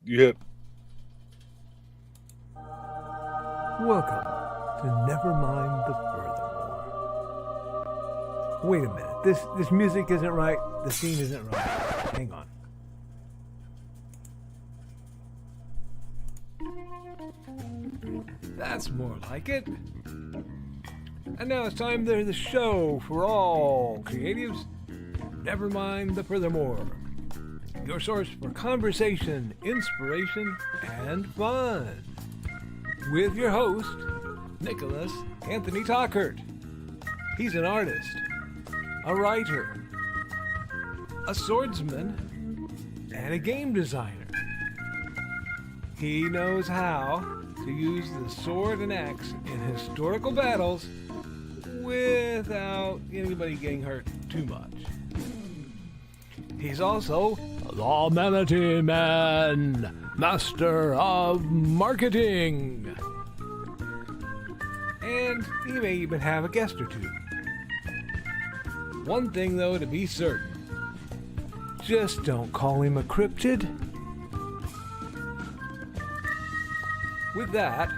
Yep. Welcome to Nevermind the Furthermore. Wait a minute. This music isn't right. The scene isn't right. Hang on. That's more like it. And now it's time for the show for all creatives. Nevermind the Furthermore. Your source for conversation, inspiration, and fun. With your host, Nicholas Anthony Tockert. He's an artist, a writer, a swordsman, and a game designer. He knows how to use the sword and axe in historical battles without anybody getting hurt too much. He's also the Manatee Man, master of marketing. And he may even have a guest or two. One thing, though, to be certain. Just don't call him a cryptid. With that,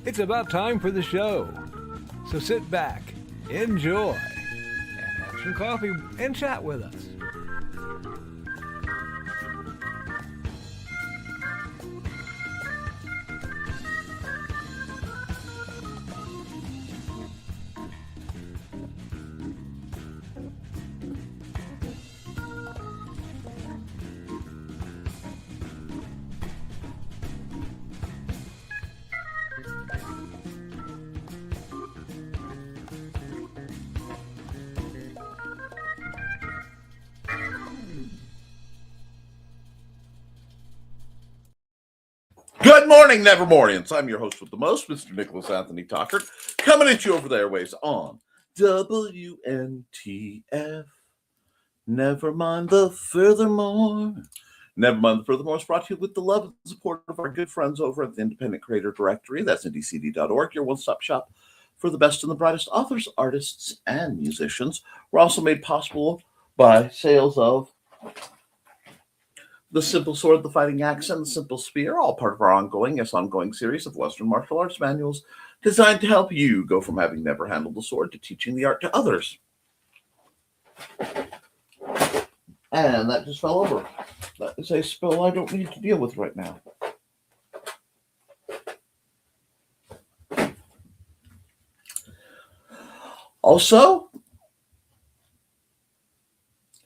it's about time for the show. So sit back, enjoy, and have some coffee and chat with us. Good morning, Nevermorians. I'm your host with the most, Mr. Nicholas Anthony Tockert, coming at you over the airwaves on WNTF. Nevermind the Furthermore. Nevermind the Furthermore is brought to you with the love and support of our good friends over at the Independent Creator Directory. That's ndcd.org, your one-stop shop for the best and the brightest authors, artists, and musicians. We're also made possible by sales of the Simple Sword, the Fighting Axe, and the Simple Spear, all part of our ongoing series of Western martial arts manuals designed to help you go from having never handled the sword to teaching the art to others. And that just fell over. That is a spill I don't need to deal with right now. Also,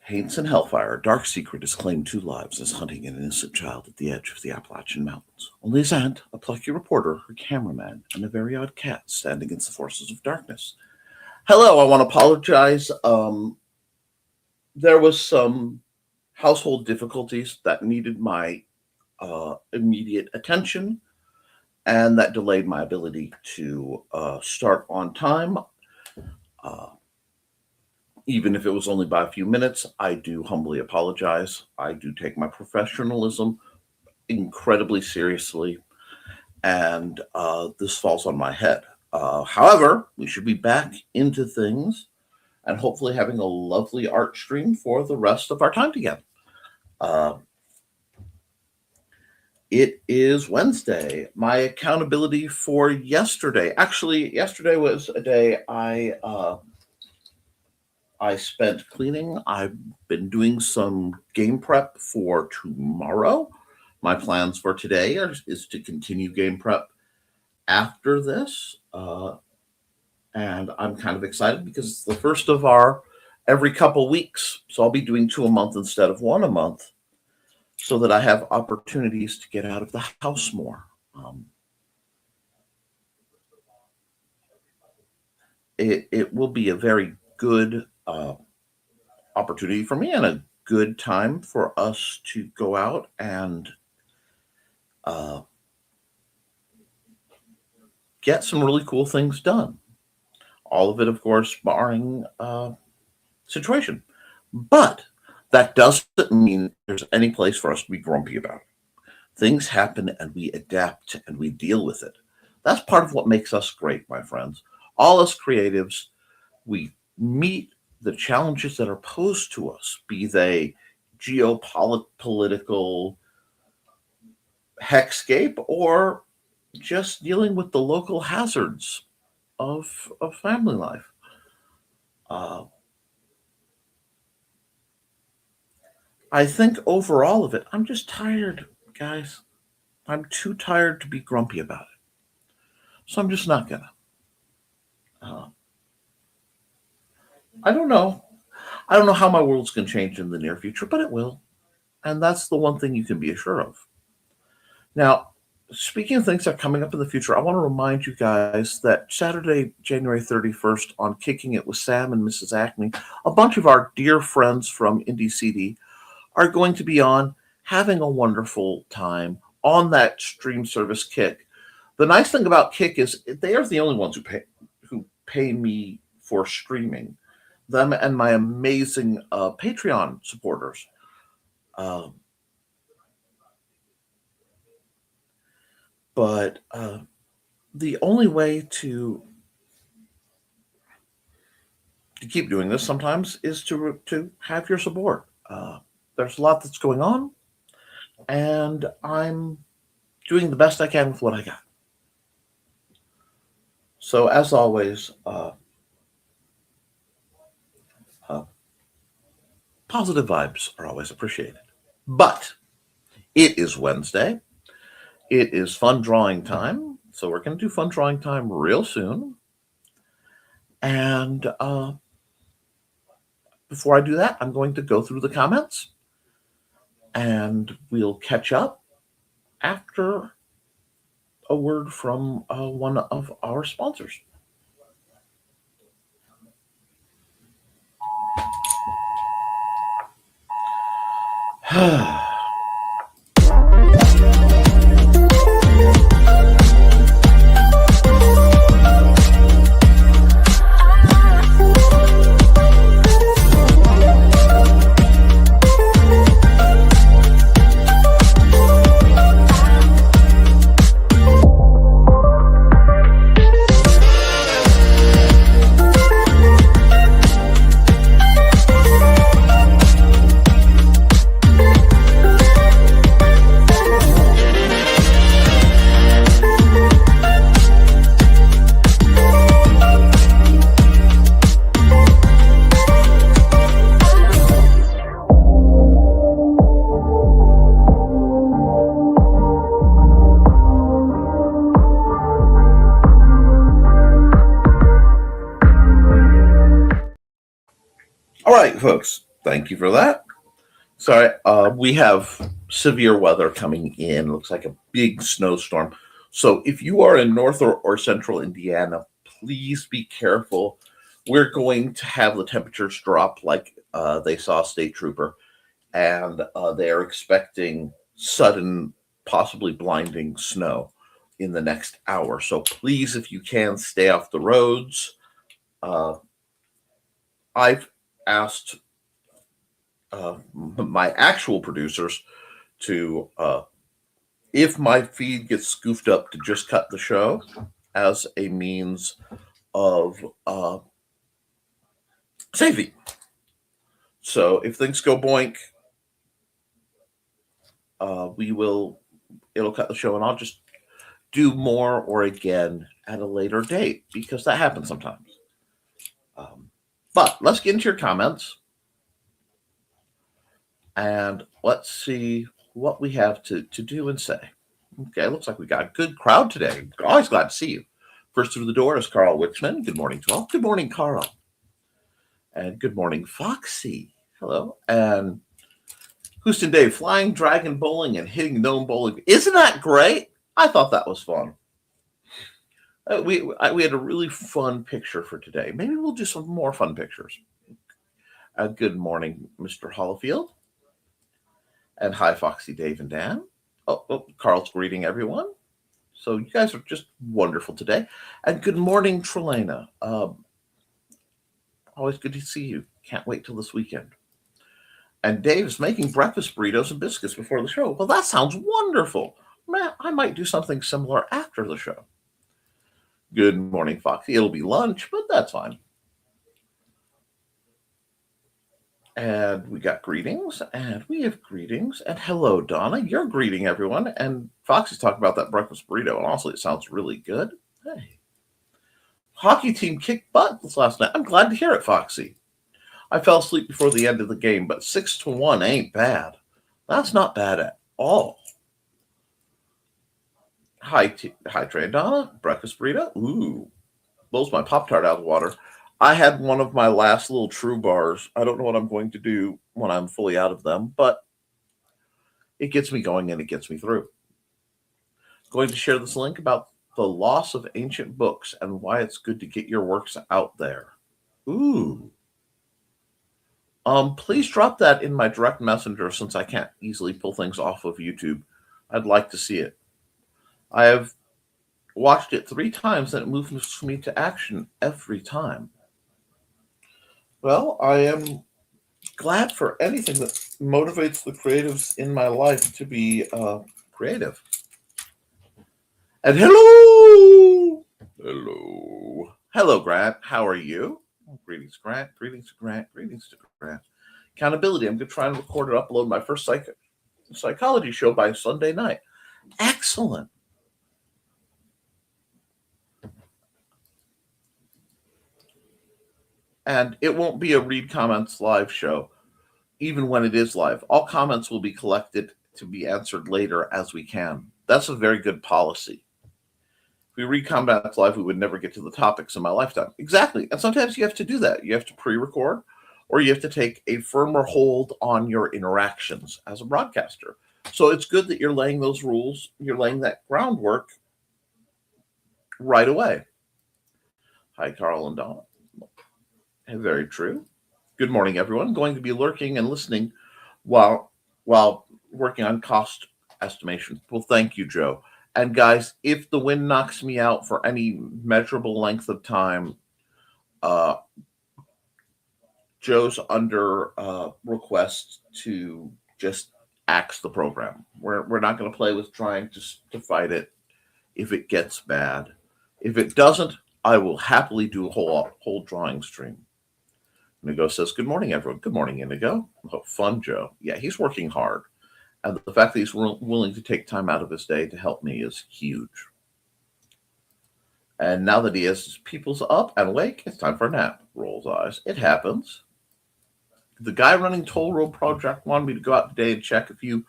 Haints and Hellfire, a dark secret has claimed 2 lives as hunting an innocent child at the edge of the Appalachian Mountains. Only his aunt, a plucky reporter, her cameraman, and a very odd cat stand against the forces of darkness. Hello, I want to apologize. There was some household difficulties that needed my immediate attention, and that delayed my ability to start on time. Even if it was only by a few minutes, I do humbly apologize. I do take my professionalism incredibly seriously, and this falls on my head. However, we should be back into things and hopefully having a lovely art stream for the rest of our time together. It is Wednesday. My accountability for yesterday. Actually, yesterday was a day I spent cleaning. I've been doing some game prep for tomorrow. My plans for today is to continue game prep after this. And I'm kind of excited because it's the first of our every couple weeks. So I'll be doing 2 a month instead of 1 a month so that I have opportunities to get out of the house more. It will be a very good opportunity for me and a good time for us to go out and get some really cool things done. All of it, of course, barring situation. But that doesn't mean there's any place for us to be grumpy about it. Things happen and we adapt and we deal with it. That's part of what makes us great, my friends. All us creatives, we meet the challenges that are posed to us, be they geopolitical, hexscape or just dealing with the local hazards of family life. Uh, I think overall of it, I'm just tired, guys. I'm too tired to be grumpy about it. So I'm just not gonna. Uh, I don't know. I don't know how my world's going to change in the near future, but it will. And that's the one thing you can be assured of. Now, speaking of things that are coming up in the future, I want to remind you guys that Saturday, January 31st, on Kicking It with Sam and Mrs. Acme, a bunch of our dear friends from Indie CD are going to be on having a wonderful time on that stream service Kick. The nice thing about Kick is they are the only ones who pay me for streaming. Them and my amazing Patreon supporters. Um, but the only way to keep doing this sometimes is to have your support. There's a lot that's going on, and I'm doing the best I can with what I got. So as always, positive vibes are always appreciated. But it is Wednesday. It is fun drawing time. So we're going to do fun drawing time real soon. And before I do that, I'm going to go through the comments. And we'll catch up after a word from one of our sponsors. All right, folks, thank you for that. Sorry, we have severe weather coming in. Looks like a big snowstorm. So if you are in North or Central Indiana, please be careful. We're going to have the temperatures drop like they saw a state trooper, and they're expecting sudden, possibly blinding snow in the next hour. So please, if you can, stay off the roads. I've asked my actual producers to, if my feed gets scoofed up, to just cut the show as a means of saving. So if things go boink, it'll cut the show, and I'll just do more or again at a later date, because that happens sometimes. But let's get into your comments. And let's see what we have to do and say. Okay, looks like we got a good crowd today. Always glad to see you. First through the door is Carl Wixman. Good morning to all. Good morning, Carl. And good morning, Foxy. Hello. And Houston Dave, flying dragon bowling and hitting gnome bowling. Isn't that great? I thought that was fun. We had a really fun picture for today. Maybe we'll do some more fun pictures. Good morning, Mr. Hollifield. And hi, Foxy, Dave, and Dan. Oh, Carl's greeting everyone. So you guys are just wonderful today. And good morning, Trelena. Always good to see you. Can't wait till this weekend. And Dave's making breakfast burritos and biscuits before the show. Well, that sounds wonderful. Man, I might do something similar after the show. Good morning, Foxy. It'll be lunch, but that's fine. And we got greetings, and we have greetings, and hello, Donna. You're greeting everyone. And Foxy's talking about that breakfast burrito, and honestly, it sounds really good. Hey. Hockey team kicked butt this last night. I'm glad to hear it, Foxy. I fell asleep before the end of the game, but 6-1 ain't bad. That's not bad at all. Hi, Trey and Donna. Breakfast burrito. Ooh, blows my Pop-Tart out of the water. I had one of my last little True bars. I don't know what I'm going to do when I'm fully out of them, but it gets me going and it gets me through. Going to share this link about the loss of ancient books and why it's good to get your works out there. Ooh. Please drop that in my direct messenger since I can't easily pull things off of YouTube. I'd like to see it. I have watched it 3 times and it moves me to action every time. Well, I am glad for anything that motivates the creatives in my life to be creative. And hello! Hello, Grant. How are you? Greetings, Grant. Greetings to Grant. Greetings to Grant. Accountability. I'm going to try and record and upload my first psychology show by Sunday night. Excellent. And it won't be a read comments live show, even when it is live. All comments will be collected to be answered later as we can. That's a very good policy. If we read comments live, we would never get to the topics in my lifetime. Exactly. And sometimes you have to do that. You have to pre-record, or you have to take a firmer hold on your interactions as a broadcaster. So it's good that you're laying those rules, you're laying that groundwork right away. Hi, Carl and Donna. Very true. Good morning, everyone. Going to be lurking and listening while working on cost estimation. Well, thank you, Joe. And guys, if the wind knocks me out for any measurable length of time, Joe's under request to just axe the program. We're not going to play with trying to fight it if it gets bad. If it doesn't, I will happily do a whole drawing stream. Inigo says, good morning, everyone. Good morning, Inigo. Oh, fun, Joe. Yeah, he's working hard. And the fact that he's willing to take time out of his day to help me is huge. And now that he has his peoples up and awake, it's time for a nap. Rolls eyes. It happens. The guy running Toll Road Project wanted me to go out today and check a few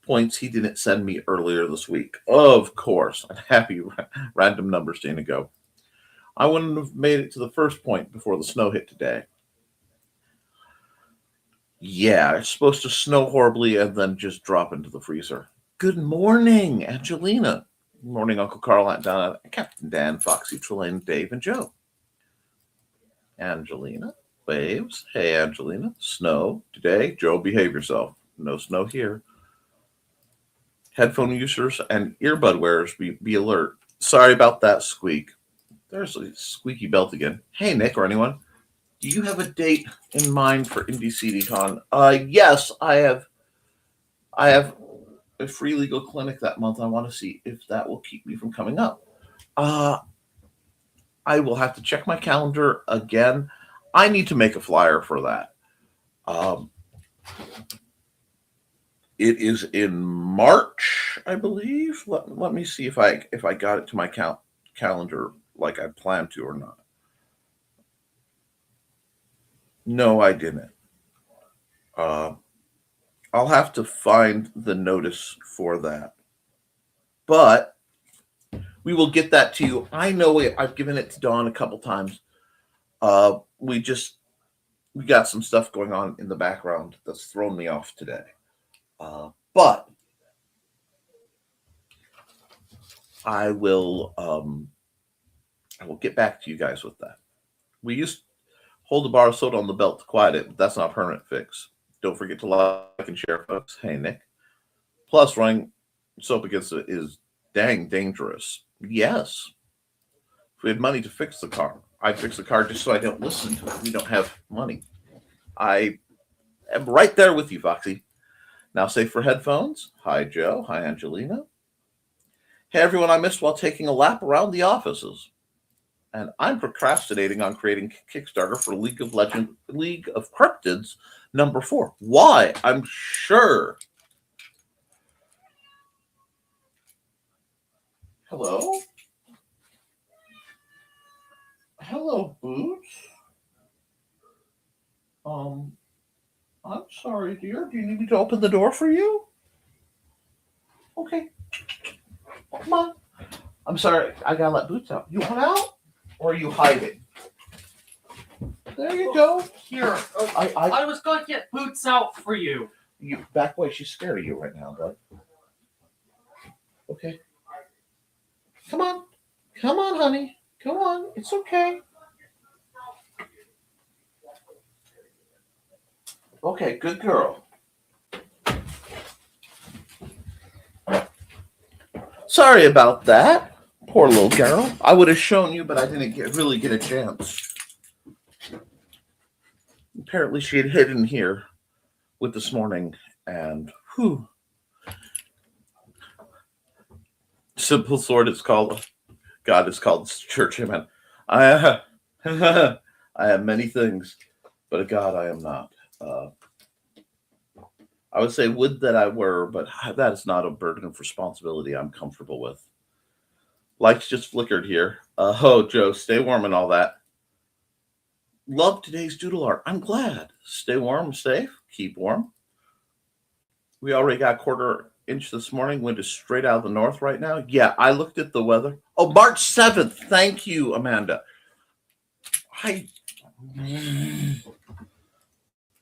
points he didn't send me earlier this week. Of course. And happy random numbers to Inigo. I wouldn't have made it to the first point before the snow hit today. Yeah, it's supposed to snow horribly and then just drop into the freezer. Good morning, Angelina. Good morning, Uncle Carl, Aunt Donna, Captain Dan, Foxy, Trelane, Dave, and Joe. Angelina, waves. Hey, Angelina. Snow today. Joe, behave yourself. No snow here. Headphone users and earbud wearers, be alert. Sorry about that squeak. There's a squeaky belt again. Hey, Nick or anyone. Do you have a date in mind for Indie CDCon? Yes, I have a free legal clinic that month. I want to see if that will keep me from coming up. I will have to check my calendar again. I need to make a flyer for that. It is in March, I believe. Let me see if I got it to my calendar like I planned to or not. No, I didn't. I'll have to find the notice for that. But we will get that to you. I know I've given it to Dawn a couple times. We got some stuff going on in the background that's thrown me off today. But I will get back to you guys with that. We used to hold a bar of soda on the belt to quiet it, but that's not a permanent fix. Don't forget to like and share, folks. Hey, Nick. Plus, running soap against it is dang dangerous. Yes. If we had money to fix the car, I'd fix the car just so I don't listen to it. We don't have money. I am right there with you, Foxy. Now safe for headphones. Hi, Joe. Hi, Angelina. Hey, everyone I missed while taking a lap around the offices. and I'm procrastinating on creating Kickstarter for League of Cryptids #4. Why? I'm sure. Hello? Hello, Boots. I'm sorry, dear. Do you need me to open the door for you? Okay. Come on. I'm sorry. I gotta let Boots out. You want out? Or are you hiding? There you go. Here, I was going to get Boots out for you. You back away. She's scared of you right now, bud. Okay. Come on. Come on, honey. Come on. It's okay. Okay, good girl. Sorry about that. Poor little girl. I would have shown you, but I didn't really get a chance. Apparently she had hidden here with this morning, and whew. Simple sword is called God is called church. Amen. I have many things, but a God I am not. I would say would that I were, but that is not a burden of responsibility I'm comfortable with. Lights just flickered here. Oh, Joe, stay warm and all that. Love today's doodle art. I'm glad. Stay warm, safe, keep warm. We already got a 1/4 inch this morning. Wind is straight out of the north right now. Yeah, I looked at the weather. Oh, March 7th. Thank you, Amanda.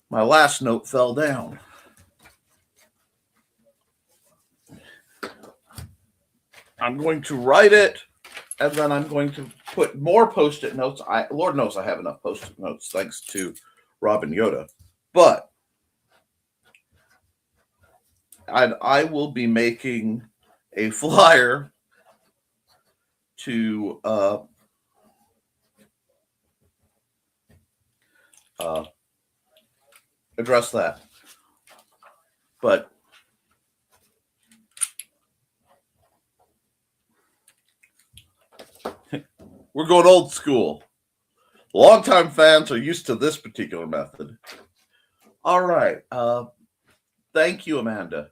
My last note fell down. I'm going to write it, and then I'm going to put more Post-it notes. Lord knows I have enough Post-it notes, thanks to Robin Yoda. But I will be making a flyer to address that. But we're going old school. Longtime fans are used to this particular method. All right. Thank you, Amanda.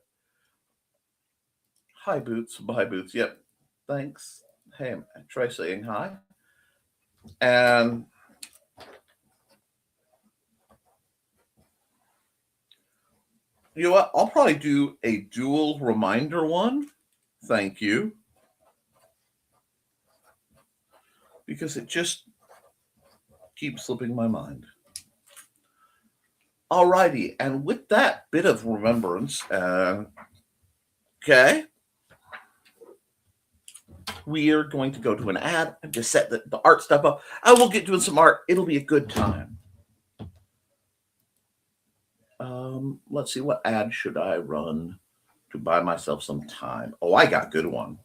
Hi, Boots. Bye, Boots. Yep. Thanks. Hey, try saying hi. And you know what? I'll probably do a dual reminder one. Thank you. Because it just keeps slipping my mind. Alrighty, and with that bit of remembrance, okay, we are going to go to an ad and just set the art stuff up. I will get doing some art. It'll be a good time. Let's see, what ad should I run to buy myself some time? Oh, I got a good one.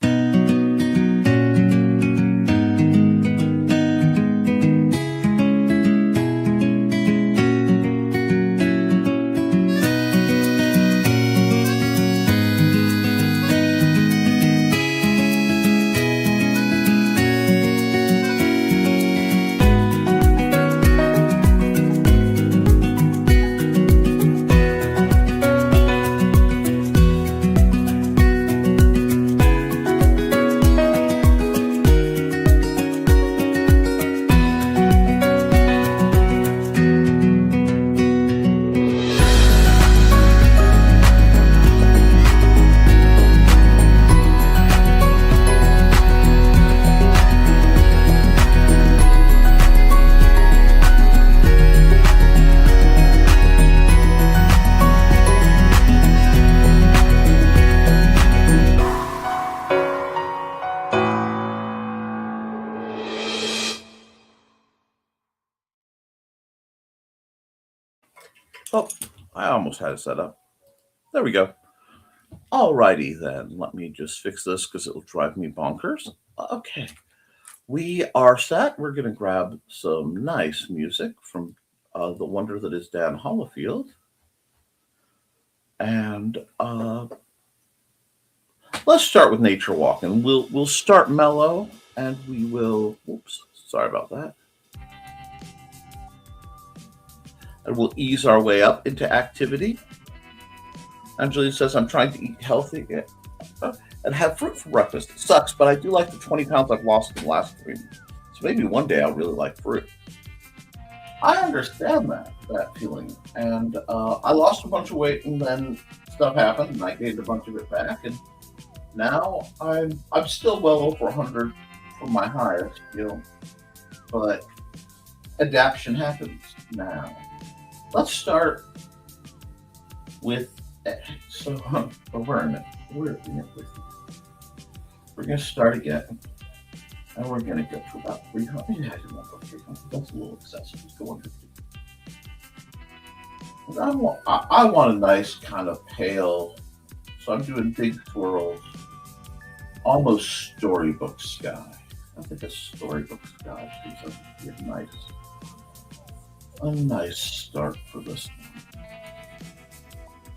Oh, I almost had it set up. There we go. Alrighty then. Let me just fix this because it'll drive me bonkers. Okay. We are set. We're going to grab some nice music from the wonder that is Dan Hollifield. And let's start with Nature Walk. And we'll start mellow and we will Sorry about that. And we'll ease our way up into activity. Angelina says, I'm trying to eat healthy and have fruit for breakfast. It sucks, but I do like the 20 pounds I've lost in the last 3 months. So maybe one day I'll really like fruit. I understand that feeling. And I lost a bunch of weight, and then stuff happened, and I gained a bunch of it back. And now I'm still well over 100 from my highest, but adaptation happens now. Let's start with awareness. We're going to start again, and we're going to go to about 300. Yeah, I didn't want to go 300. That's a little excessive. Let's go 150. I want a nice kind of pale, so I'm doing big swirls, almost storybook sky. I think a storybook sky seems like a nice start for this one.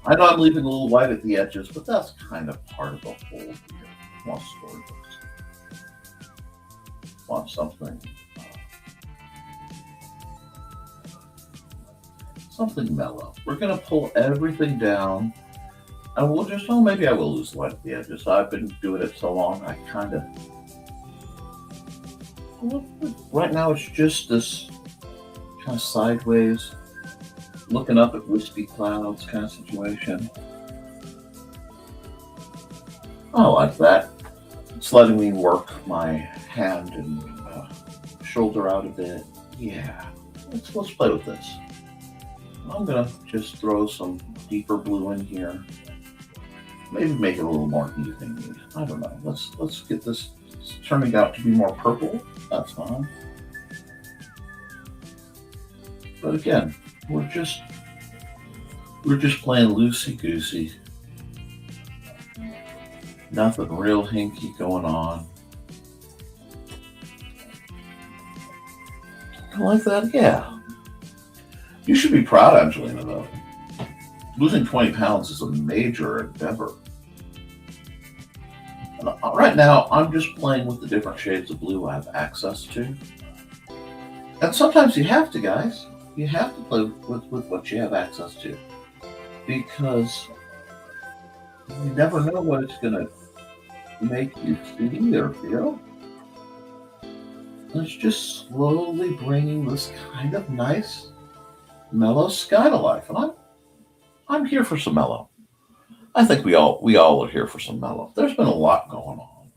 I know I'm leaving a little white at the edges, but that's kind of part of the whole here. I want storybooks. I want something mellow. We're going to pull everything down, and we'll just, maybe I will lose the light at the edges. I've been doing it so long, I kind of, right now it's just this kind of sideways, looking up at wispy clouds kind of situation. I like that. It's letting me work my hand and shoulder out a bit. Yeah, let's play with this. I'm gonna just throw some deeper blue in here. Maybe make it a little more even. I don't know. Let's get this turning out to be more purple. That's fine. But again, we're just playing loosey-goosey. Nothing real hinky going on. I like that, yeah. You should be proud, Angelina, though. Losing 20 pounds is a major endeavor. And right now, I'm just playing with the different shades of blue I have access to. And sometimes you have to, guys. You have to play with what you have access to. Because you never know what it's going to make you see or feel. And it's just slowly bringing this kind of nice, mellow sky to life. And I'm here for some mellow. I think we all are here for some mellow. There's been a lot going on.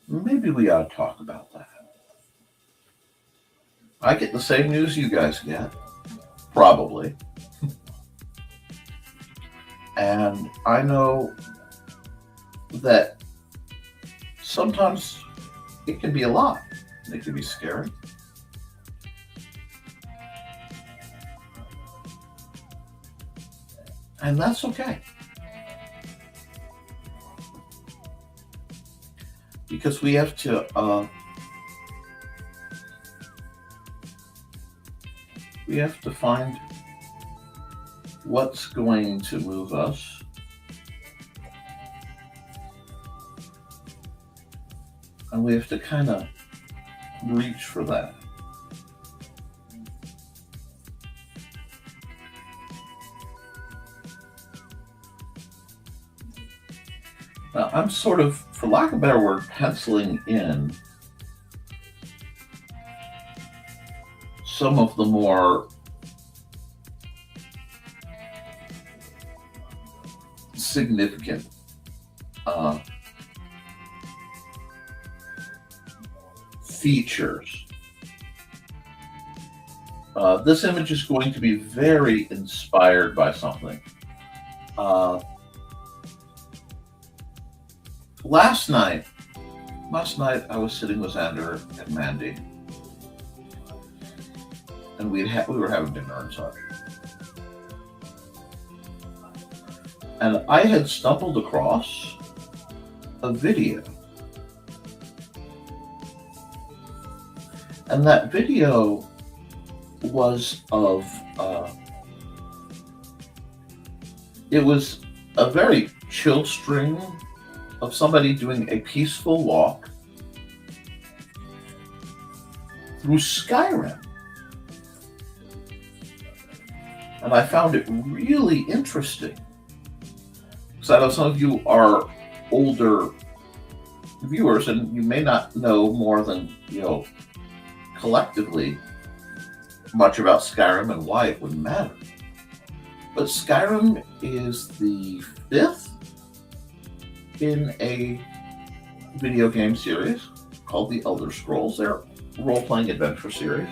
Maybe we ought to talk about that. I get the same news you guys get, probably. And I know that sometimes it can be a lot. It can be scary. And that's okay. Because we have to find what's going to move us. And we have to kind of reach for that. Now, I'm sort of, for lack of a better word, penciling in some of the more significant features. This image is going to be very inspired by something. Last night I was sitting with Xander and Mandy, and we were having dinner and such. And I had stumbled across a video. And that video was of, it was a very chill string of somebody doing a peaceful walk through Skyrim. And I found it really interesting. Because I know some of you are older viewers and you may not know more than, collectively much about Skyrim and why it would matter. But Skyrim is the 5th in a video game series called The Elder Scrolls. They're a role-playing adventure series.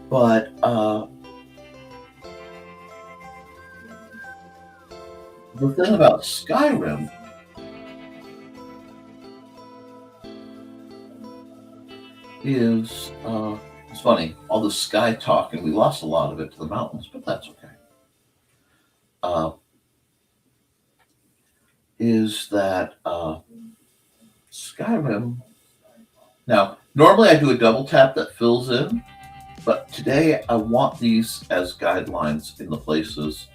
But the thing about Skyrim is, it's funny, all the sky talk, and we lost a lot of it to the mountains, but that's okay. Is that Skyrim, now, normally I do a double tap that fills in, but today I want these as guidelines in the places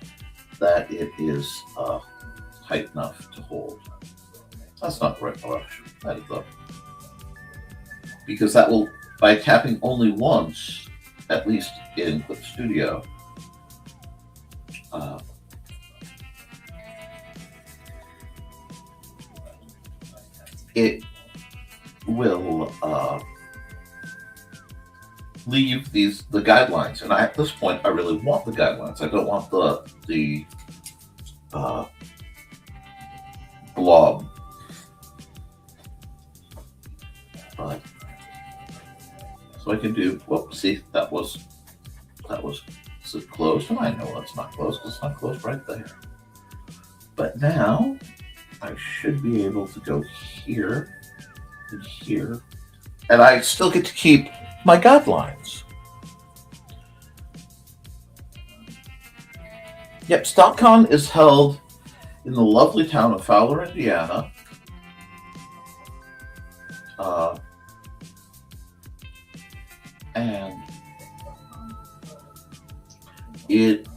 that it is tight enough to hold. That's not the right direction. That is up. Because that will, by tapping only once, at least in Koepp Studio, it will leave the guidelines. And at this point, I really want the guidelines. I don't want the blob. But so I can do, whoops, see, that was is it closed? And I know it's not closed because it's not closed right there. But now I should be able to go here and here, and I still get to keep my guidelines. Yep, StockCon is held in the lovely town of Fowler, Indiana. And it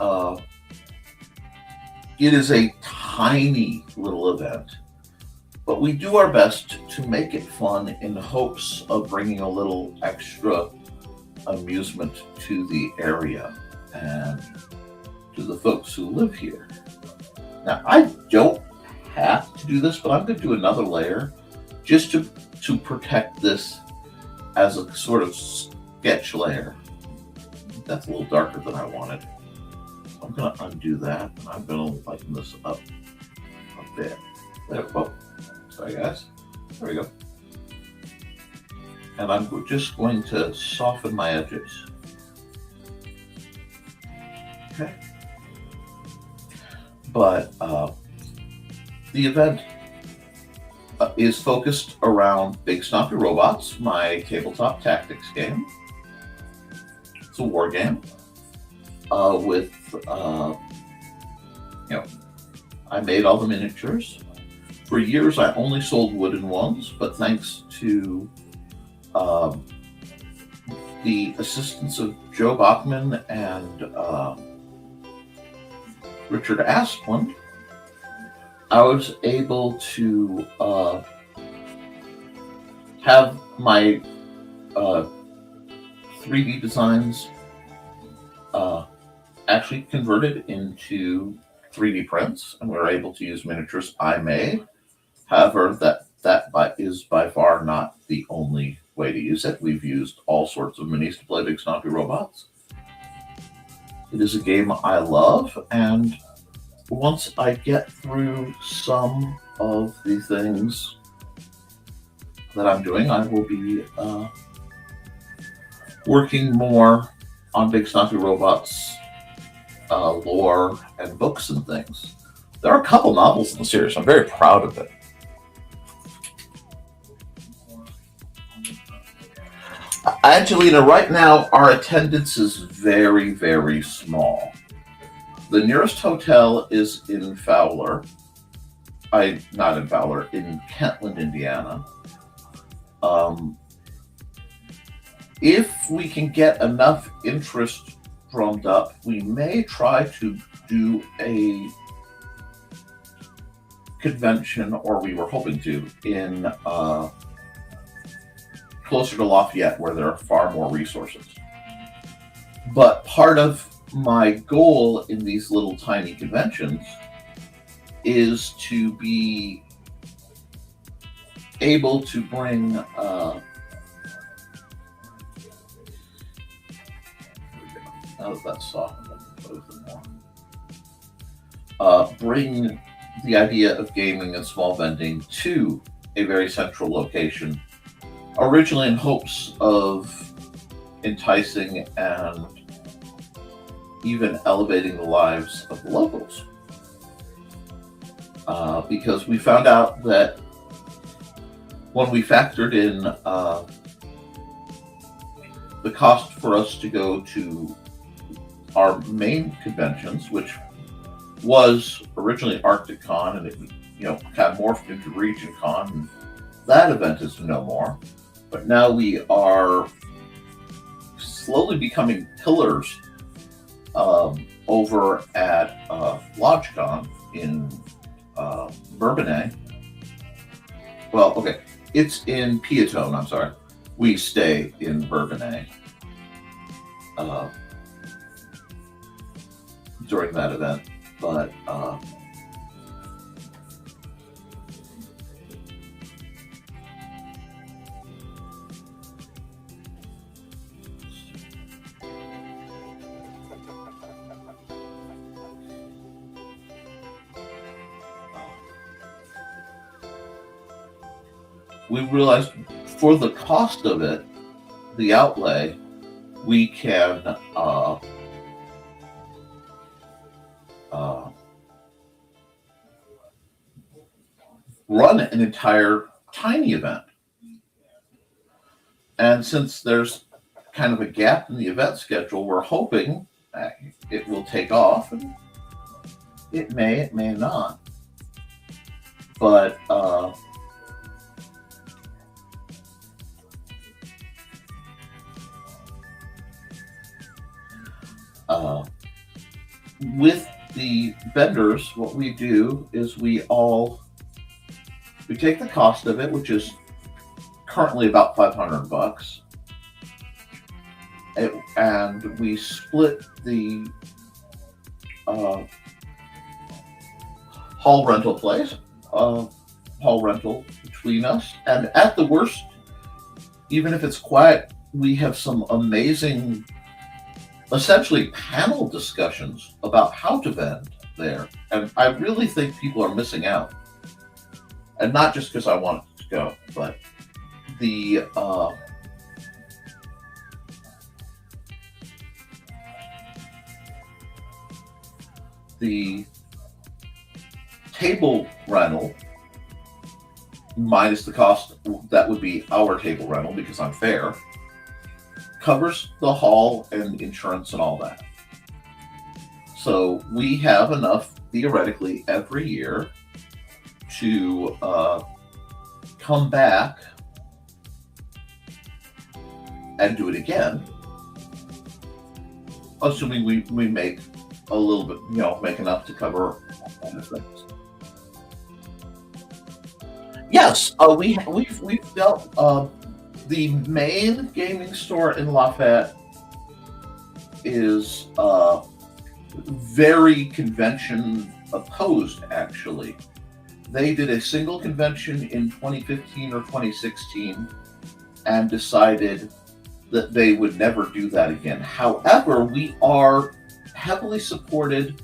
is a tiny little event, but we do our best to make it fun in hopes of bringing a little extra amusement to the area and to the folks who live here. Now, I don't have to do this, but I'm going to do another layer just to protect this as a sort of sketch layer. That's a little darker than I wanted. So I'm going to undo that, and I'm going to lighten this up a bit. There, oh, sorry guys. There we go. And I'm just going to soften my edges. Okay. But the event is focused around Big Stompy Robots, my tabletop tactics game. It's a war game with, I made all the miniatures. For years, I only sold wooden ones, but thanks to the assistance of Joe Bachman and Richard Asplund, I was able to have my 3D designs actually converted into 3D prints, and we were able to use miniatures I made. However, that is by far not the only way to use it. We've used all sorts of minis to play Big Stompy Robots. It is a game I love, and once I get through some of the things that I'm doing, I will be working more on Big Stompy Robots lore and books and things. There are a couple novels in the series. I'm very proud of it. Angelina, right now our attendance is very, very small. The nearest hotel is in Fowler. Not in Fowler, in Kentland, Indiana. If we can get enough interest drummed up, we may try to do a convention, or we were hoping to, in closer to Lafayette, where there are far more resources. But part of my goal in these little tiny conventions is to be able to bring that's softened more. Bring the idea of gaming and small vending to a very central location, originally in hopes of enticing and even elevating the lives of the locals. Because we found out that when we factored in the cost for us to go to our main conventions, which was originally ArcticCon, and it kind of morphed into RegionCon, and that event is no more. But now we are slowly becoming pillars over at LodgeCon in Bourbonnais. Well, okay, it's in Piatone, I'm sorry. We stay in Bourbonnais during that event, but we realized for the cost of it, the outlay, we can run an entire tiny event. And since there's kind of a gap in the event schedule, we're hoping that it will take off. And it may not. But with the vendors, what we do is we take the cost of it, which is currently about $500, and we split the hall rental between us. And at the worst, even if it's quiet, we have some amazing, essentially panel discussions about how to vend there. And I really think people are missing out. And not just because I want it to go, but the table rental, minus the cost that would be our table rental, because I'm fair, covers the hall and insurance and all that. So we have enough, theoretically, every year to come back and do it again, assuming we make a little bit, make enough to cover other things. Yes, we've dealt. The main gaming store in Lafayette is very convention opposed, actually. They did a single convention in 2015 or 2016 and decided that they would never do that again. However, we are heavily supported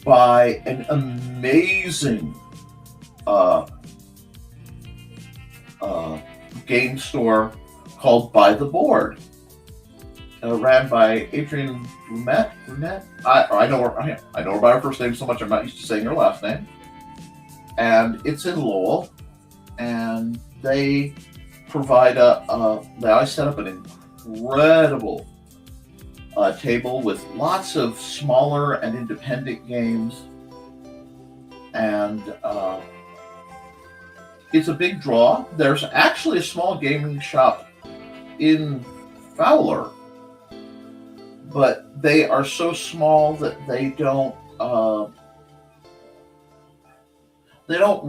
by an amazing game store called By the Board, ran by Adrienne Brunette. I know her by her first name so much I'm not used to saying her last name. And it's in Lowell, and they provide they set up an incredible table with lots of smaller and independent games, and it's a big draw. There's actually a small gaming shop in Fowler, but they are so small that they don't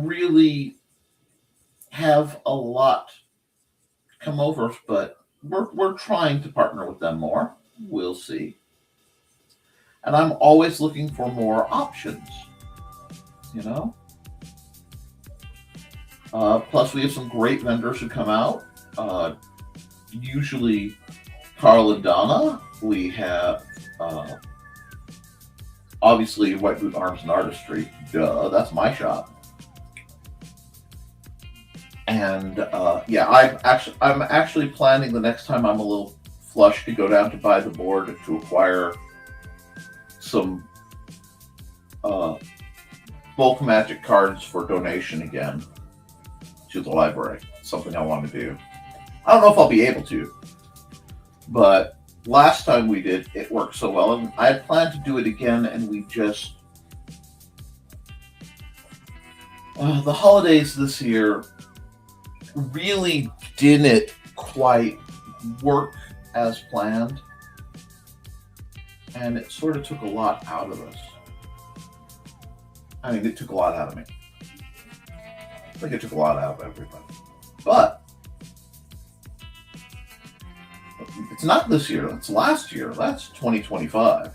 really have a lot come over, but we're trying to partner with them more. We'll see. And I'm always looking for more options, you know? Plus, we have some great vendors who come out. Usually, Carl and Donna. We have, obviously, White Boot Arms and Artistry. Duh, that's my shop. And yeah, I'm actually planning the next time I'm a little flush to go down to buy the board to acquire some bulk magic cards for donation again to the library. Something I want to do. I don't know if I'll be able to, but last time we did, it worked so well, and I had planned to do it again, and we just the holidays this year really didn't quite work as planned, and it sort of took a lot out of us. I mean, it took a lot out of me. I think it took a lot out of everybody. But it's not this year, it's last year. That's 2025.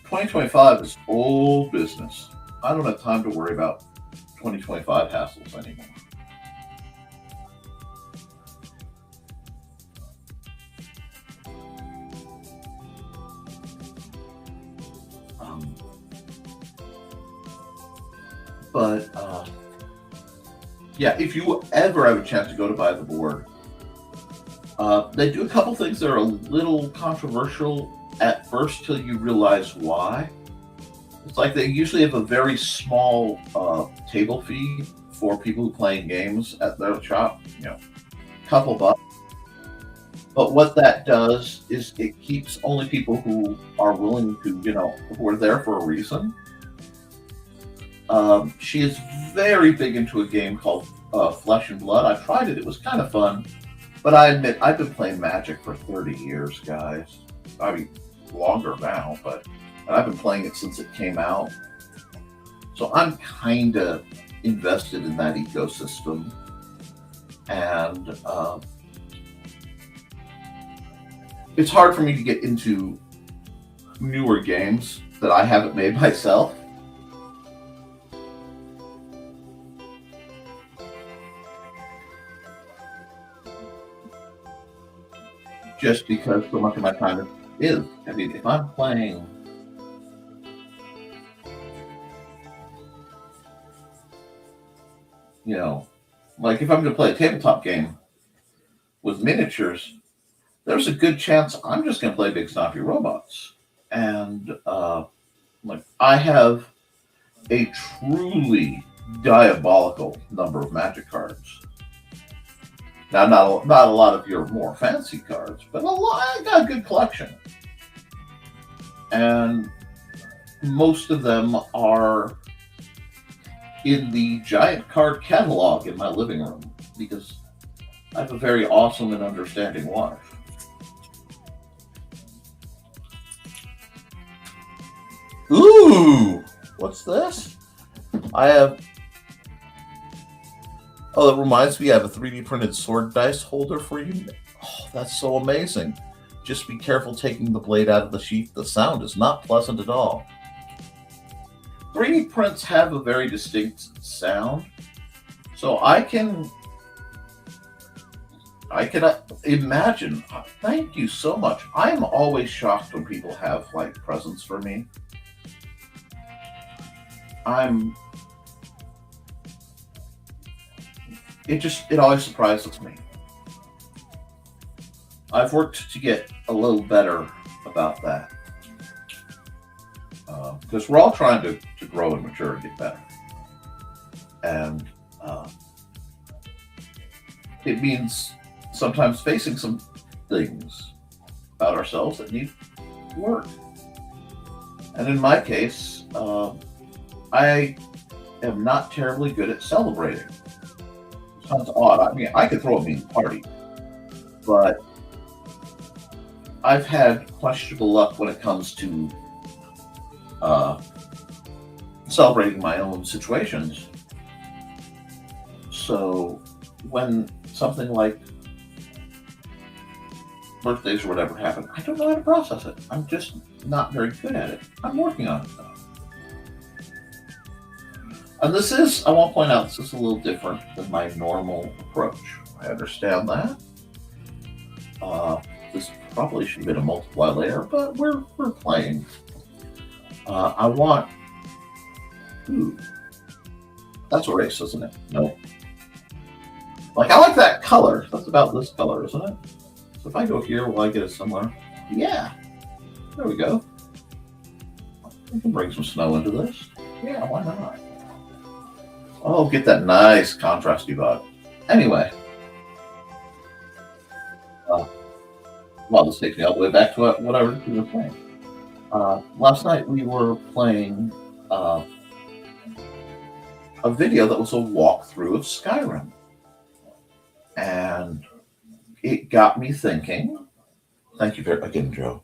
2025 is old business. I don't have time to worry about 2025 hassles anymore. But yeah, if you ever have a chance to go to buy the board, they do a couple things that are a little controversial at first till you realize why. It's like they usually have a very small table fee for people who playing games at their shop, you know, a couple bucks. But what that does is it keeps only people who are willing to, you know, who are there for a reason. She is very big into a game called Flesh and Blood. I tried it. It was kind of fun. But I admit, I've been playing Magic for 30 years, guys. I mean, longer now, but I've been playing it since it came out. So I'm kind of invested in that ecosystem. And it's hard for me to get into newer games that I haven't made myself. Just because so much of my time is. I mean, if I'm playing, you know, like if I'm going to play a tabletop game with miniatures, there's a good chance I'm just going to play big snappy robots. And like I have a truly diabolical number of Magic cards. Now, not a lot of your more fancy cards, but I got a good collection. And most of them are in the giant card catalog in my living room because I have a very awesome and understanding wife. Ooh, what's this? I have... Oh, that reminds me, I have a 3D printed sword dice holder for you. Oh, that's so amazing. Just be careful taking the blade out of the sheath. The sound is not pleasant at all. 3D prints have a very distinct sound. So I can imagine. Thank you so much. I'm always shocked when people have like presents for me. It always surprises me. I've worked to get a little better about that. Because we're all trying to grow and mature and get better. And it means sometimes facing some things about ourselves that need work. And in my case, I am not terribly good at celebrating. Sounds odd. I mean, I could throw a mean party, but I've had questionable luck when it comes to celebrating my own situations. So when something like birthdays or whatever happen, I don't know how to process it. I'm just not very good at it. I'm working on it though. And this is, I want to point out, this is a little different than my normal approach. I understand that. This probably should have been a multiply layer, but we're playing. I want, ooh, that's a race, isn't it? No. Like, I like that color. That's about this color, isn't it? So if I go here, will I get it somewhere? Yeah. There we go. We can bring some snow into this. Yeah, why not? Oh, get that nice contrasty vibe. Anyway. Well, this takes me all the way back to what I was playing. Last night we were playing a video that was a walkthrough of Skyrim. And it got me thinking. Thank you very much again, Joe.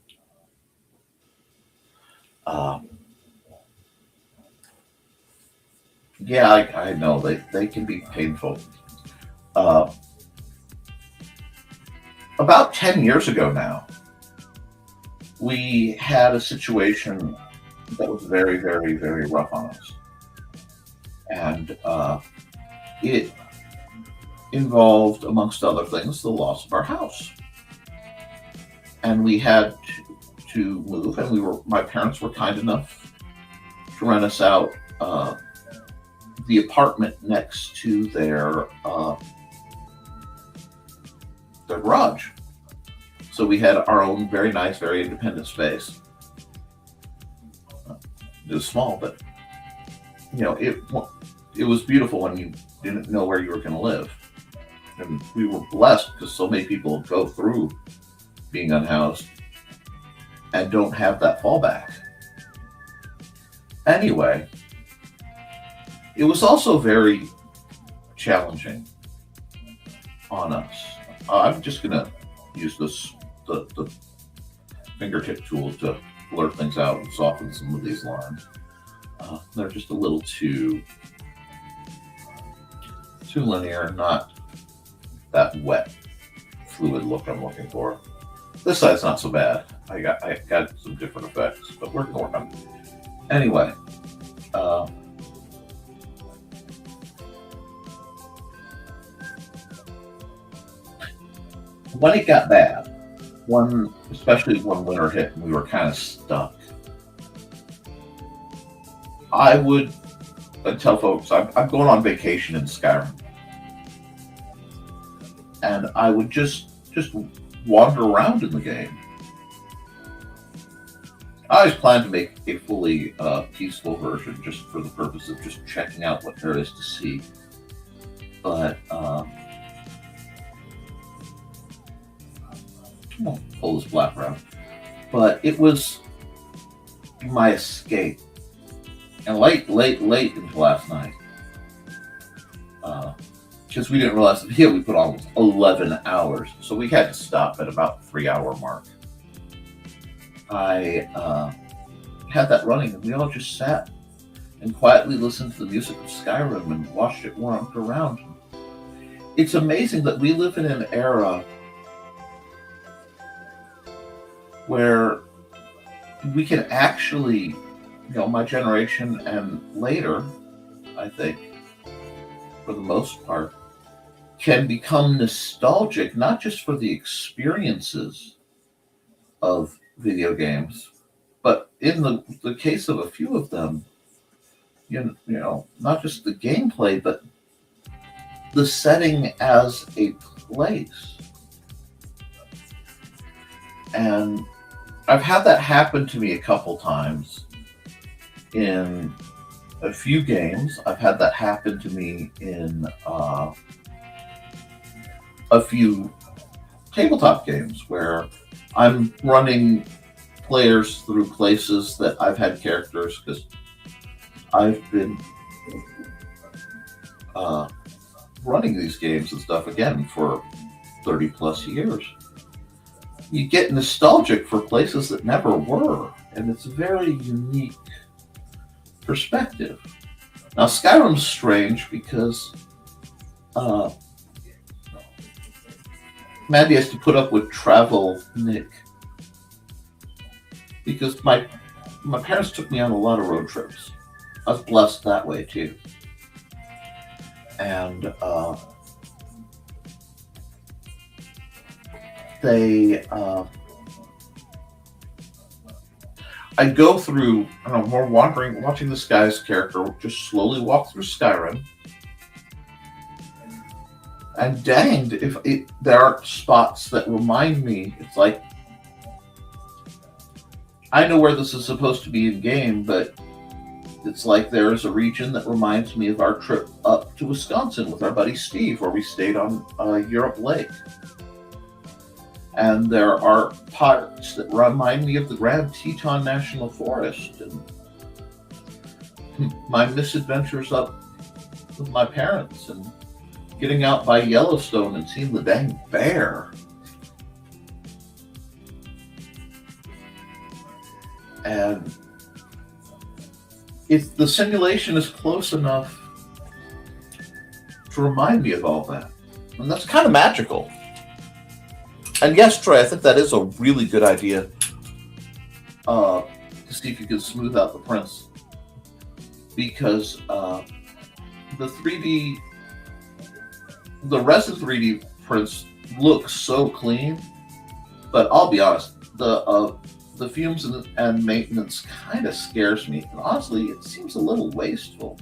Yeah, I know they can be painful. About 10 years ago now, we had a situation that was very, very, very rough on us. And it involved, amongst other things, the loss of our house. And we had to move, and my parents were kind enough to rent us out the apartment next to their garage. So we had our own very nice, very independent space. It was small, but it was beautiful when you didn't know where you were going to live. And we were blessed because so many people go through being unhoused and don't have that fallback. Anyway, it was also very challenging on us. I'm just going to use the fingertip tool to blur things out and soften some of these lines. They're just a little too linear, not that wet, fluid look I'm looking for. This side's not so bad. I got some different effects, but we're going to work on it. Anyway, when it got bad, especially when winter hit and we were kind of stuck, I would tell folks I'm going on vacation in Skyrim, and I would just wander around in the game. I always planned to make a fully peaceful version just for the purpose of just checking out what there is to see. But I'll pull this black around. But it was my escape. And late into last night, because we didn't realize the video we put on was 11 hours, so we had to stop at about the 3-hour mark. I had that running, and we all just sat and quietly listened to the music of Skyrim and watched it wander around. It's amazing that we live in an era where we can actually, my generation and later, I think, for the most part, can become nostalgic, not just for the experiences of video games, but in the case of a few of them, not just the gameplay, but the setting as a place. And I've had that happen to me a couple times in a few games. I've had that happen to me in a few tabletop games where I'm running players through places that I've had characters, because I've been running these games and stuff again for 30 plus years. You get nostalgic for places that never were, and it's a very unique perspective. Now, Skyrim's strange because Mandy has to put up with travel Nick. Because my parents took me on a lot of road trips. I was blessed that way too. And I go through, I don't know, more wandering, watching this guy's character just slowly walk through Skyrim. And danged if there are spots that remind me, it's like, I know where this is supposed to be in game, but it's like there is a region that reminds me of our trip up to Wisconsin with our buddy Steve, where we stayed on Europe Lake. And there are parts that remind me of the Grand Teton National Forest and my misadventures up with my parents and getting out by Yellowstone and seeing the dang bear. And if the simulation is close enough to remind me of all that. And that's kind of magical. And yes, Troy, I think that is a really good idea to see if you can smooth out the prints. Because the resin 3D prints look so clean, but I'll be honest, the fumes and maintenance kind of scares me. And honestly, it seems a little wasteful.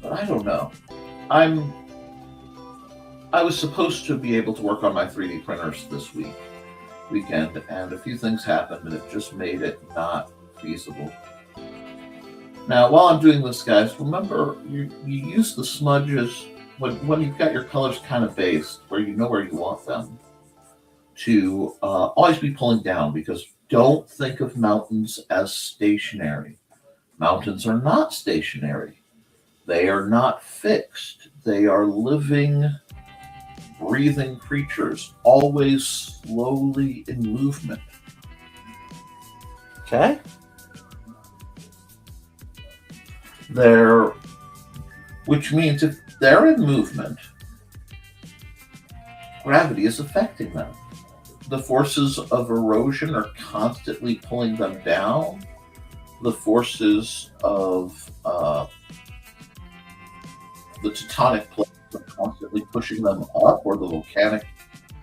But I don't know. I was supposed to be able to work on my 3D printers this weekend, and a few things happened, and it just made it not feasible. Now, while I'm doing this, guys, remember, you use the smudges when you've got your colors kind of based, where you know where you want them, to always be pulling down, because don't think of mountains as stationary. Mountains are not stationary. They are not fixed. They are living, breathing creatures, always slowly in movement. Okay? Which means if they're in movement, gravity is affecting them. The forces of erosion are constantly pulling them down. The forces of the tectonic plates are constantly pushing them up, or the volcanic,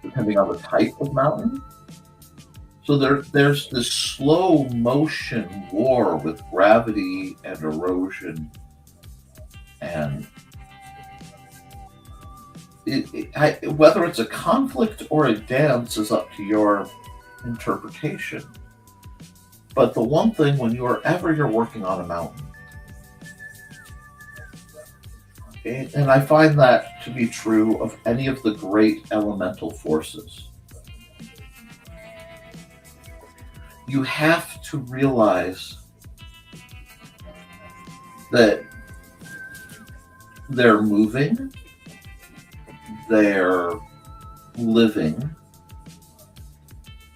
depending on the type of mountain. So there's this slow motion war with gravity and erosion, and whether it's a conflict or a dance is up to your interpretation. But the one thing, when you're working on a mountain, and I find that to be true of any of the great elemental forces, you have to realize that they're moving, they're living,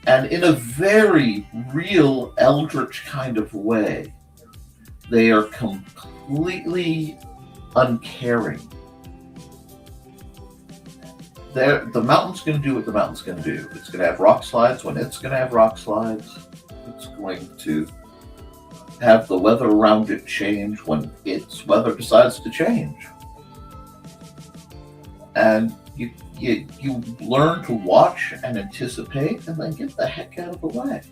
and in a very real eldritch kind of way, they are completely uncaring. The mountain's going to do what the mountain's going to do. It's going to have rock slides when it's going to have rock slides. It's going to have the weather around it change when its weather decides to change. And you learn to watch and anticipate, and then get the heck out of the way.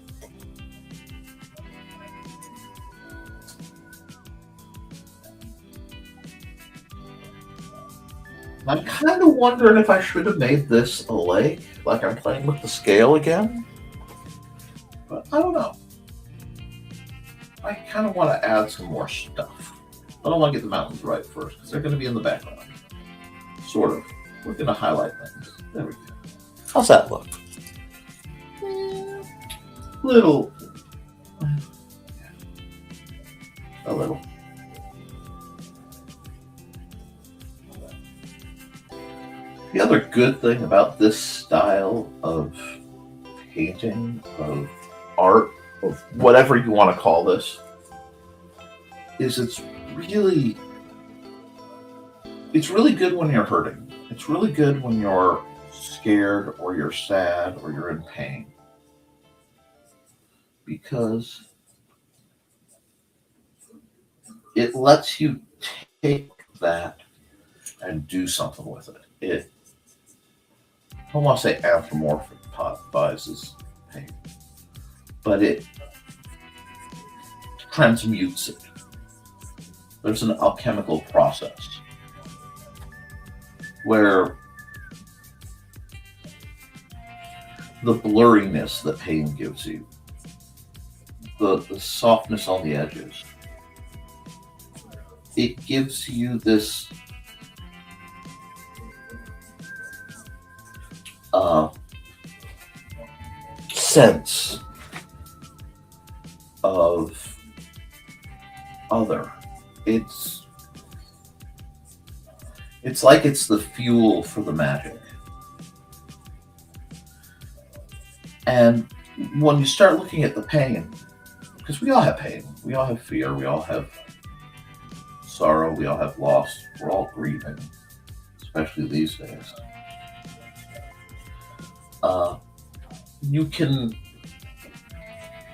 I'm kind of wondering if I should have made this a lake, like I'm playing with the scale again. But I don't know. I kind of want to add some more stuff. I don't want to get the mountains right first, because they're going to be in the background. Sort of. We're going to highlight things. There we go. How's that look? Little. A little. The other good thing about this style of painting, of art, of whatever you want to call this, is it's really good when you're hurting. It's really good when you're scared or you're sad or you're in pain. Because it lets you take that and do something with it. It, I don't want to say anthropomorphizes pain, but it transmutes it. There's an alchemical process where the blurriness that pain gives you, the softness on the edges, it gives you this sense of other. It's like it's the fuel for the magic. And when you start looking at the pain, because we all have pain, we all have fear, we all have sorrow, we all have loss, we're all grieving, especially these days.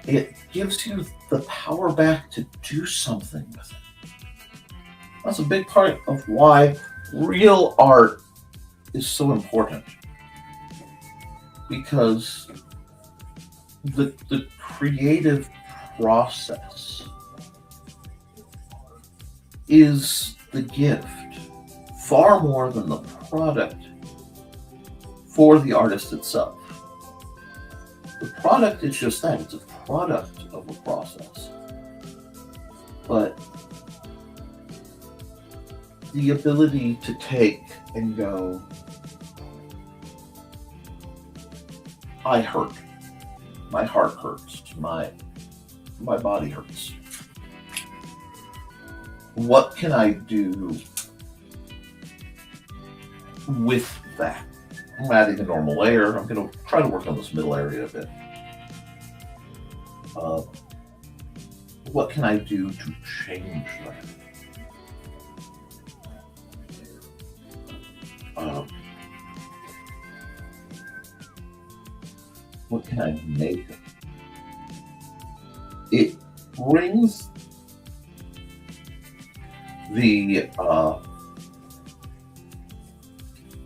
It gives you the power back to do something with it. That's a big part of why real art is so important. Because the creative process is the gift far more than the product for the artist itself. The product is just that, it's a product of a process. But the ability to take and go, I hurt, my heart hurts, my body hurts. What can I do with that? I'm adding a normal layer. I'm going to try to work on this middle area a bit. What can I do to change that? What can I make it? It brings the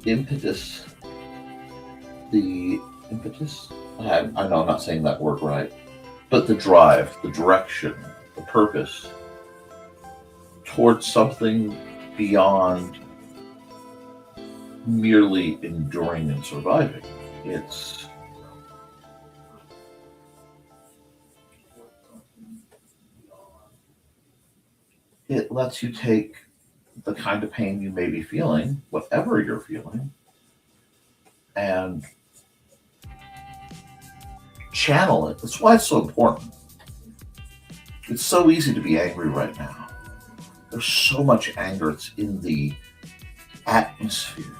impetus. I know I'm not saying that word right, but the drive, the direction, the purpose towards something beyond merely enduring and surviving. It lets you take the kind of pain you may be feeling, whatever you're feeling, and channel it. That's why it's so important. It's so easy to be angry right now. There's so much anger. It's in the atmosphere.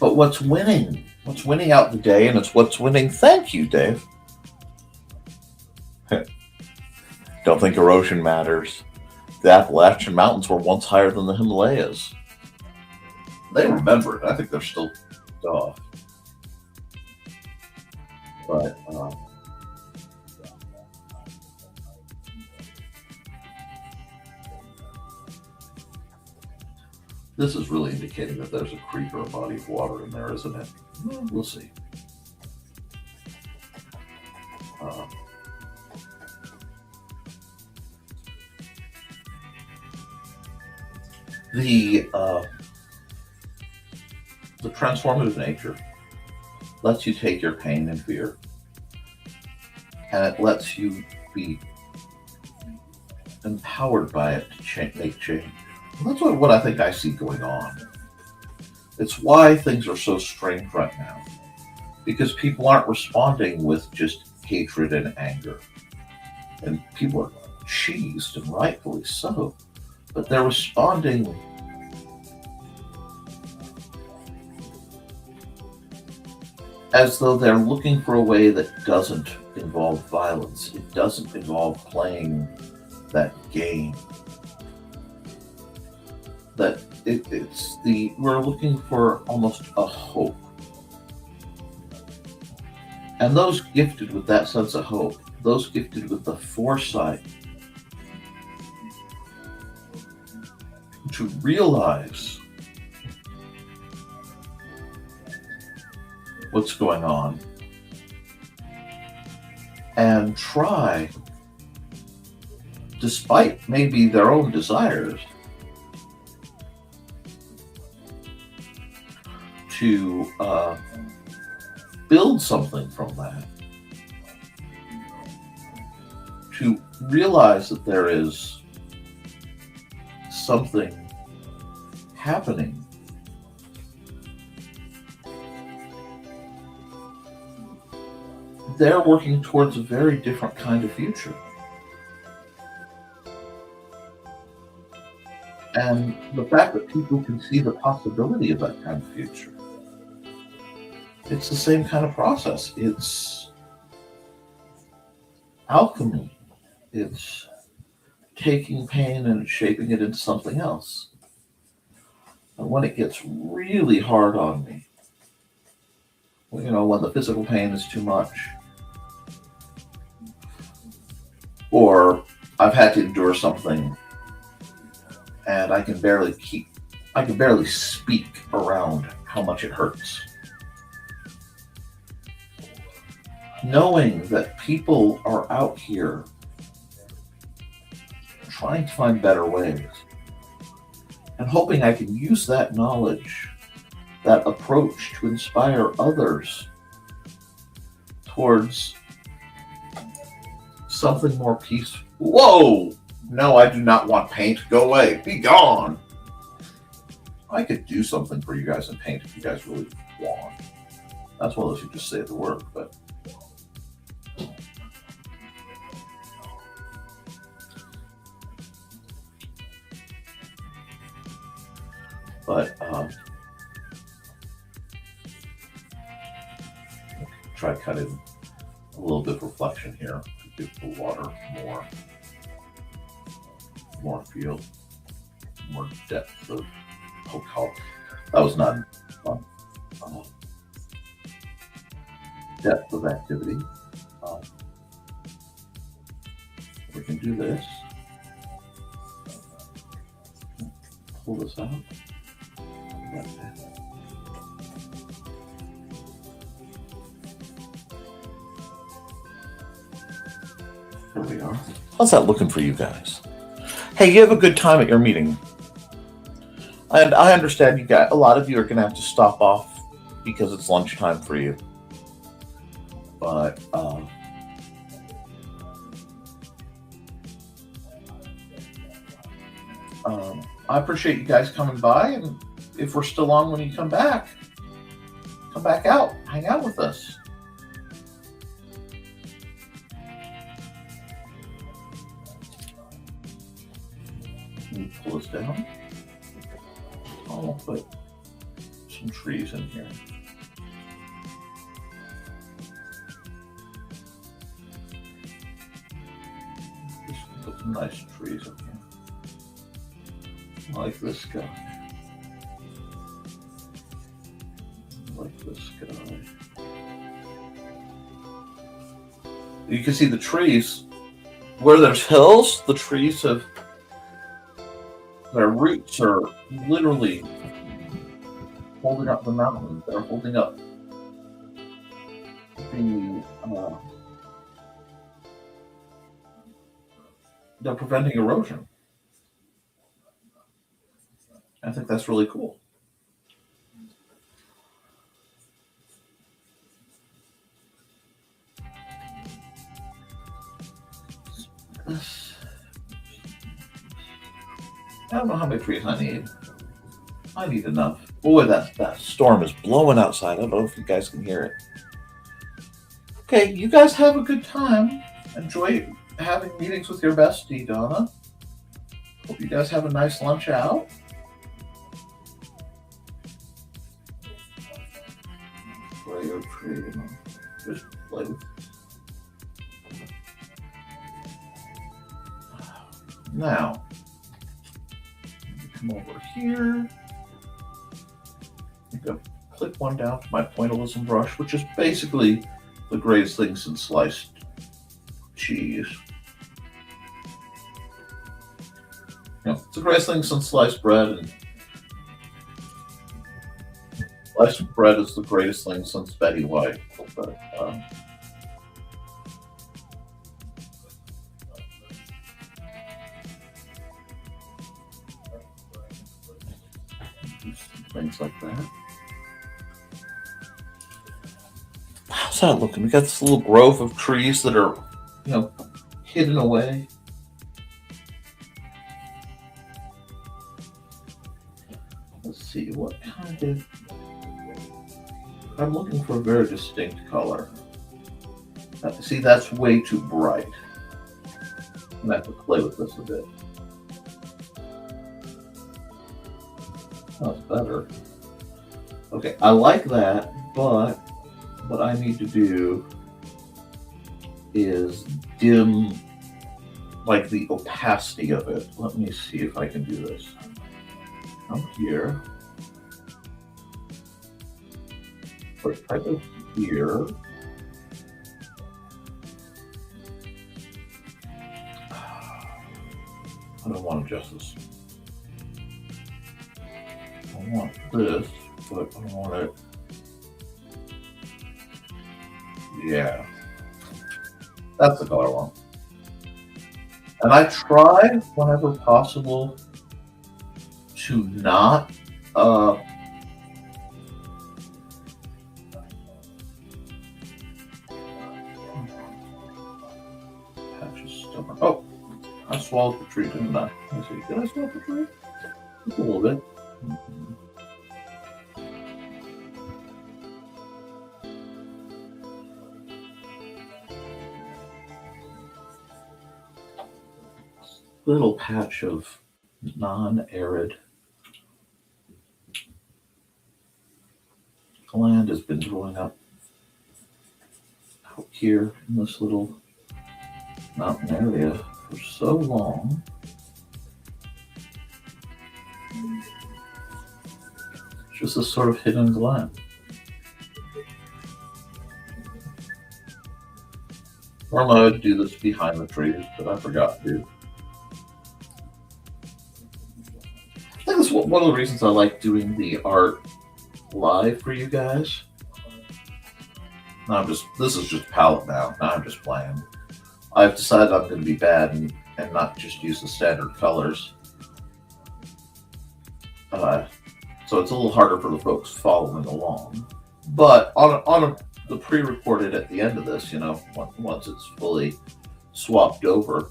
But what's winning? What's winning out the day, and it's what's winning. Thank you, Dave. Don't think erosion matters. The Appalachian Mountains were once higher than the Himalayas. They remember it. I think they're still off. But this is really indicating that there's a creek or a body of water in there, isn't it? We'll see. The transformative nature lets you take your pain and fear, and it lets you be empowered by it to make change. And that's what I think I see going on. It's why things are so strange right now, because people aren't responding with just hatred and anger, and people are cheesed, and rightfully so, but they're responding as though they're looking for a way that doesn't involve violence. It doesn't involve playing that game. that we're looking for almost a hope. And those gifted with that sense of hope, those gifted with the foresight to realize what's going on and try, despite maybe their own desires, to build something from that, to realize that there is something happening. They're working towards a very different kind of future. And the fact that people can see the possibility of that kind of future, it's the same kind of process. It's alchemy. It's taking pain and shaping it into something else. And when it gets really hard on me, when the physical pain is too much, or I've had to endure something and I can barely speak around how much it hurts. Knowing that people are out here trying to find better ways, and hoping I can use that knowledge, that approach, to inspire others towards something more peaceful. Whoa! No, I do not want paint. Go away. Be gone. I could do something for you guys in paint if you guys really want. That's one of those you just say the word, but try to cut in a little bit of reflection here to give the water more feel, more depth of color. That was not fun. Depth of activity. We can do this. Pull this out. There we are. How's that looking for you guys? Hey, you have a good time at your meeting. And I understand a lot of you are going to have to stop off because it's lunchtime for you. But I appreciate you guys coming by, and if we're still on when you come back out, hang out with us. Pull this down. I'll put some trees in here. Just put some nice trees in here. Like this guy. Like this guy. You can see the trees. Where there's hills, the trees have their roots are literally holding up the mountain. They're holding up they're preventing erosion. I think that's really cool. I don't know how many trees I need. I need enough. Boy, that storm is blowing outside. I don't know if you guys can hear it. Okay, you guys have a good time. Enjoy having meetings with your bestie, Donna. Hope you guys have a nice lunch out. Play your tree. Just play with. Now, come over here. I'm going to click one down to my pointillism brush, which is basically the greatest thing since sliced cheese. It's the greatest thing since sliced bread, and sliced bread is the greatest thing since Betty White. But, things like that. How's that looking? We got this little grove of trees that are, hidden away. Let's see, what kind of... I'm looking for a very distinct color. See, that's way too bright. I'm going to have to play with this a bit. That's better. Okay, I like that, but what I need to do is dim like the opacity of it. Let me see if I can do this. Come here. First, I go here. I don't want to adjust this. I want this, but I want it. Yeah. That's the color I want. And I try, whenever possible, to not oh, I swallowed the tree, didn't I? Let's see. Did I swallow the tree? Just a little bit. Little patch of non-arid land has been growing up out here in this little mountain area for so long. It's just this sort of hidden glen. Normally I would do this behind the trees, but I forgot to. I think that's one of the reasons I like doing the art live for you guys. This is just palette now. Now I'm just playing. I've decided I'm going to be bad and not just use the standard colors. So it's a little harder for the folks following along. But on the pre-recorded at the end of this, once it's fully swapped over,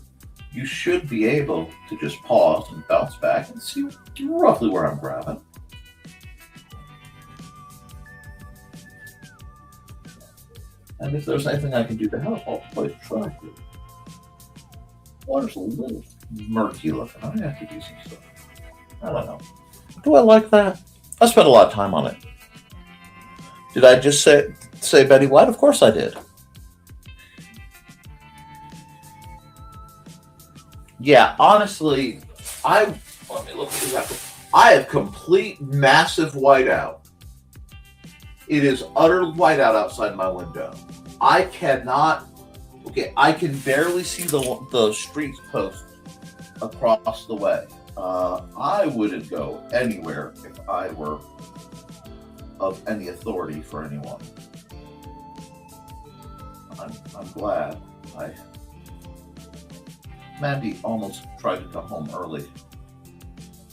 you should be able to just pause and bounce back and see roughly where I'm grabbing. And if there's anything I can do to help, I'll play try to. Water's a little murky looking. I have to do some stuff. I don't know. Do I like that? I spent a lot of time on it. Did I just say Betty White? Of course I did. Yeah, honestly, let me look at that. I have complete massive whiteout. It is utter whiteout outside my window. I cannot. Okay, I can barely see the street post across the way. I wouldn't go anywhere if I were of any authority for anyone. I'm glad. Mandy almost tried to come home early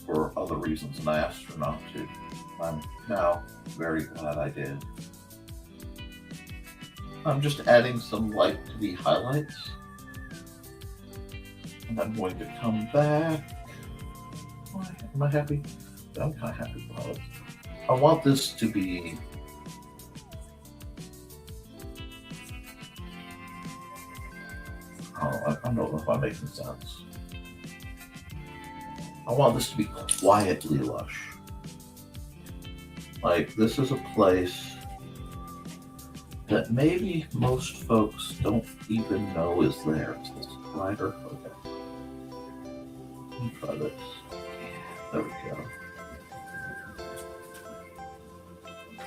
for other reasons, and I asked her not to. I'm now very glad I did. I'm just adding some light to the highlights. And I'm going to come back. Am I happy? I'm kind of happy about it. I want this to be... I don't know if I'm making sense. I want this to be quietly lush. Like, this is a place that maybe most folks don't even know is there. Is this brighter? Okay. Let me try this. There we go.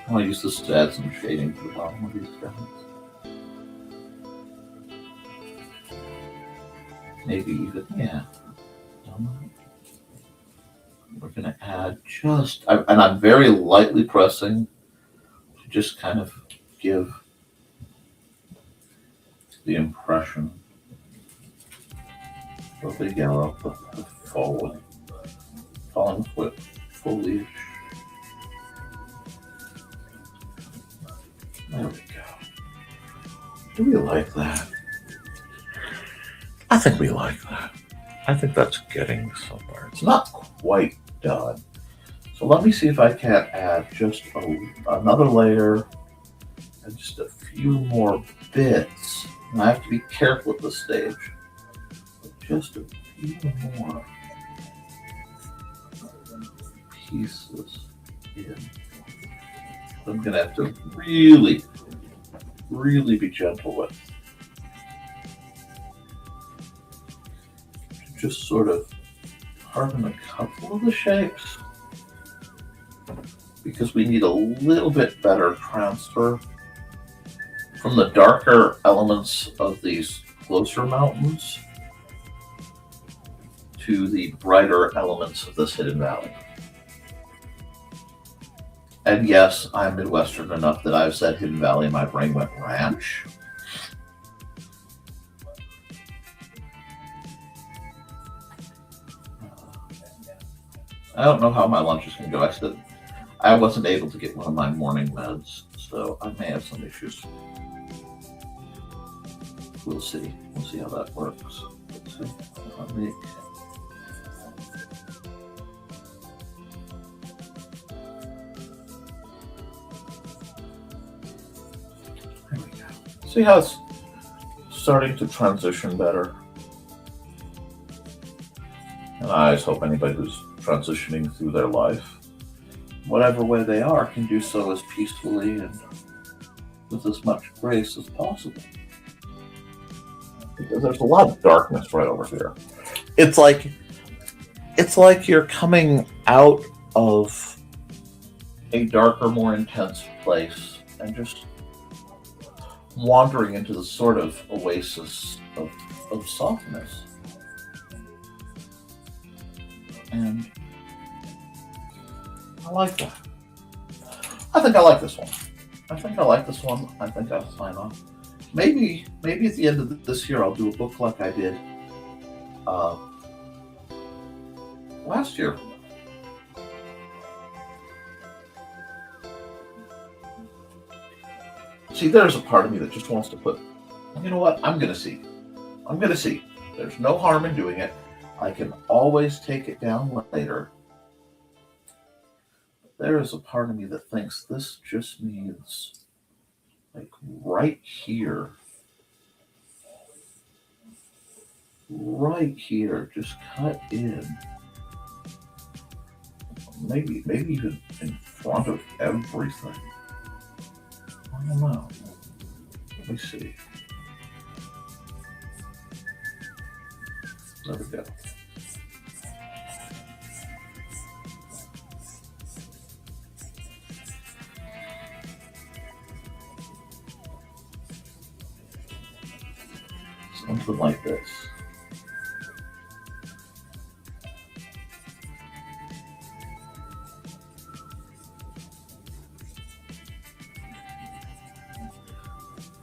I'll use this to add some shading to the bottom of these guys. Maybe even, yeah. We're going to add just, and I'm very lightly pressing to just kind of give the impression of the yellow, the falling foliage. There we go. Do we like that? I think we like that. I think that's getting somewhere. It's not quite done. So let me see if I can't add just another layer and just a few more bits. And I have to be careful at this stage. But just a few more pieces in. I'm going to have to really, really be gentle with. Just sort of harden a couple of the shapes because we need a little bit better transfer from the darker elements of these closer mountains to the brighter elements of this hidden valley. And yes, I'm Midwestern enough that I've said Hidden Valley and my brain went ranch. I don't know how my lunch is going to go. I wasn't able to get one of my morning meds, so I may have some issues. We'll see. We'll see how that works. Let's see. There we go. See how it's starting to transition better? And I just hope anybody who's transitioning through their life, whatever way they are, can do so as peacefully and with as much grace as possible. Because there's a lot of darkness right over here. It's like you're coming out of a darker, more intense place and just wandering into the sort of oasis of softness. And I like that. I think I like this one. I think I'll sign off. Maybe at the end of this year I'll do a book like I did last year. See, there's a part of me that just wants to put, you know what, I'm going to see. There's no harm in doing it. I can always take it down later. There is a part of me that thinks this just needs, like, right here, just cut in. Maybe even in front of everything. I don't know. Let me see. There we go. Something like this.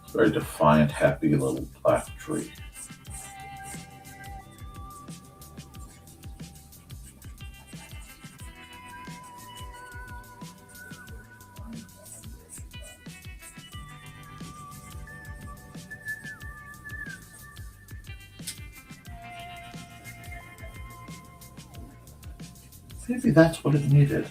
It's a very defiant, happy little black tree. Maybe that's what it needed.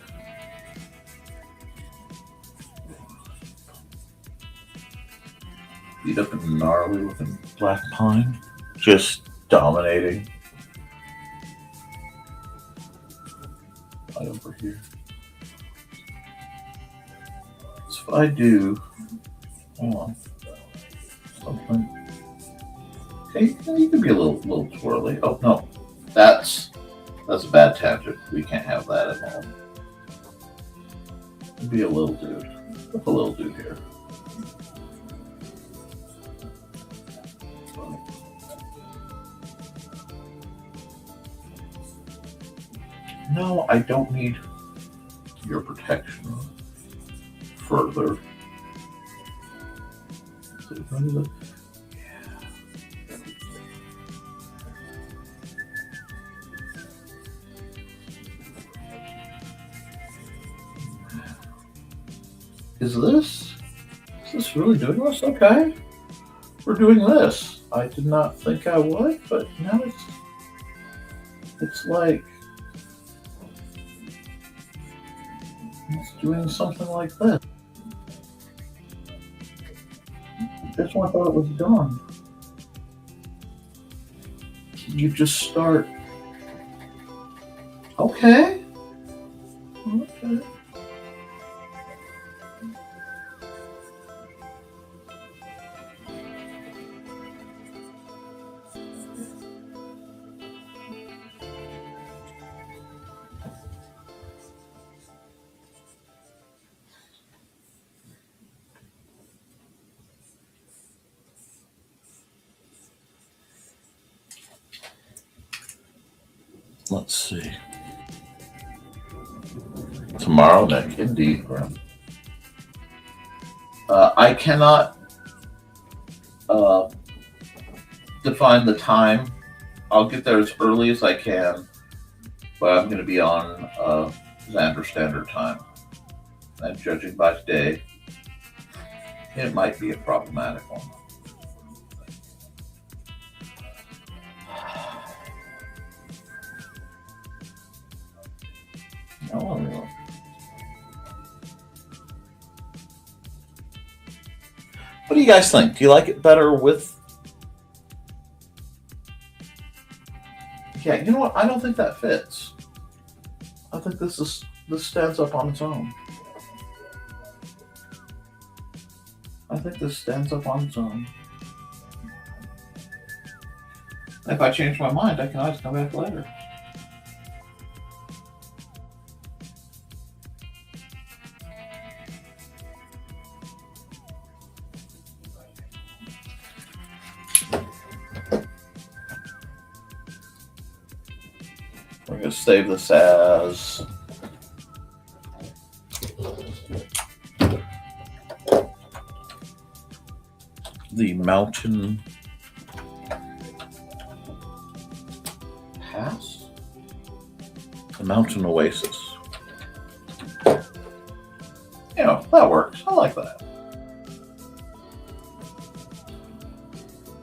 Beat up and gnarly looking black pine, just dominating. Right over here. So if I do, hold on, something. Okay, you can be a little twirly. Oh no, that's That's a bad tangent. We can't have that at home. Be a little dude. Look a little dude here. No, I don't need your protection further. Is this really doing this? Okay. We're doing this. I did not think I would, but now it's like it's doing something like this. This one I thought it was done. You just start. Okay. Okay. Let's see. Tomorrow, Nick. Indeed, Grim. I cannot define the time. I'll get there as early as I can, but I'm going to be on Xander Standard Time. And judging by today, it might be a problematic one. No. What do you guys think? Do you like it better with? Yeah, you know what? I don't think that fits. I think this stands up on its own. I think this stands up on its own. If I change my mind, I can always come back later. We're going to save this as the Mountain Pass? The Mountain Oasis. You know, that works. I like that.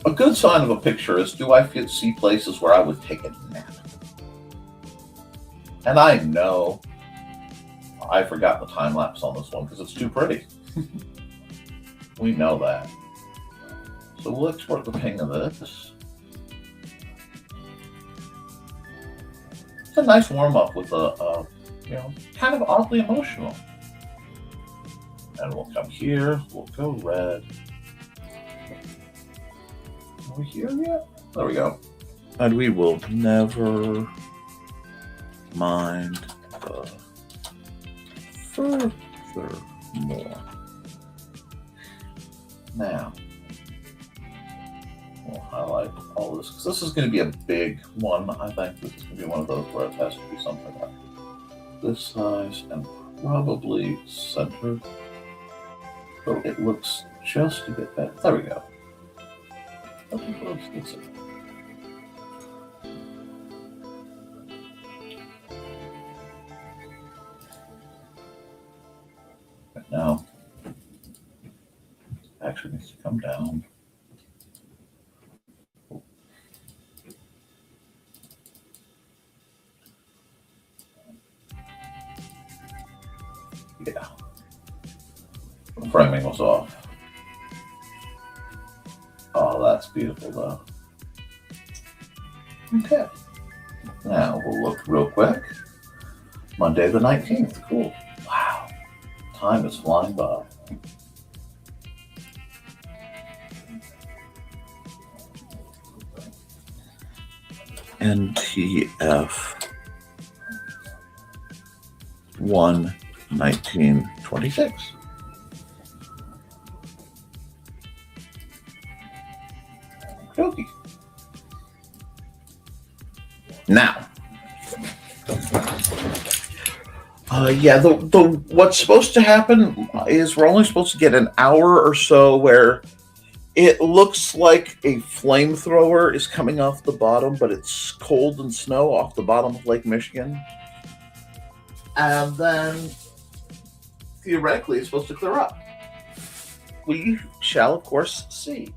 A good sign of a picture is, do I see places where I would take a nap? And I know I forgot the time lapse on this one because it's too pretty. We know that. So we'll export the ping of this. It's a nice warm up with a kind of oddly emotional. And we'll come here. We'll go red. Are we here yet? There we go. And we will never mind the furthermore. Now, we'll highlight all this because this is going to be a big one. I think this is going to be one of those where it has to be something like this size and probably centered. So it looks just a bit better. There we go. Now, actually needs to come down. Yeah. The framing was off. Oh, that's beautiful though. Okay. Now we'll look real quick. Monday the 19th. Cool. Wow. Time is flying by. NTF 1, 1926. Okay. Now, the what's supposed to happen is we're only supposed to get an hour or so where it looks like a flamethrower is coming off the bottom, but it's cold and snow off the bottom of Lake Michigan. And then, theoretically, it's supposed to clear up. We shall, of course, see.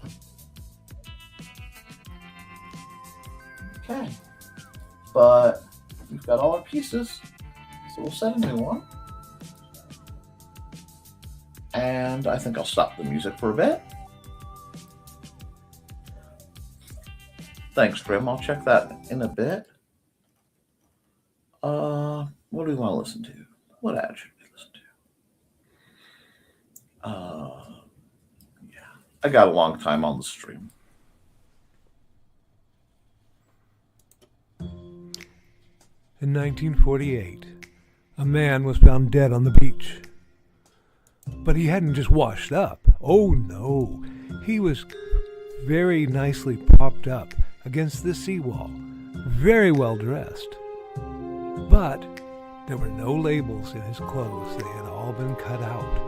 Okay. But we've got all our pieces, so we'll set a new one. And I think I'll stop the music for a bit. Thanks, Grim. I'll check that in a bit. What do we want to listen to? What ad should we listen to? Yeah, I got a long time on the stream. In 1948, a man was found dead on the beach. But he hadn't just washed up. Oh no, he was very nicely propped up against the seawall, very well dressed. But there were no labels in his clothes. They had all been cut out.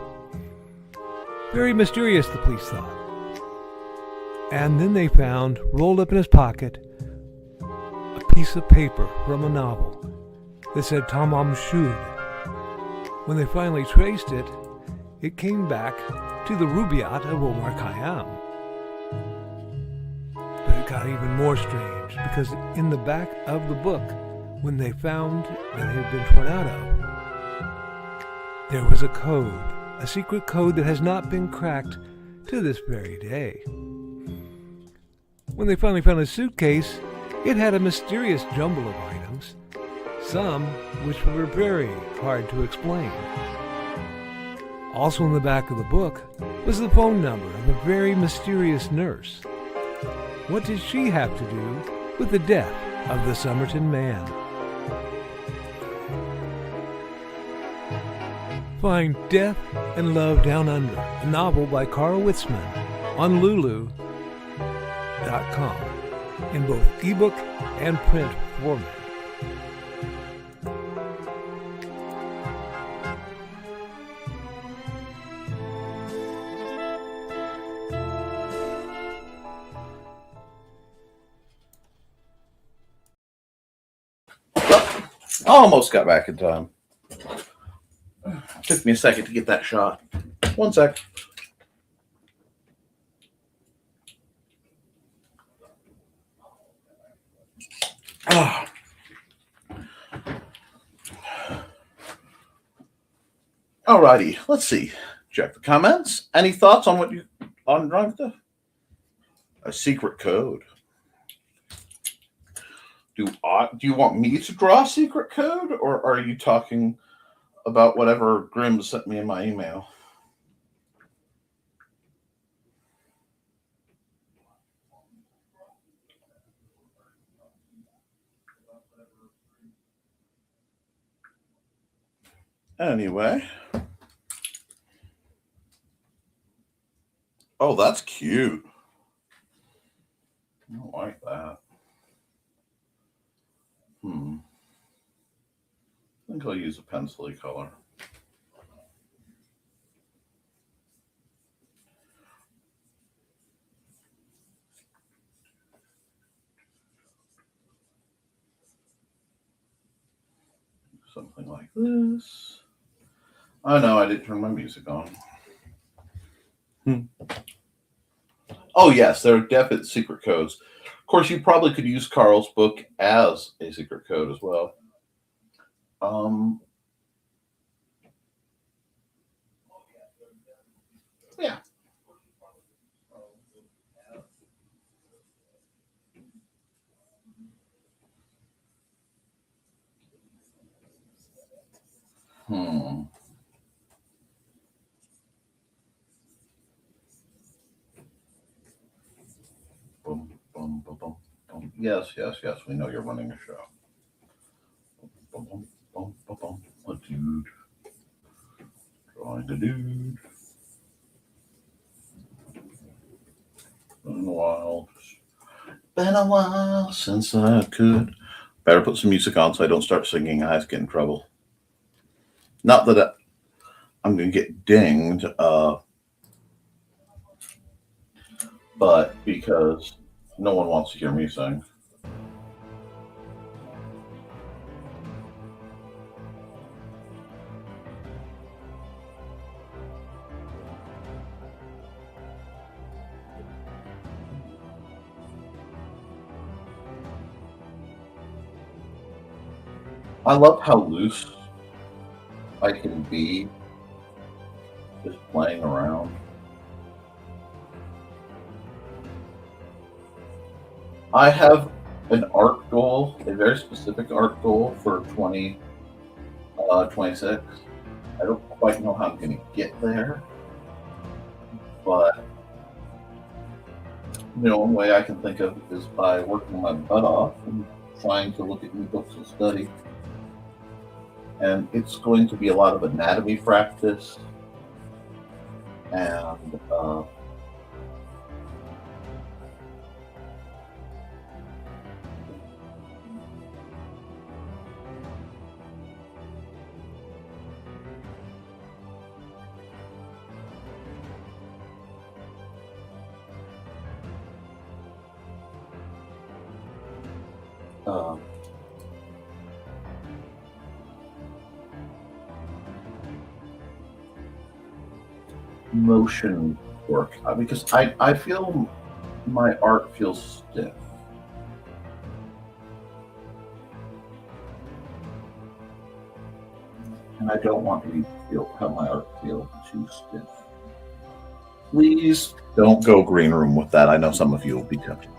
Very mysterious, the police thought. And then they found, rolled up in his pocket, a piece of paper from a novel that said Tamam Shud. When they finally traced it, it came back to the Rubaiyat of Omar Khayyam. But it got even more strange, because in the back of the book, when they found that it had been torn out of, there was a code, a secret code that has not been cracked to this very day. When they finally found a suitcase, it had a mysterious jumble of items, some which were very hard to explain. Also in the back of the book was the phone number of a very mysterious nurse. What did she have to do with the death of the Somerton man? Find Death and Love Down Under, a novel by Carl Witzman, on Lulu.com in both ebook and print format. Almost got back in time. Took me a second to get that shot. 1 sec. Alrighty, let's see. Check the comments. Any thoughts on what you on drawing stuff? A secret code. Do you want me to draw a secret code, or are you talking about whatever Grim sent me in my email? Anyway. Oh, that's cute. I don't like that. I think I'll use a pencil-y color. Something like this. Oh no, I didn't turn my music on. Oh yes, there are definite secret codes. Of course, you probably could use Carl's book as a secret code as well. Yeah. Boom, boom, boom, boom, boom. Yes, we know you're running a show. Boom, boom, boom, boom, boom. Let's do dude. Drawing a dude. Been a while since I could. Better put some music on so I don't start singing. I get in trouble. Not that I'm going to get dinged, but because no one wants to hear me sing. I love how loose I can be just playing around. I have an art goal, a very specific art goal for 2026. I don't quite know how I'm going to get there, but one way I can think of is by working my butt off and trying to look at new books and study. And it's going to be a lot of anatomy practice and motion work because I feel my art feels stiff. And I don't want to have my art feel too stiff. Please don't go green room with that. I know some of you will be tempted to.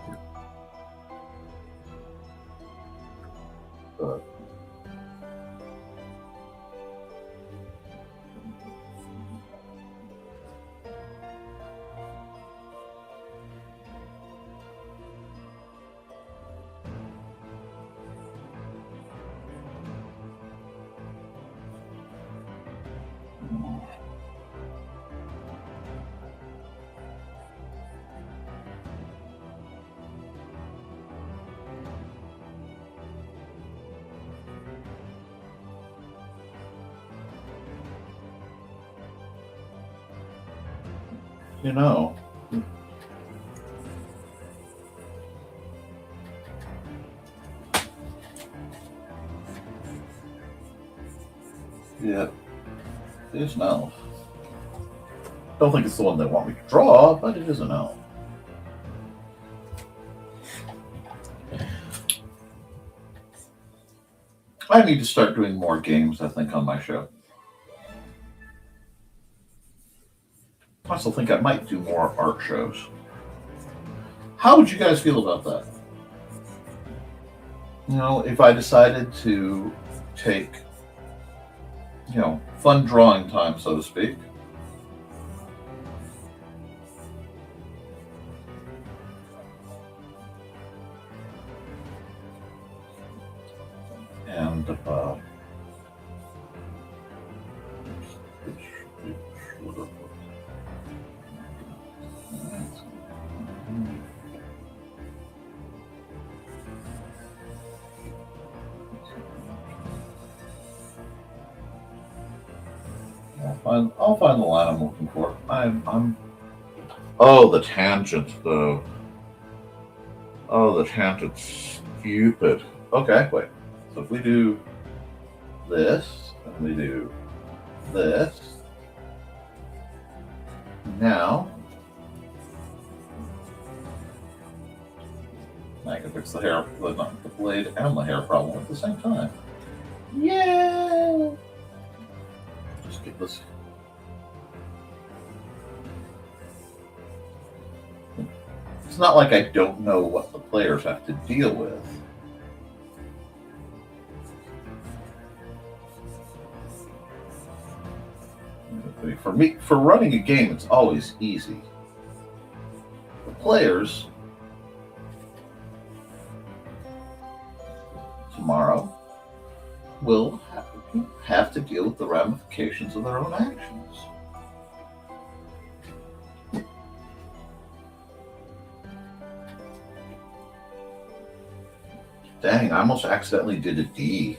But yeah, it is an elf. Don't think it's the one they want me to draw, but it is an elf. I need to start doing more games, I think, on my show. I also think I might do more art shows. How would you guys feel about that? If I decided to take, fun drawing time, so to speak. And I'll find the line I'm looking for. Oh, the tangent though. Oh, the tangent's stupid. Okay, wait. So if we do this, and we do this, now I can fix the hair, the blade and the hair problem at the same time. Yeah. Just get this. It's not like I don't know what the players have to deal with. For running a game, it's always easy. The players tomorrow will have to deal with the ramifications of their own actions. Dang, I almost accidentally did a D.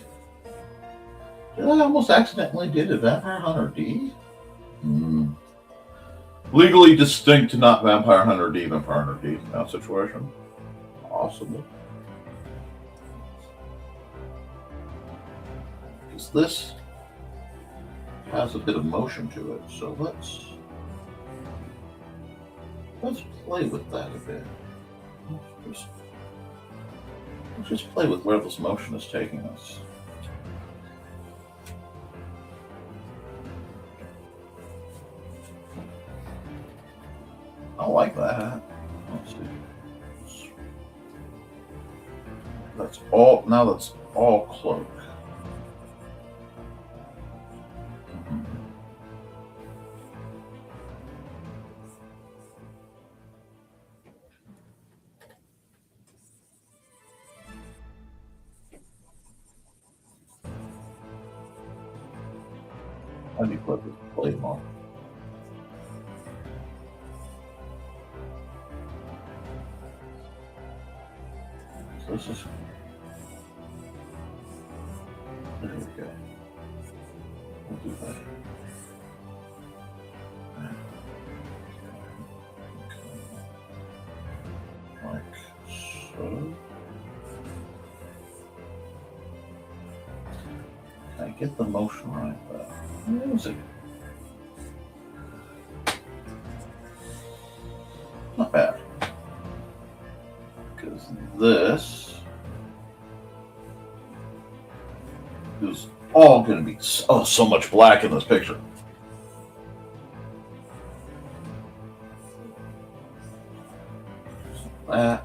Did I almost accidentally did a Vampire Hunter D? Legally distinct, not Vampire Hunter D, Vampire Hunter D in that situation. Possible. Because this has a bit of motion to it, so let's play with that a bit. Let's just play with where this motion is taking us. I like that. Let's see. That's all. Now that's all cloak. I need to play more. So this is. There we go. We'll do that. Like so. Can I get the motion right there? Music. Not bad. Because this is all going to be so much black in this picture. That.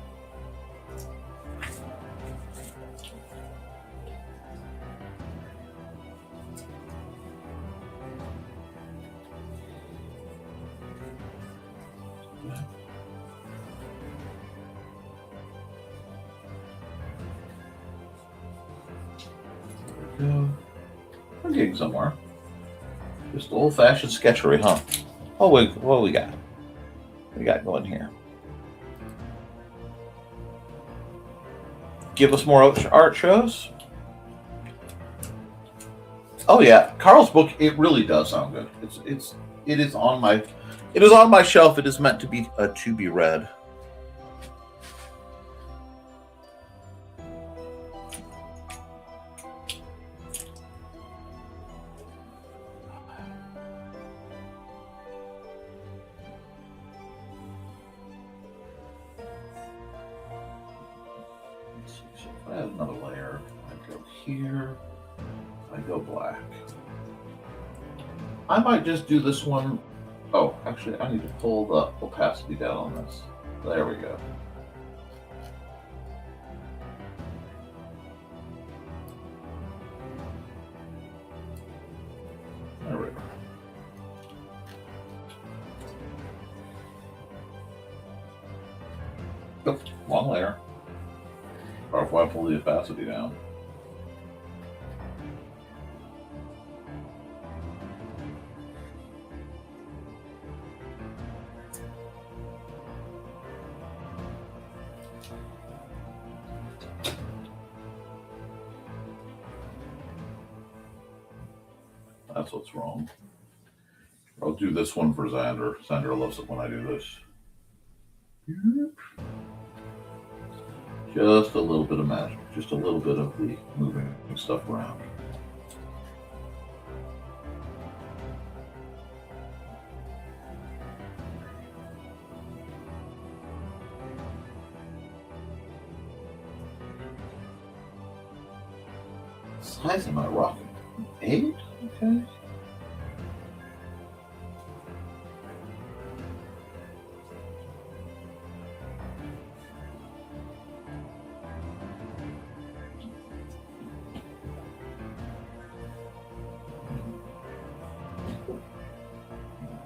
We're getting somewhere. Just old-fashioned sketchery, huh? Oh, wait, what do we got? What we got going here? Give us more art shows. Oh yeah, Carl's book. It really does sound good. It is on my shelf. It is meant to be read. I have another layer. I go here. I go black. I might just do this one. Oh, actually, I need to pull the opacity down on this. There we go. There we go. Oops, wrong layer. Or if I pull the opacity down. That's what's wrong. I'll do this one for Xander. Xander loves it when I do this. Just a little bit of magic. Just a little bit of the moving stuff around. Size am I rocking? 8? Okay.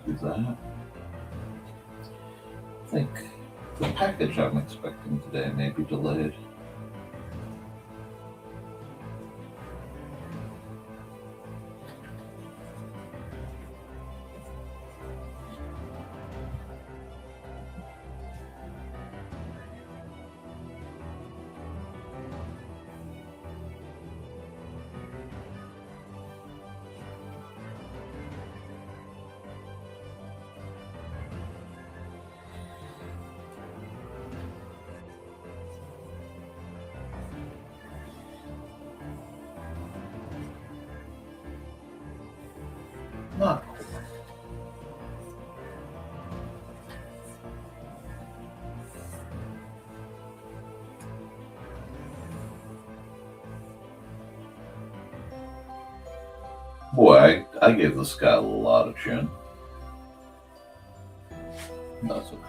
Do that. I think the package I'm expecting today may be delayed. Not Boy, I gave this guy a lot of chin. That's okay.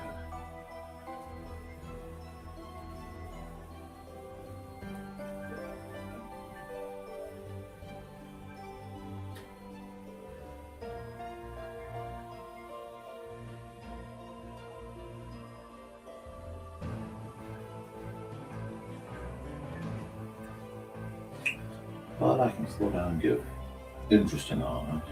But I can slow down and give interesting on it.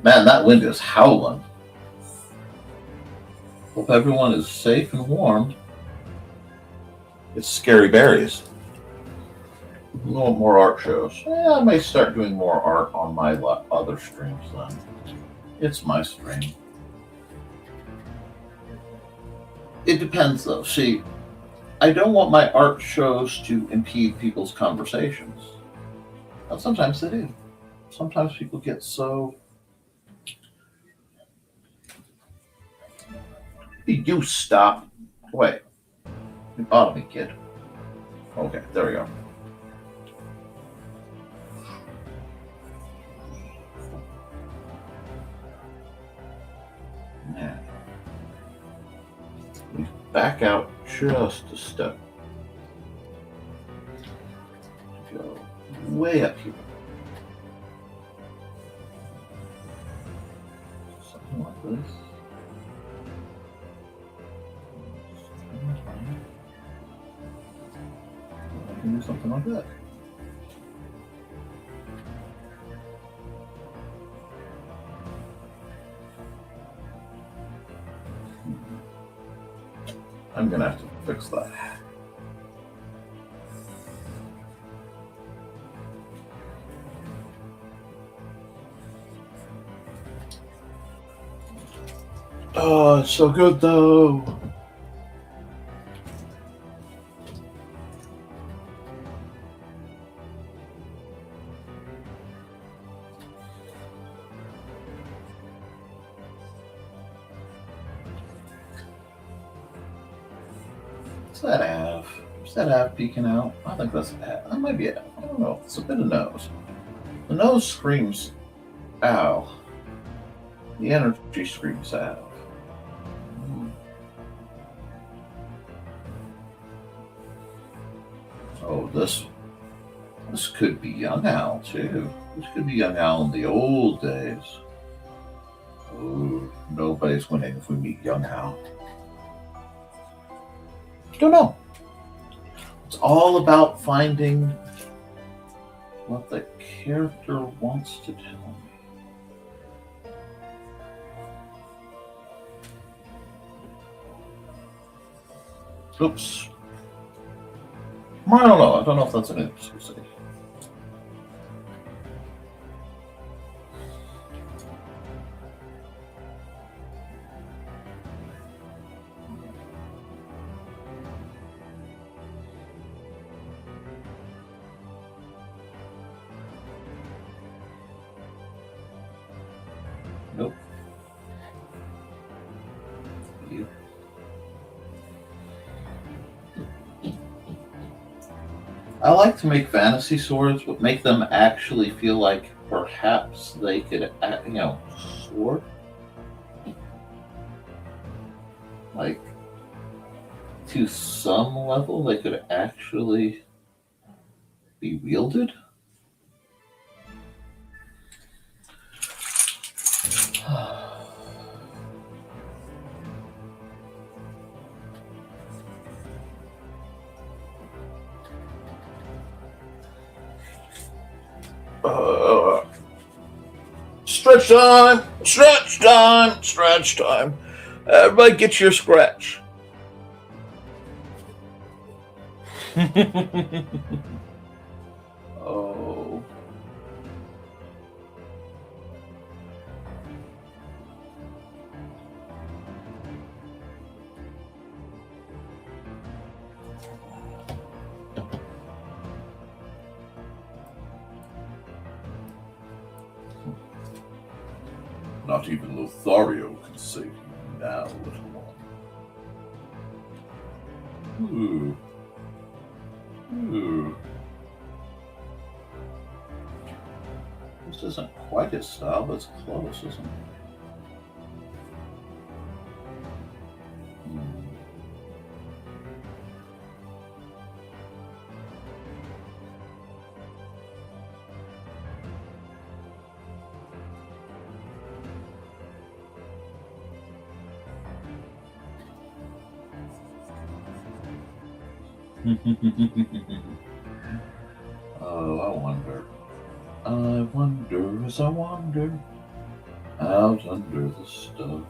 Man, that wind is howling. Hope everyone is safe and warm. It's scary berries. No more art shows. I may start doing more art on my other streams then. It's my stream. It depends though. See, I don't want my art shows to impede people's conversations. And sometimes they do. Sometimes people get so... You stop. Wait. You bother me, kid. Okay, there we go. Now, we back out just a step. Go way up here. Something like this. I can do something like that. I'm gonna have to fix that. Oh, it's so good though. What's that Av? Is that Av peeking out? I think that's Av. That might be Av. I don't know. It's a bit of nose. The nose screams ow. The energy screams Av. Oh, this could be Young Al too. This could be Young Al in the old days. Oh, nobody's winning if we meet Young Al. Don't know. It's all about finding what the character wants to tell me. Oops. I don't know. I don't know if that's an inconsistency. Nope. You. I like to make fantasy swords, but make them actually feel like perhaps they could, sword. Like, to some level, they could actually be wielded. Stretch time! Stretch time! Stretch time! Everybody get your scratch. Oh. Not even Lothario can save you now, little one. Ooh. Ooh. This isn't quite his style, but it's close, isn't it? Oh, I wonder as I wander out under the stuff.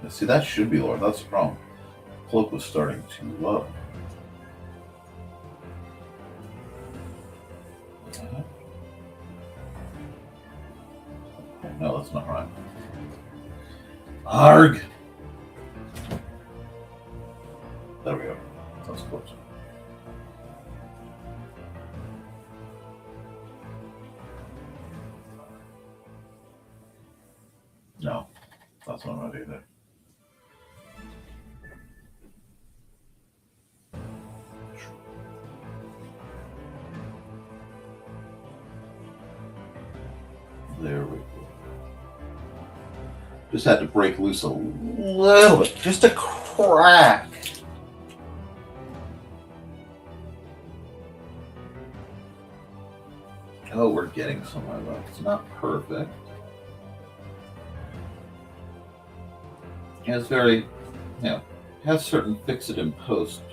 See, that should be lower. That's the problem. Cloak was starting too low. No, that's not right. Arg! There we go. That's close. No, that's not right either. There we go. Just had to break loose a little bit, just a crack. Oh, we're getting somewhere though. It's not perfect. It's very, has certain fix it and post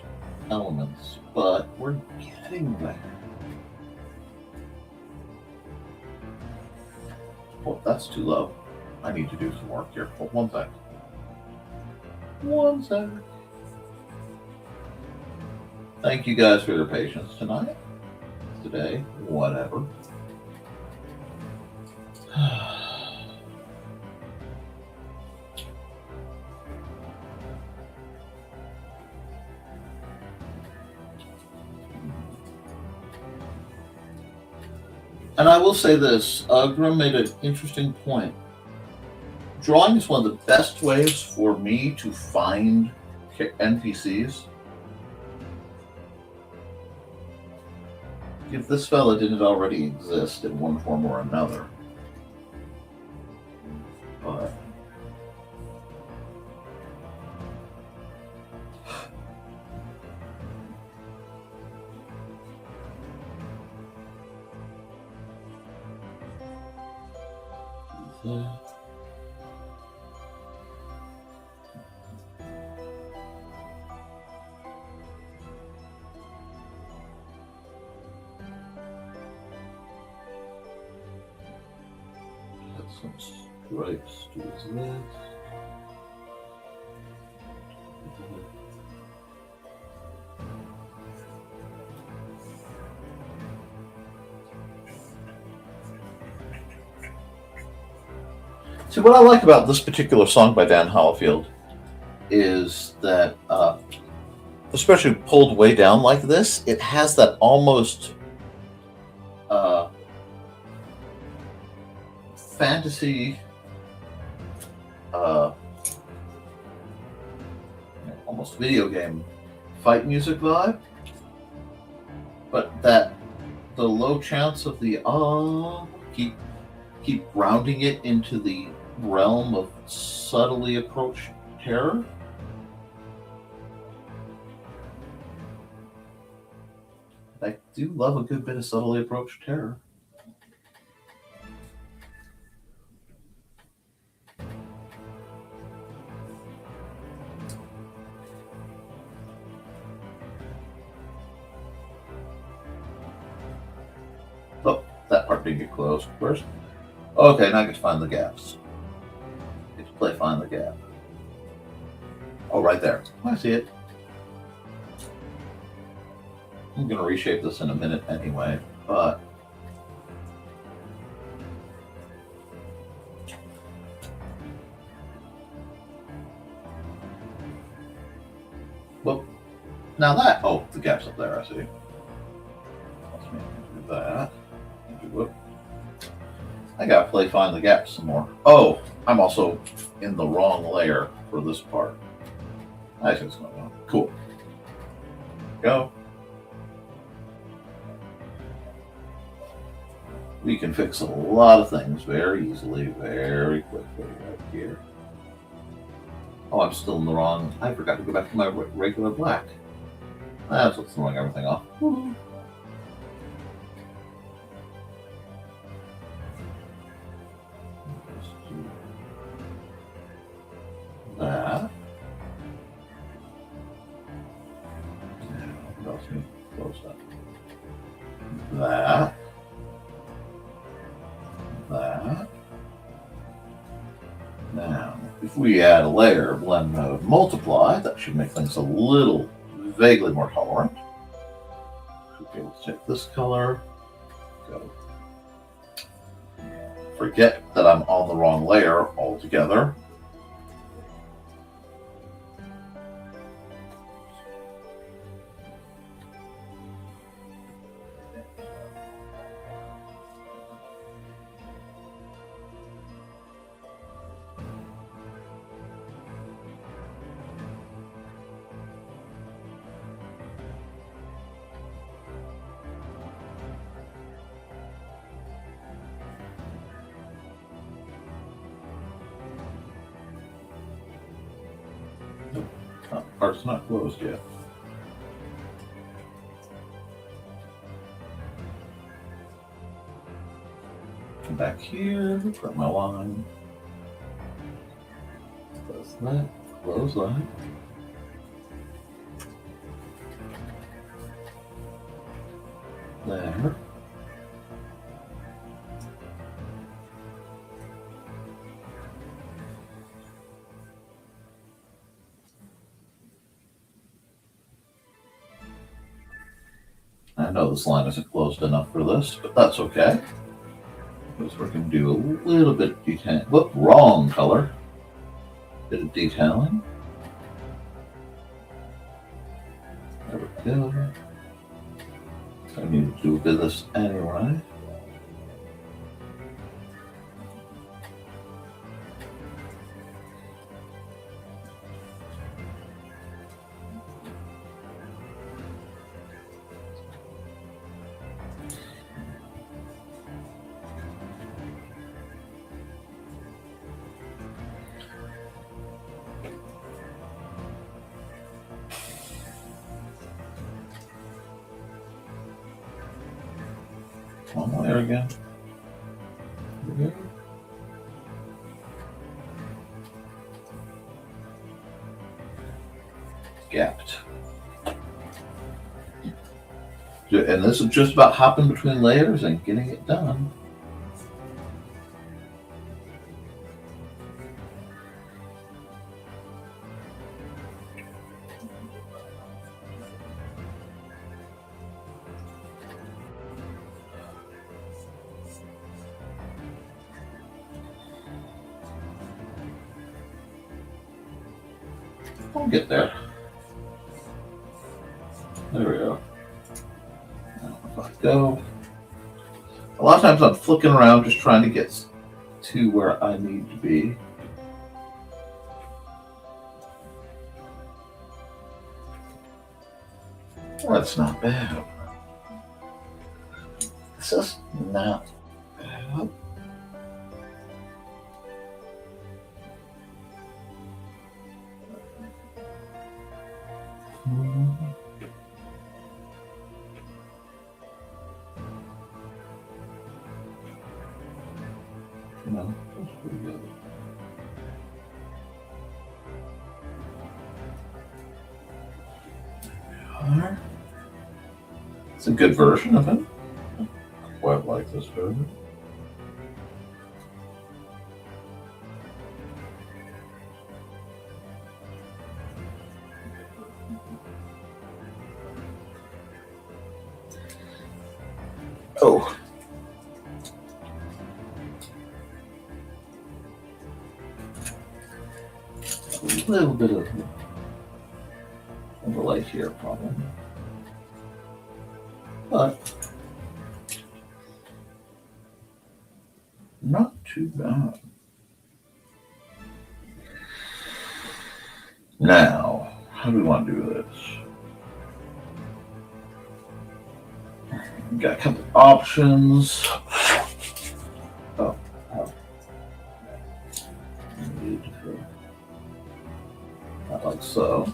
elements, but we're getting there. Oh, that's too low. I need to do some work here. Hold one sec. One sec. Thank you guys for your patience tonight. Today, whatever. And I will say this, Grim made an interesting point. Drawing is one of the best ways for me to find NPCs. If this fella didn't already exist in one form or another. But some stripes to his legs. See, what I like about this particular song by Dan Hollifield is that, especially pulled way down like this, it has that almost fantasy, almost video game fight music vibe, but that the low chance of the keep grounding it into the realm of subtly approached terror. I do love a good bit of subtly approached terror. carpeting get closed. Where's... Okay, now I get to find the gaps. Get to play find the gap. Oh, right there. I see it. I'm going to reshape this in a minute anyway, but... Well, now that... Oh, the gap's up there, I see. Let's do that. Whoop. I gotta play find the gap some more. Oh, I'm also in the wrong layer for this part. I see what's going on. Cool. Go. We can fix a lot of things very easily, very quickly right here. Oh, I'm still in the wrong. I forgot to go back to my regular black. That's what's throwing everything off. Woo-hoo. That. What else need to close that? That. That. Now, if we add a layer, blend mode, multiply, that should make things a little vaguely more tolerant. Should be able to take this color, go. Forget that I'm on the wrong layer altogether. Part's not closed yet. Come back here, put my line. Close that, close that. There. I know this line isn't closed enough for this, but that's okay. Because we're going to do a little bit of detailing. Whoop, wrong color. Bit of detailing. There we go. I need to do a bit of this anyway. One layer again. There gapped. And this is just about hopping between layers and getting it done. We'll get there. There we go. Now if I go, a lot of times I'm flicking around just trying to get to where I need to be. That's not bad. This is not bad. No, that's pretty good. It's a good version of it. Quite like this better. Oh. A little bit of overlay here, probably. But not too bad. Now, how do we want to do this? Got a couple options. Oh. Not like so.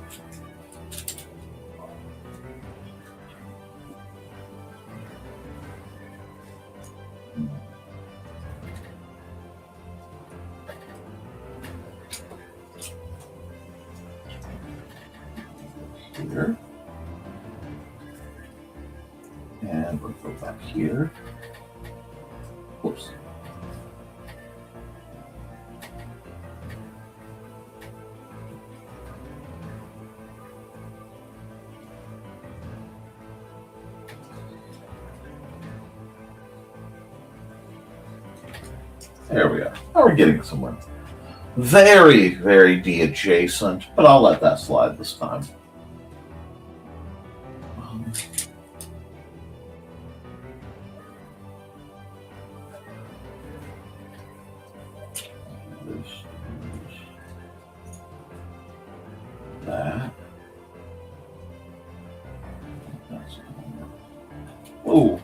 Here. And we'll go back here. Whoops. There we are. Now we're getting somewhere. Very, very de-adjacent, but I'll let that slide this time. That. Oh,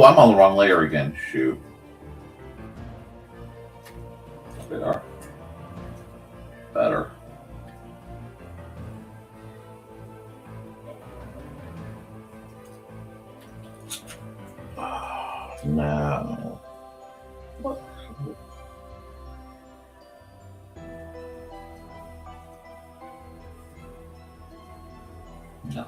I'm on the wrong layer again. Shoot. There. Better. Now. What? No.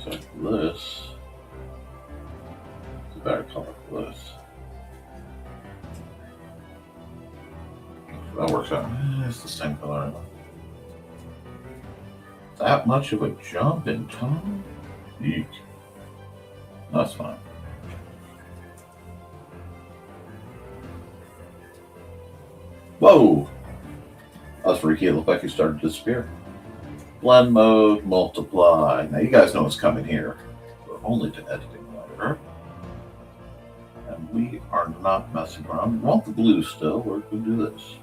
Like this. It's a better color for this. That works out. It's the same color. That much of a jump in tone? Eek. That's fine. Whoa! That's freaky. It looked like he started to disappear. Blend mode, multiply. Now you guys know what's coming here. We're only to editing layer. And we are not messing around. We want the blue still. We're going to do this.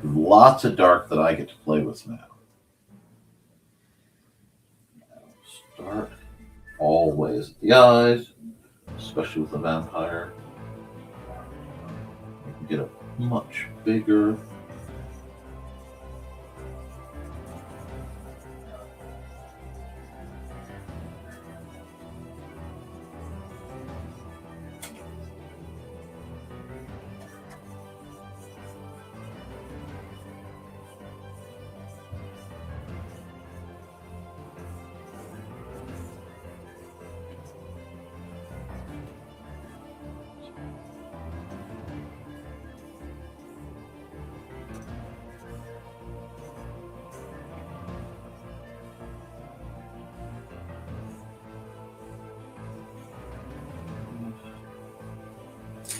There's lots of dark that I get to play with now. Start always at the eyes, especially with the vampire. You can get a much bigger.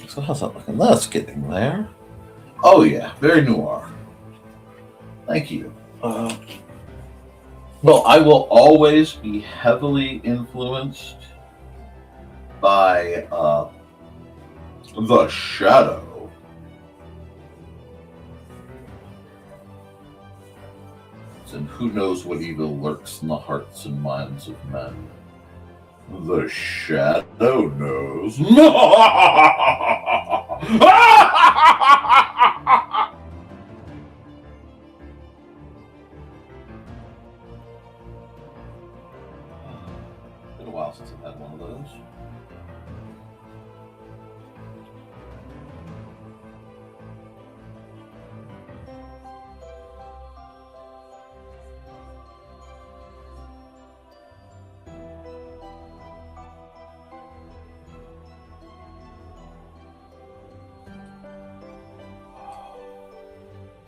So how's that looking? That's getting there. Oh yeah, very noir. Thank you. Well, I will always be heavily influenced by the shadow. And who knows what evil lurks in the hearts and minds of men. The shadow knows. Been a while since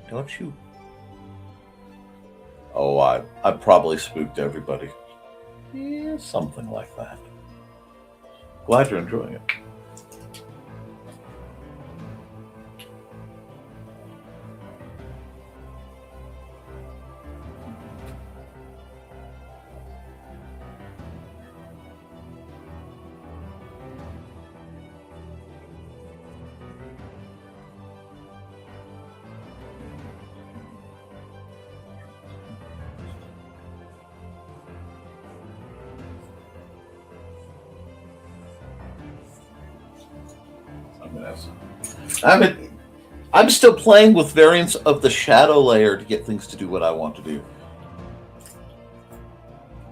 Don't you? Oh, I probably spooked everybody. Yeah, something like that. Glad you're enjoying it. I'm still playing with variants of the shadow layer to get things to do what I want to do.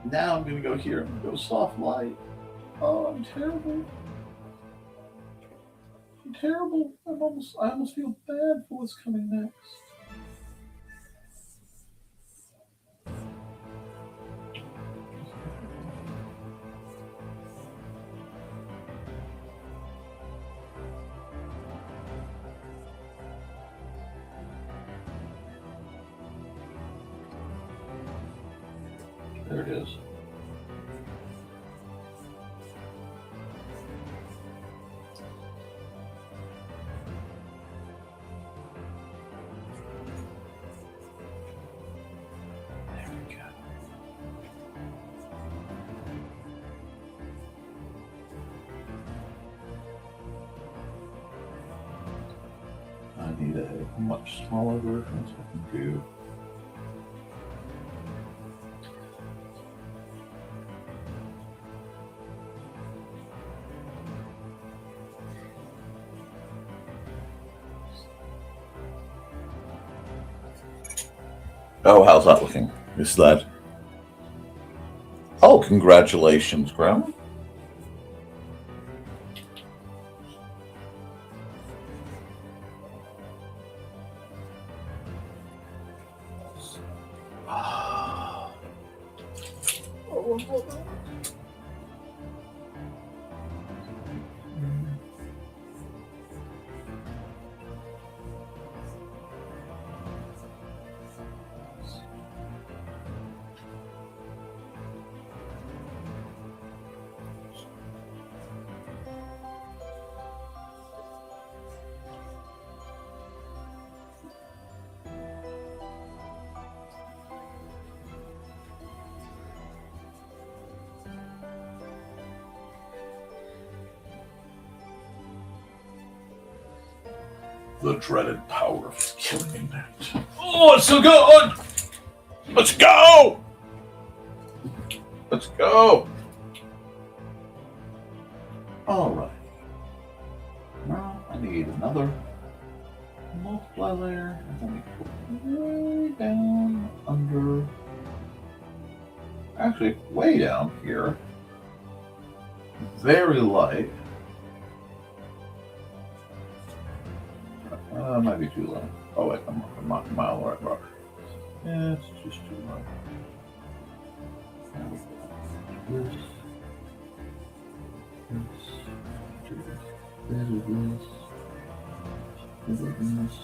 Now I'm going to go here and go soft light. Oh, I'm terrible. I'm terrible. I almost feel bad for what's coming next. There it is. There we go. I need a much smaller version so I can do. Oh, how's that looking? Is that? Oh, congratulations, Grandma. The dreaded power of killing impact. Oh, it's so good! Let's go! Let's go! Alright. Now I need another multiply layer, and then we put way down under. Actually, way down here. Very light. Might be too low. Oh wait, I'm a mile right brush. Yeah, it's just too low. This, this.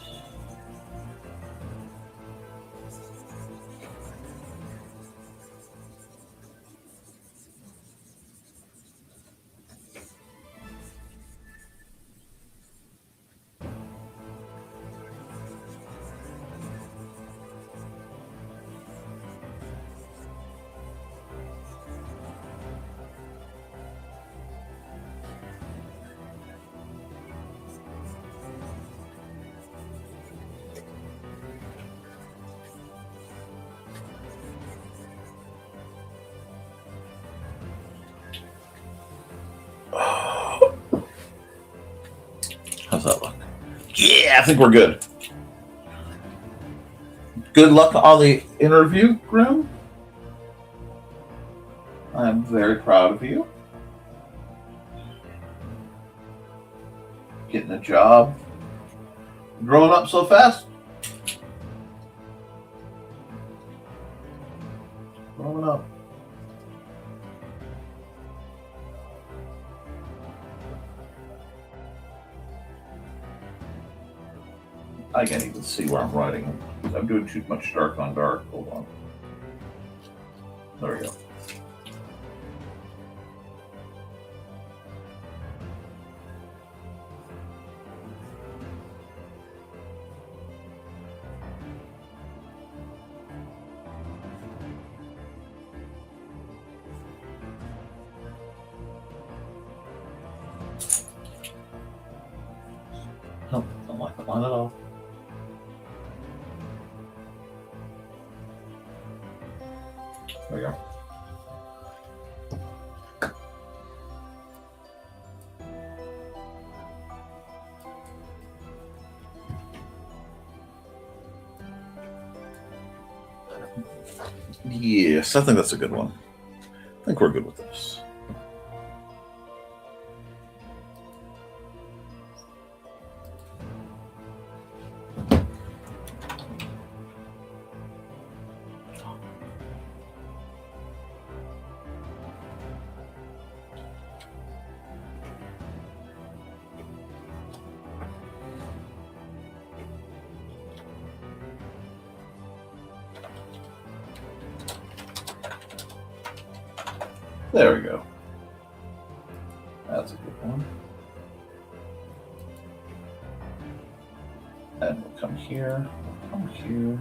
How's that look? Yeah, I think we're good. Good luck on the interview, Grim. I'm very proud of you. Getting a job. Growing up so fast. Growing up. I can't even see where I'm writing. I'm doing too much dark on dark. Hold on. There we go. Oh, don't like the line at all. There we go. Yes, I think that's a good one. I think we're good with this. There we go. That's a good one. And we'll come here, we'll come here.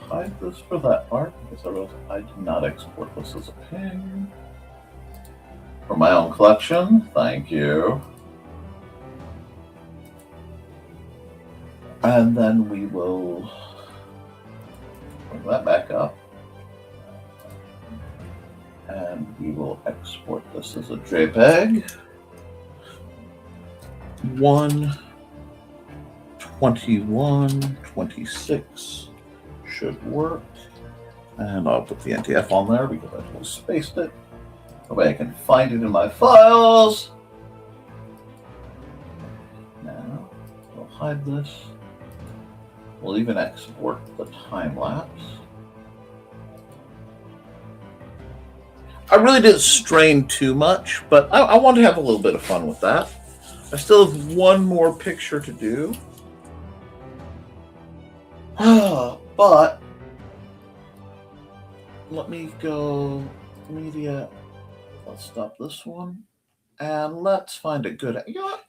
Hide this for that part because I realized I did not export this as a ping. For my own collection, thank you. And then we will bring that back up. And we will export this as a JPEG. 1:21:26 should work. And I'll put the NTF on there because I just spaced it. That way I can find it in my files. Now, we'll hide this. We'll even export the time lapse. I really didn't strain too much, but I want to have a little bit of fun with that. I still have one more picture to do. But let me go media. Let's stop this one. And let's find a good. You know what?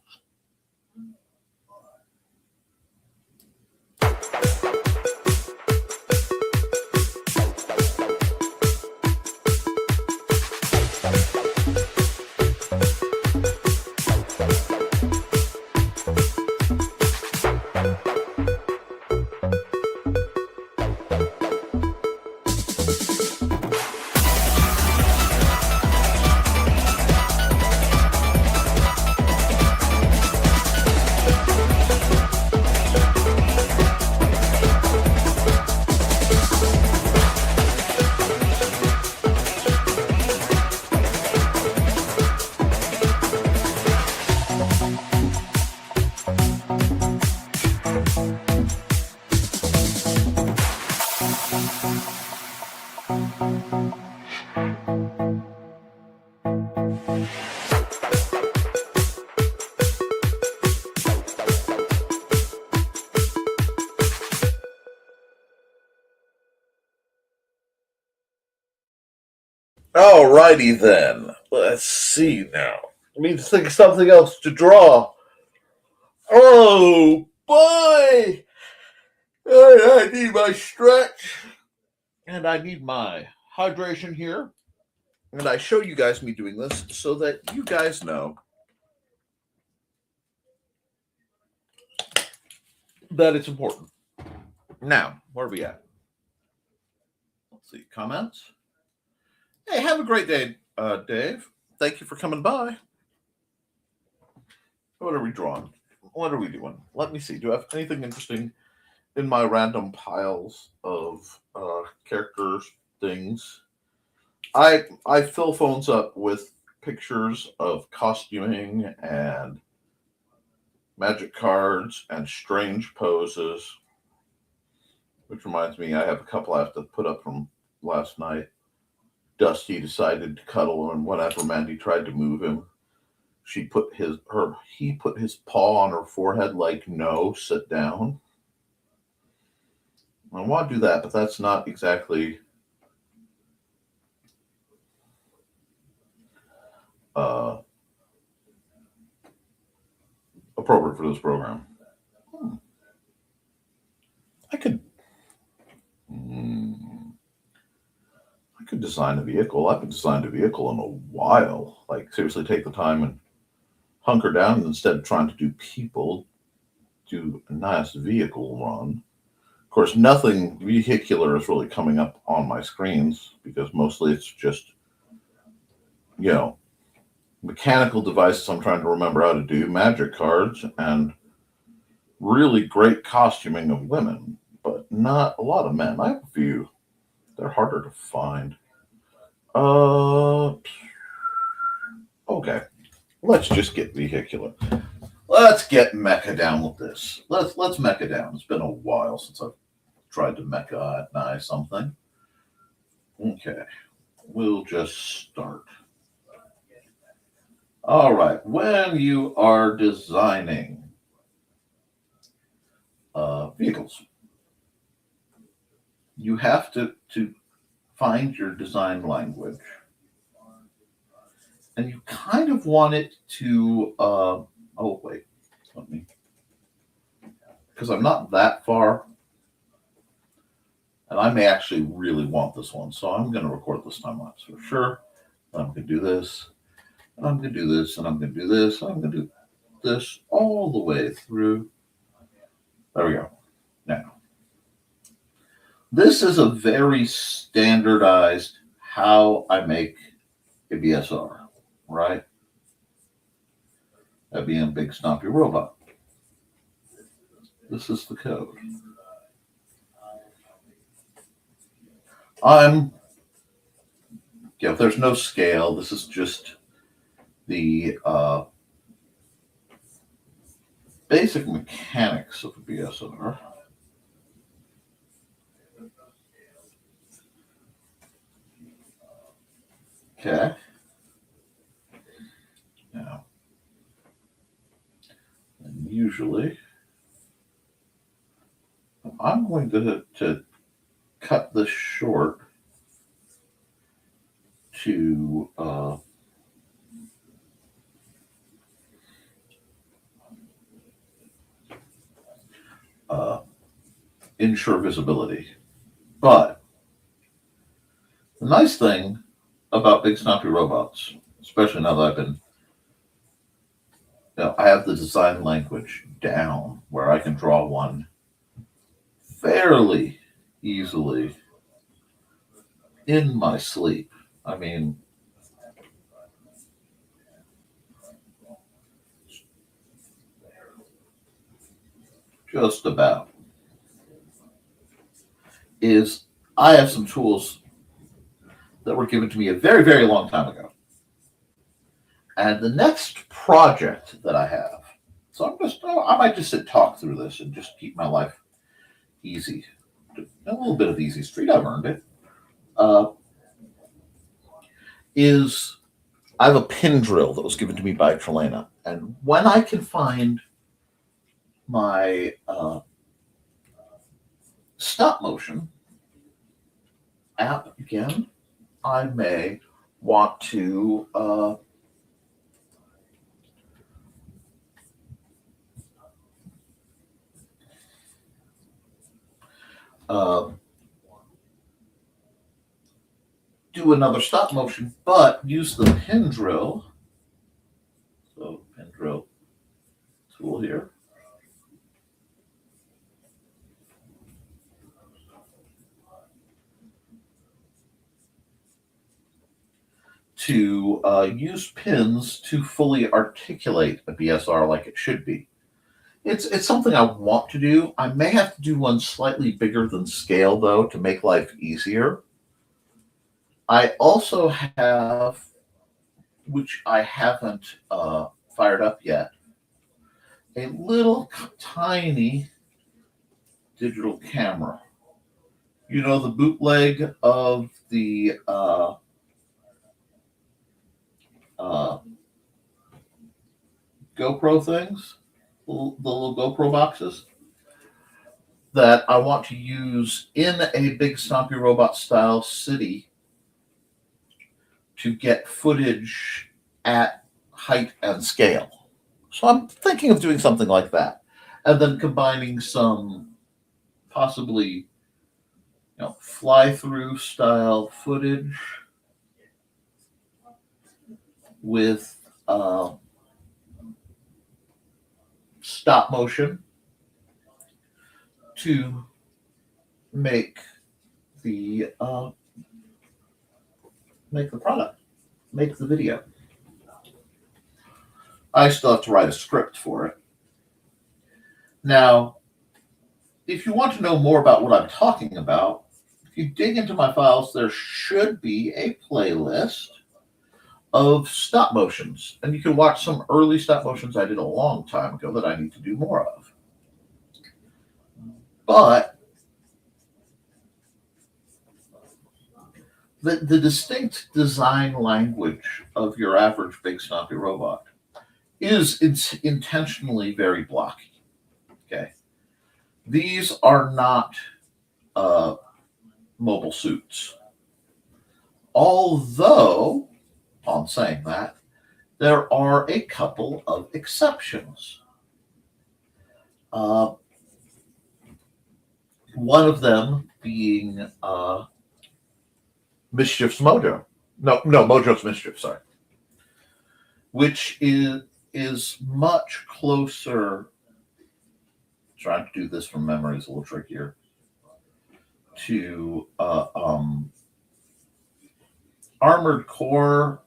Alrighty then. Let's see now. I need to think of something else to draw. Oh boy! I need my stretch. And I need my hydration here. And I show you guys me doing this so that you guys know that it's important. Now, where are we at? Let's see. Comments? Hey, have a great day, Dave. Thank you for coming by. What are we drawing? What are we doing? Let me see. Do I have anything interesting in my random piles of characters things. I fill phones up with pictures of costuming and magic cards and strange poses. Which reminds me, I have a couple I have to put up from last night. Dusty decided to cuddle, and whenever Mandy tried to move him, he put his paw on her forehead like, no, sit down. I want to do that, but that's not exactly appropriate for this program. I could design a vehicle. I haven't designed a vehicle in a while. Like, seriously, take the time and hunker down, and instead of trying to do people, do a nice vehicle run. Of course, nothing vehicular is really coming up on my screens because mostly it's just, mechanical devices I'm trying to remember how to do, magic cards, and really great costuming of women, but not a lot of men. I have a few. They're harder to find. Okay. Let's just get vehicular. Let's get mecha down with this. Let's mecha down. It's been a while since I've tried to mechanize something. Okay. We'll just start. All right. When you are designing vehicles, you have to find your design language. And you kind of want it to, because I'm not that far, and I may actually really want this one, so I'm going to record this time lapse for sure. I'm going to do this, and I'm going to do this, and I'm going to do this, and I'm going to do this all the way through. There we go. Now, this is a very standardized how I make a BSR, right? That being a big stumpy robot. This is the code. If there's no scale, this is just the basic mechanics of a BSR. Okay. Now, and usually, I'm going to cut this short to ensure visibility. But the nice thing about big stumpy robots, especially now that I have the design language down where I can draw one fairly easily in my sleep. I mean, just about. I have some tools that were given to me a very, very long time ago. And the next project that I have, so I might just talk through this and just keep my life easy. A little bit of easy street, I've earned it. I have a pin drill that was given to me by Trelena. And when I can find my stop motion app again, I may want to do another stop motion, but use the pin drill. So pin drill tool here. To use pins to fully articulate a BSR like it should be. It's something I want to do. I may have to do one slightly bigger than scale, though, to make life easier. I also have, which I haven't fired up yet, a little tiny digital camera. You know, the bootleg of the GoPro things, the little GoPro boxes that I want to use in a big Stompy Robot style city to get footage at height and scale. So I'm thinking of doing something like that, and then combining some possibly, fly-through style footage with stop motion to make the product, make the video. I still have to write a script for it. Now, if you want to know more about what I'm talking about, if you dig into my files, there should be a playlist of stop motions. And you can watch some early stop motions I did a long time ago that I need to do more of. But the distinct design language of your average big stompy robot is intentionally very blocky. Okay. These are not mobile suits. Although, on saying that, there are a couple of exceptions. One of them being Mischief's Mojo. No, Mojo's Mischief, sorry. Which is much closer. Trying to do this from memory is a little trickier. To Armored Core,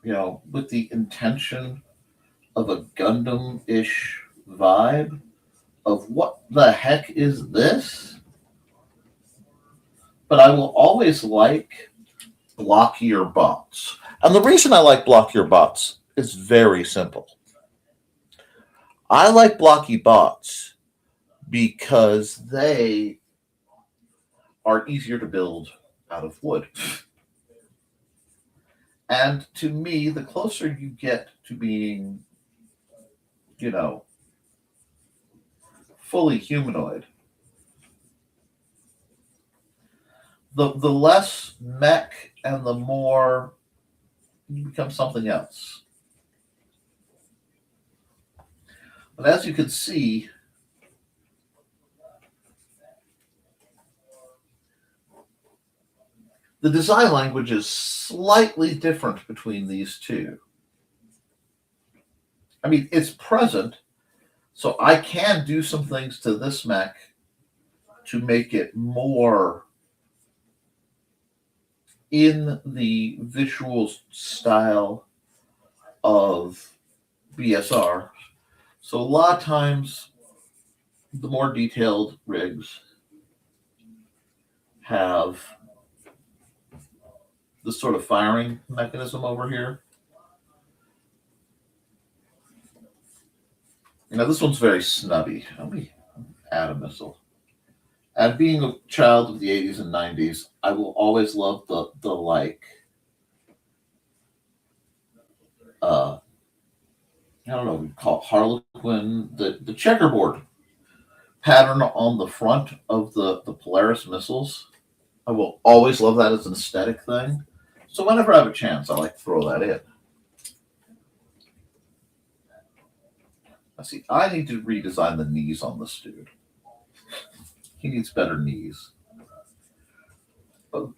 with the intention of a Gundam-ish vibe of what the heck is this? But I will always like blockier bots. And the reason I like blockier bots is very simple. I like blocky bots because they are easier to build out of wood. And to me, the closer you get to being, fully humanoid, the less mech and the more you become something else. But as you can see, the design language is slightly different between these two. I mean, it's present, so I can do some things to this mech to make it more in the visual style of BSR. So a lot of times, the more detailed rigs have this sort of firing mechanism over here. This one's very snubby. Let me add a missile. And being a child of the 80s and 90s, I will always love the I don't know, we call it Harlequin, the checkerboard pattern on the front of the Polaris missiles. I will always love that as an aesthetic thing. So whenever I have a chance, I like to throw that in. I need to redesign the knees on this dude. He needs better knees. But,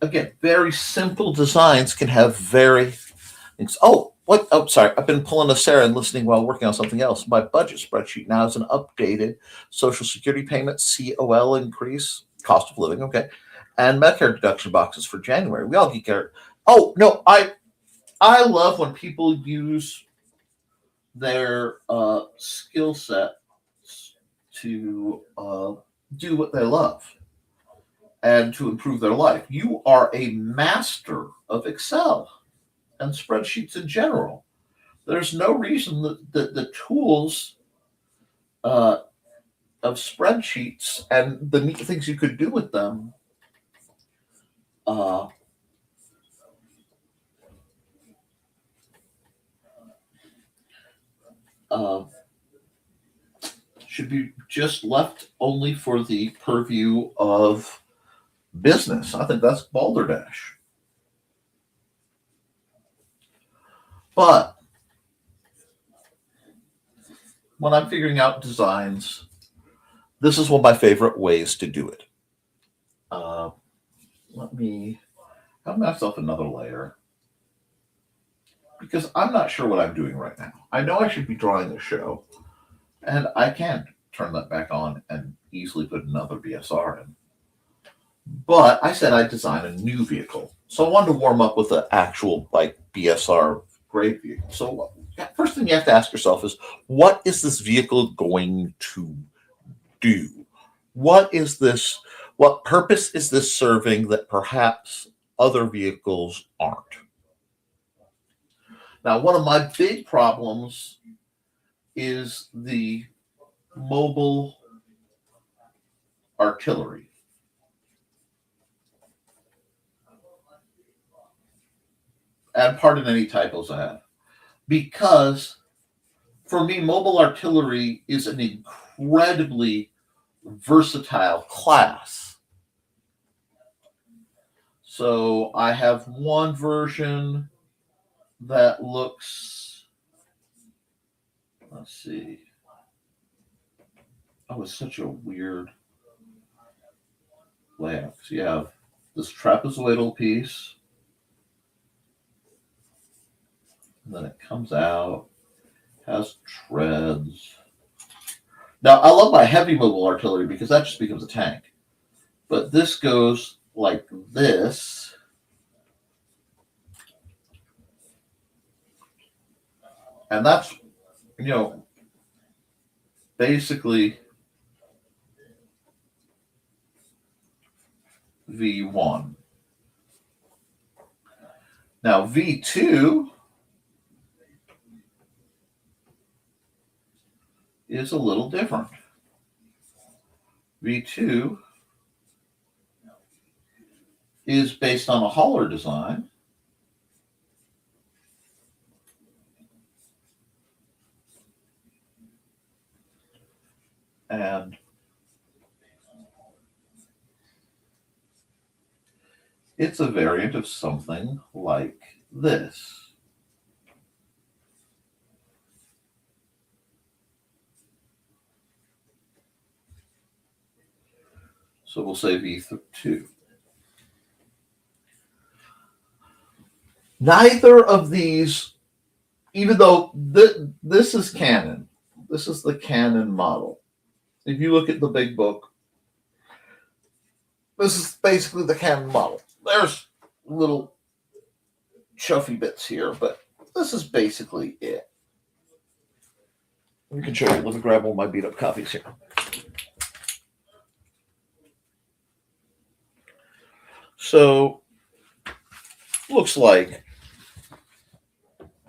again, very simple designs can have very... Oh, what? Oh, sorry. I've been pulling a Sarah and listening while working on something else. My budget spreadsheet now is an updated Social Security payment, COL increase, cost of living, okay, and Medicare deduction boxes for January. We all geek out. Oh, no, I love when people use their skill set to do what they love. and to improve their life. You are a master of Excel and spreadsheets in general. There's no reason that the tools of spreadsheets and the neat things you could do with them should be just left only for the purview of business. I think that's balderdash. But when I'm figuring out designs, this is one of my favorite ways to do it. Let me have myself another layer, because I'm not sure what I'm doing right now. I know I should be drawing a show, and I can turn that back on and easily put another BSR in. But I said I'd design a new vehicle. So I wanted to warm up with an actual like BSR grade vehicle. So first thing you have to ask yourself is, what is this vehicle going to do? What is this? What purpose is this serving that perhaps other vehicles aren't? Now, one of my big problems is the mobile artillery. And pardon any typos I have. Because for me, mobile artillery is an incredibly versatile class. So I have one version that looks, let's see. Oh, it's such a weird layout. So you have this trapezoidal piece, and then it comes out, has treads. Now, I love my heavy mobile artillery because that just becomes a tank. But this goes like this. And that's, basically V1. Now, V2 is a little different. V2 is based on a hauler design. And it's a variant of something like this. So we'll say V2. Neither of these, even though this is Canon, this is the Canon model. If you look at the big book, this is basically the Canon model. There's little chuffy bits here, but this is basically it. We can show you. Let me grab all my beat up copies here. So, looks like,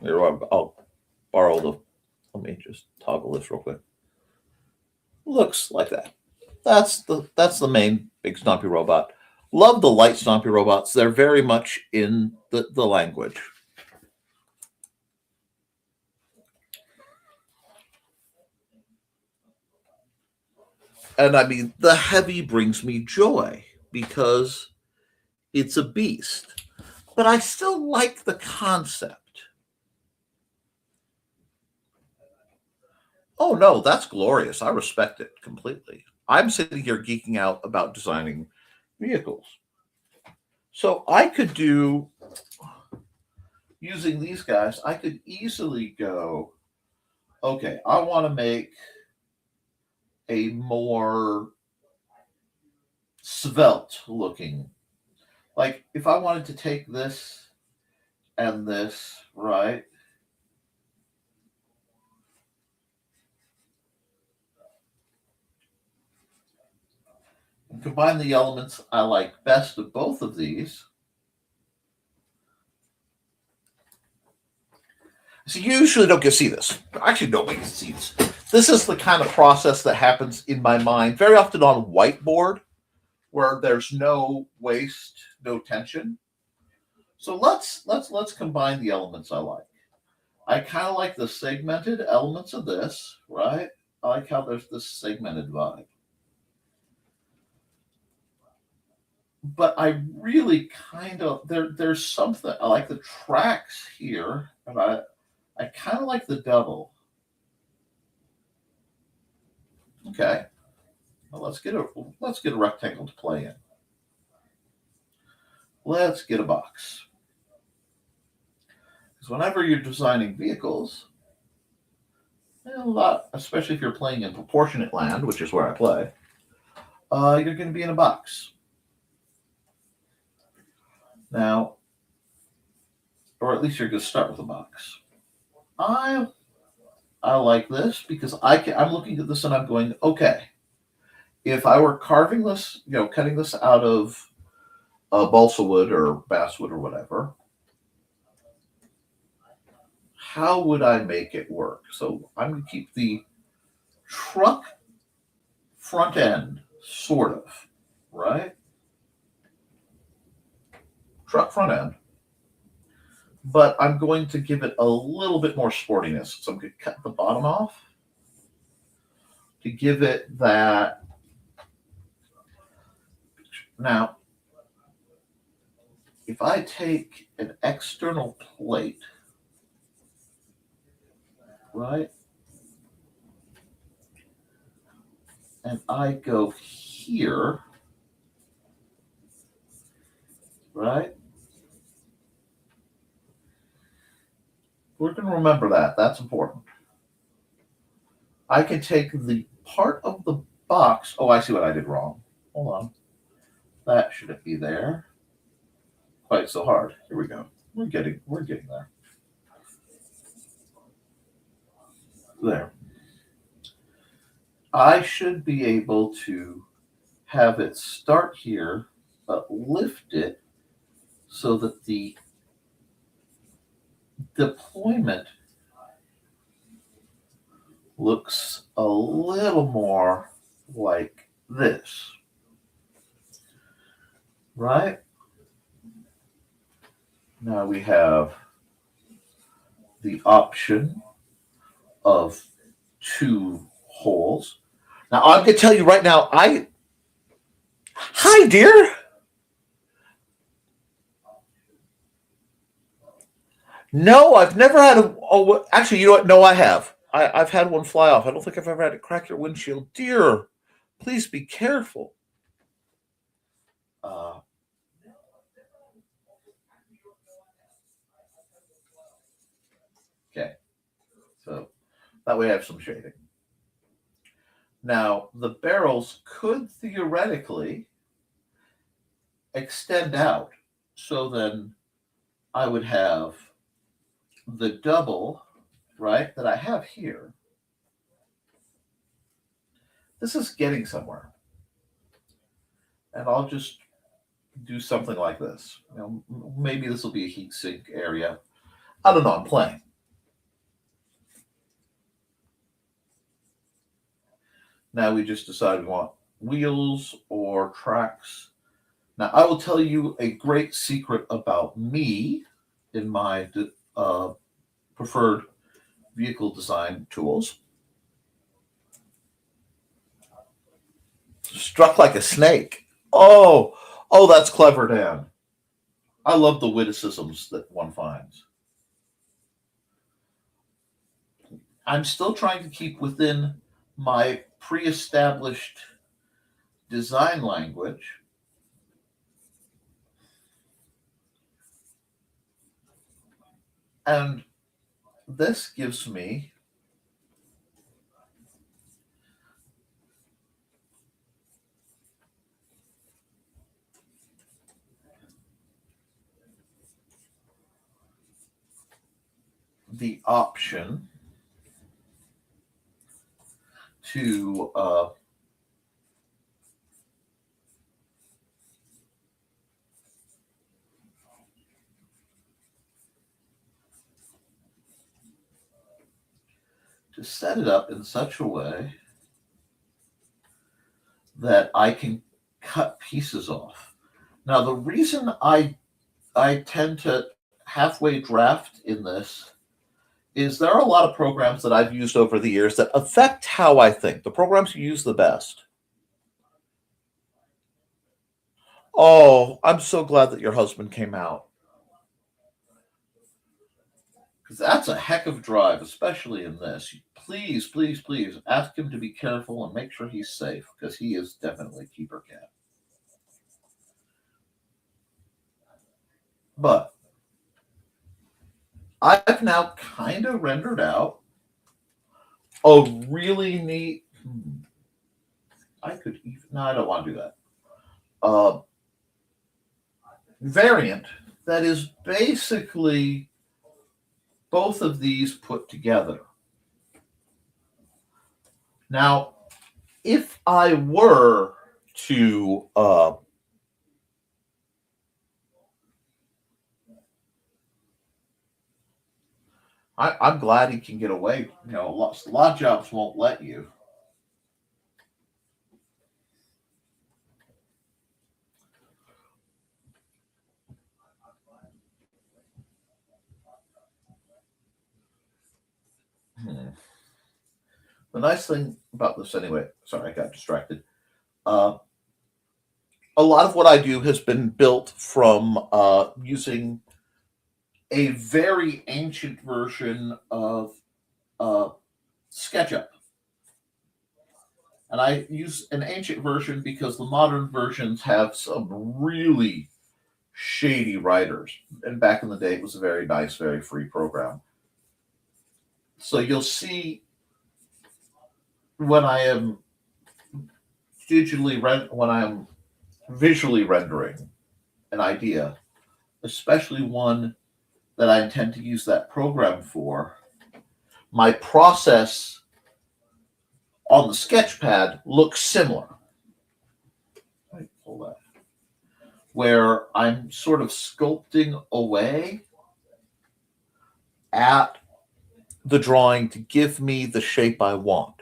here, I'll borrow the, let me just toggle this real quick. Looks like that. That's the main big stompy robot. Love the light stompy robots. They're very much in the language. And I mean, the heavy brings me joy because it's a beast. But I still like the concept. Oh, no, that's glorious. I respect it completely. I'm sitting here geeking out about designing vehicles. So I could do, using these guys, I could easily go, okay, I want to make a more svelte looking. Like if I wanted to take this and this, right? combine the elements I like best of both of these. So you usually don't get to see this. Actually, nobody can see this. This is the kind of process that happens in my mind very often on whiteboard, where there's no waste, no tension. So let's combine the elements I like. I kind of like the segmented elements of this, right? I like how there's this segmented vibe. But I really kind of there's something I like the tracks here, and I kind of like the double. Okay, well, let's get a rectangle to play in. Let's get a box. Because whenever you're designing vehicles, a lot, especially if you're playing in proportionate land, which is where I play, you're going to be in a box. Now, or at least you're going to start with a box. I like this because I'm looking at this and I'm going, okay, if I were carving this, cutting this out of balsa wood or basswood or whatever, how would I make it work? So I'm going to keep the truck front end, sort of, right? Truck front end. But I'm going to give it a little bit more sportiness. So I'm going to cut the bottom off to give it that. Now, if I take an external plate, right, and I go here, right, we're going to remember that. That's important. I can take the part of the box. Oh, I see what I did wrong. Hold on. That shouldn't be there quite so hard. Here we go. We're getting there. There. I should be able to have it start here, but lift it so that the deployment looks a little more like this, right? Now we have the option of 2 holes. Now I'm going to tell you right now, hi dear. No, I've never had actually, you know what? No, I have. I've had one fly off. I don't think I've ever had it crack your windshield. Dear, please be careful. Okay. So that way I have some shading. Now, the barrels could theoretically extend out. So then I would have the double, right, that I have here. This is getting somewhere. And I'll just do something like this. Maybe this will be a heat sink area. I don't know, I'm playing. Now we just decide we want wheels or tracks. Now I will tell you a great secret about me in my preferred vehicle design tools. Struck like a snake. Oh, that's clever, Dan. I love the witticisms that one finds. I'm still trying to keep within my pre-established design language. And this gives me the option to to set it up in such a way that I can cut pieces off. Now, the reason I tend to halfway draft in this is there are a lot of programs that I've used over the years that affect how I think, the programs you use the best. Oh, I'm so glad that your husband came out. Because that's a heck of a drive, especially in this. Please, please, please ask him to be careful and make sure he's safe, because he is definitely a keeper cat. But I've now kind of rendered out a really neat. I could even. No, I don't want to do that. Variant that is basically both of these put together. Now, if I were to I'm glad he can get away. You know, a lot of jobs won't let you. The nice thing about this, anyway. Sorry, I got distracted. A lot of what I do has been built from using a very ancient version of SketchUp. And I use an ancient version because the modern versions have some really shady writers. And back in the day, it was a very nice, very free program. So you'll see when I am when I am visually rendering an idea, especially one that I intend to use that program for, my process on the sketchpad looks similar. Hold that. Where I'm sort of sculpting away at the drawing to give me the shape I want.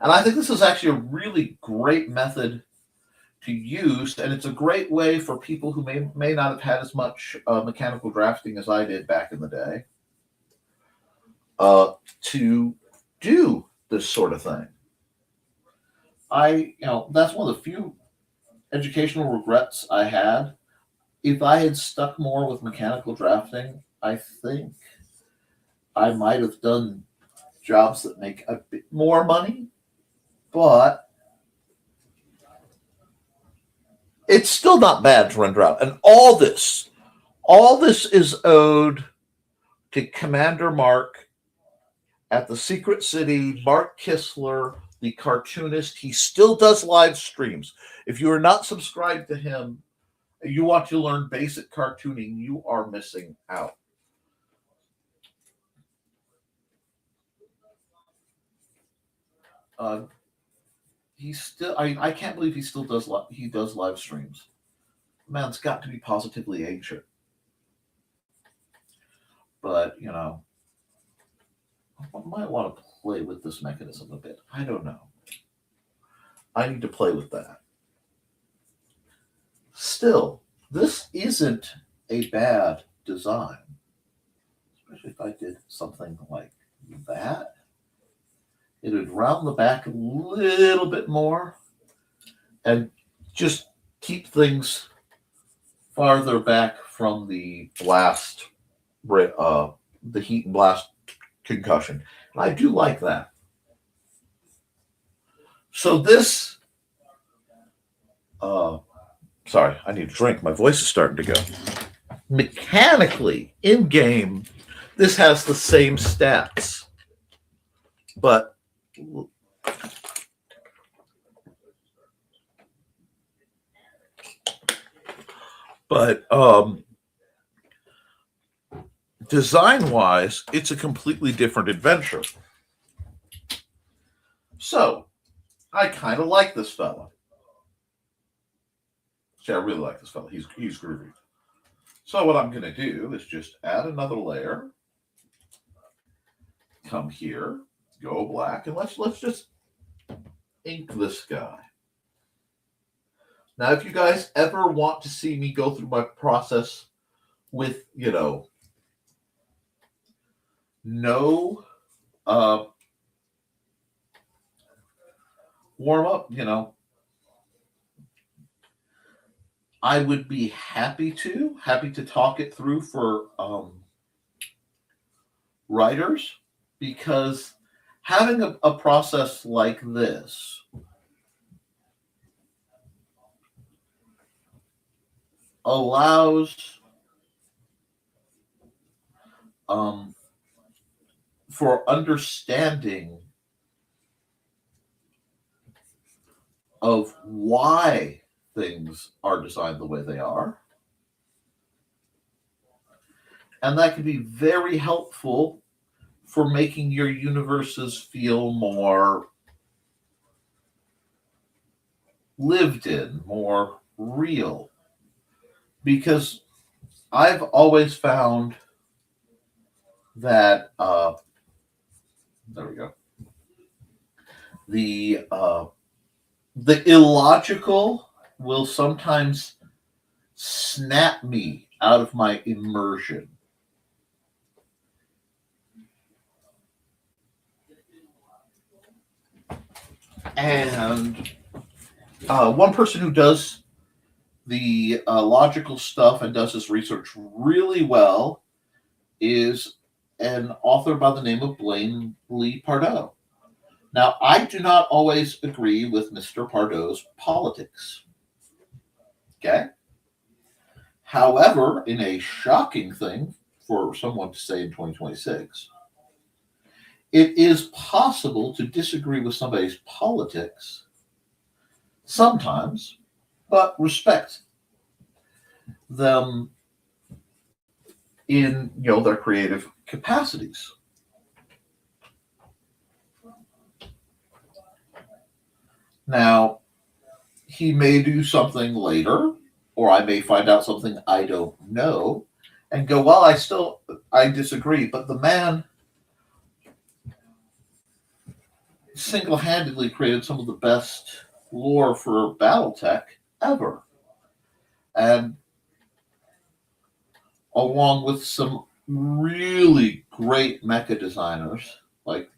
And I think this is actually a really great method to use, and it's a great way for people who may not have had as much mechanical drafting as I did back in the day to do this sort of thing. That's one of the few educational regrets I had. If I had stuck more with mechanical drafting, I think I might have done jobs that make a bit more money, but it's still not bad to render out. And all this is owed to Commander Mark at the Secret City, Mark Kistler, the cartoonist. He still does live streams. If you are not subscribed to him, you want to learn basic cartooning, you are missing out. He's still. I can't believe he still does. He does live streams. Man, it's got to be positively ancient. But I might want to play with this mechanism a bit. I don't know. I need to play with that. Still, this isn't a bad design, especially if I did something like that. It would round the back a little bit more and just keep things farther back from the blast, the heat and blast concussion. And I do like that. So this, sorry, I need a drink. My voice is starting to go. Mechanically, in game, this has the same stats, but design-wise, it's a completely different adventure. So, I kind of like this fella. See, I really like this fella. He's groovy. So what I'm going to do is just add another layer. come here, go black, and let's just ink this guy. Now, if you guys ever want to see me go through my process with, no warm up, I would be happy to talk it through for writers, because having a process like this allows for understanding of why things are designed the way they are. And that can be very helpful for making your universes feel more lived in, more real. Because I've always found that, there we go, the illogical will sometimes snap me out of my immersion. And one person who does the logical stuff and does this research really well is an author by the name of Blaine Lee Pardoe. Now, I do not always agree with Mr. Pardoe's politics. Okay? However, in a shocking thing for someone to say in 2026, it is possible to disagree with somebody's politics sometimes, but respect them in their creative capacities. Now, he may do something later, or I may find out something I don't know and go, well, I disagree, but the man single-handedly created some of the best lore for Battletech ever. And along with some really great mecha designers like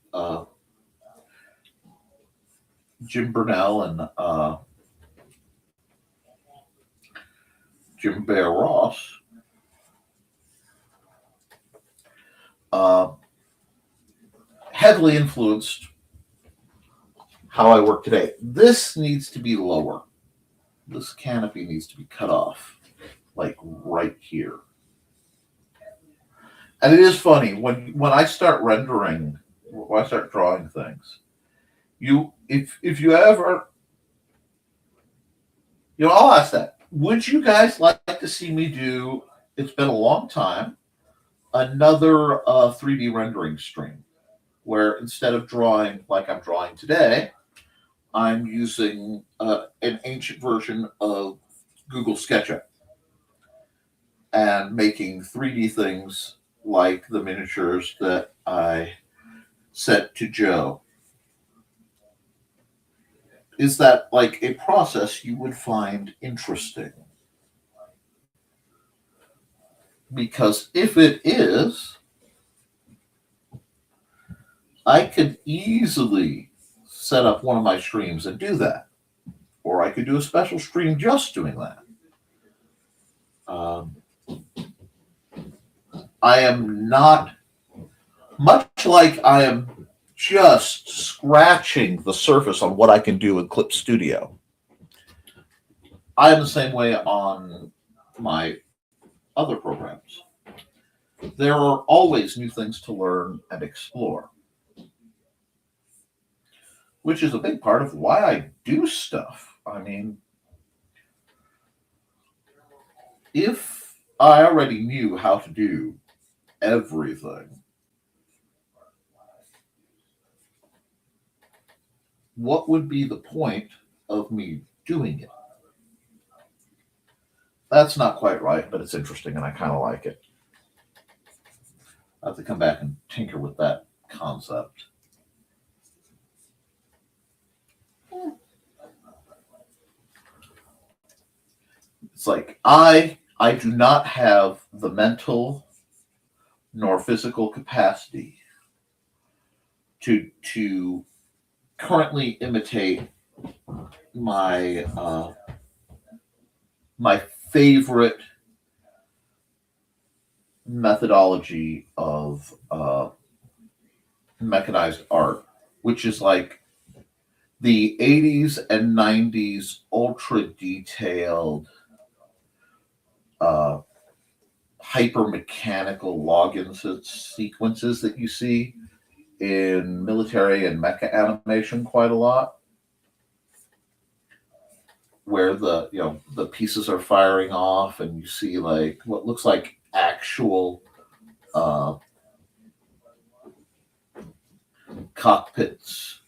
Jim Burnell and Jim Bear Ross, heavily influenced how I work today. This needs to be lower. This canopy needs to be cut off, like right here. And it is funny, when I start rendering, when I start drawing things, if you ever, I'll ask that. Would you guys like to see me do, it's been a long time, another 3D rendering stream, where instead of drawing like I'm drawing today, I'm using an ancient version of Google SketchUp and making 3D things like the miniatures that I sent to Joe. Is that like a process you would find interesting? Because if it is, I could easily set up one of my streams and do that. Or I could do a special stream just doing that. I am not, much like I am just scratching the surface on what I can do in Clip Studio. I am the same way on my other programs. There are always new things to learn and explore, which is a big part of why I do stuff. I mean, if I already knew how to do everything, what would be the point of me doing it? That's not quite right, but it's interesting and I kind of like it. I have to come back and tinker with that concept. It's like I do not have the mental nor physical capacity to currently imitate my my favorite methodology of mechanized art, which is like the 80s and 90s ultra detailed hyper mechanical login sequences that you see in military and mecha animation quite a lot, where the pieces are firing off and you see like what looks like actual cockpits,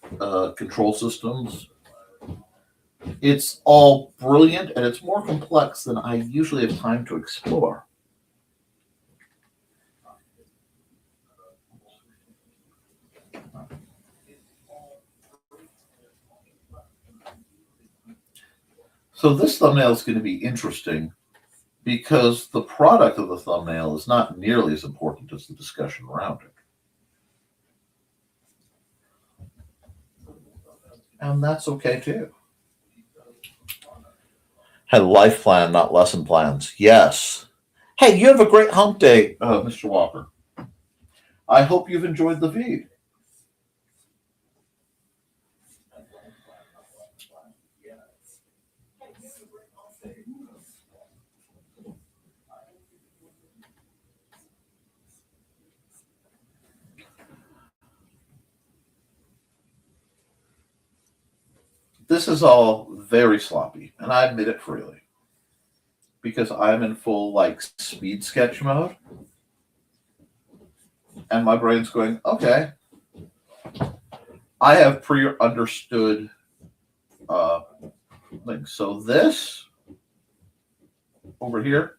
control systems. It's all brilliant, and it's more complex than I usually have time to explore. So this thumbnail is going to be interesting because the product of the thumbnail is not nearly as important as the discussion around it. And that's okay too. Had a life plan, not lesson plans. Yes. Hey, you have a great hump day, Mr. Walker. I hope you've enjoyed the feed. This is all very sloppy, and I admit it freely, because I'm in full like speed sketch mode, and my brain's going, okay, I have pre-understood things. So this over here,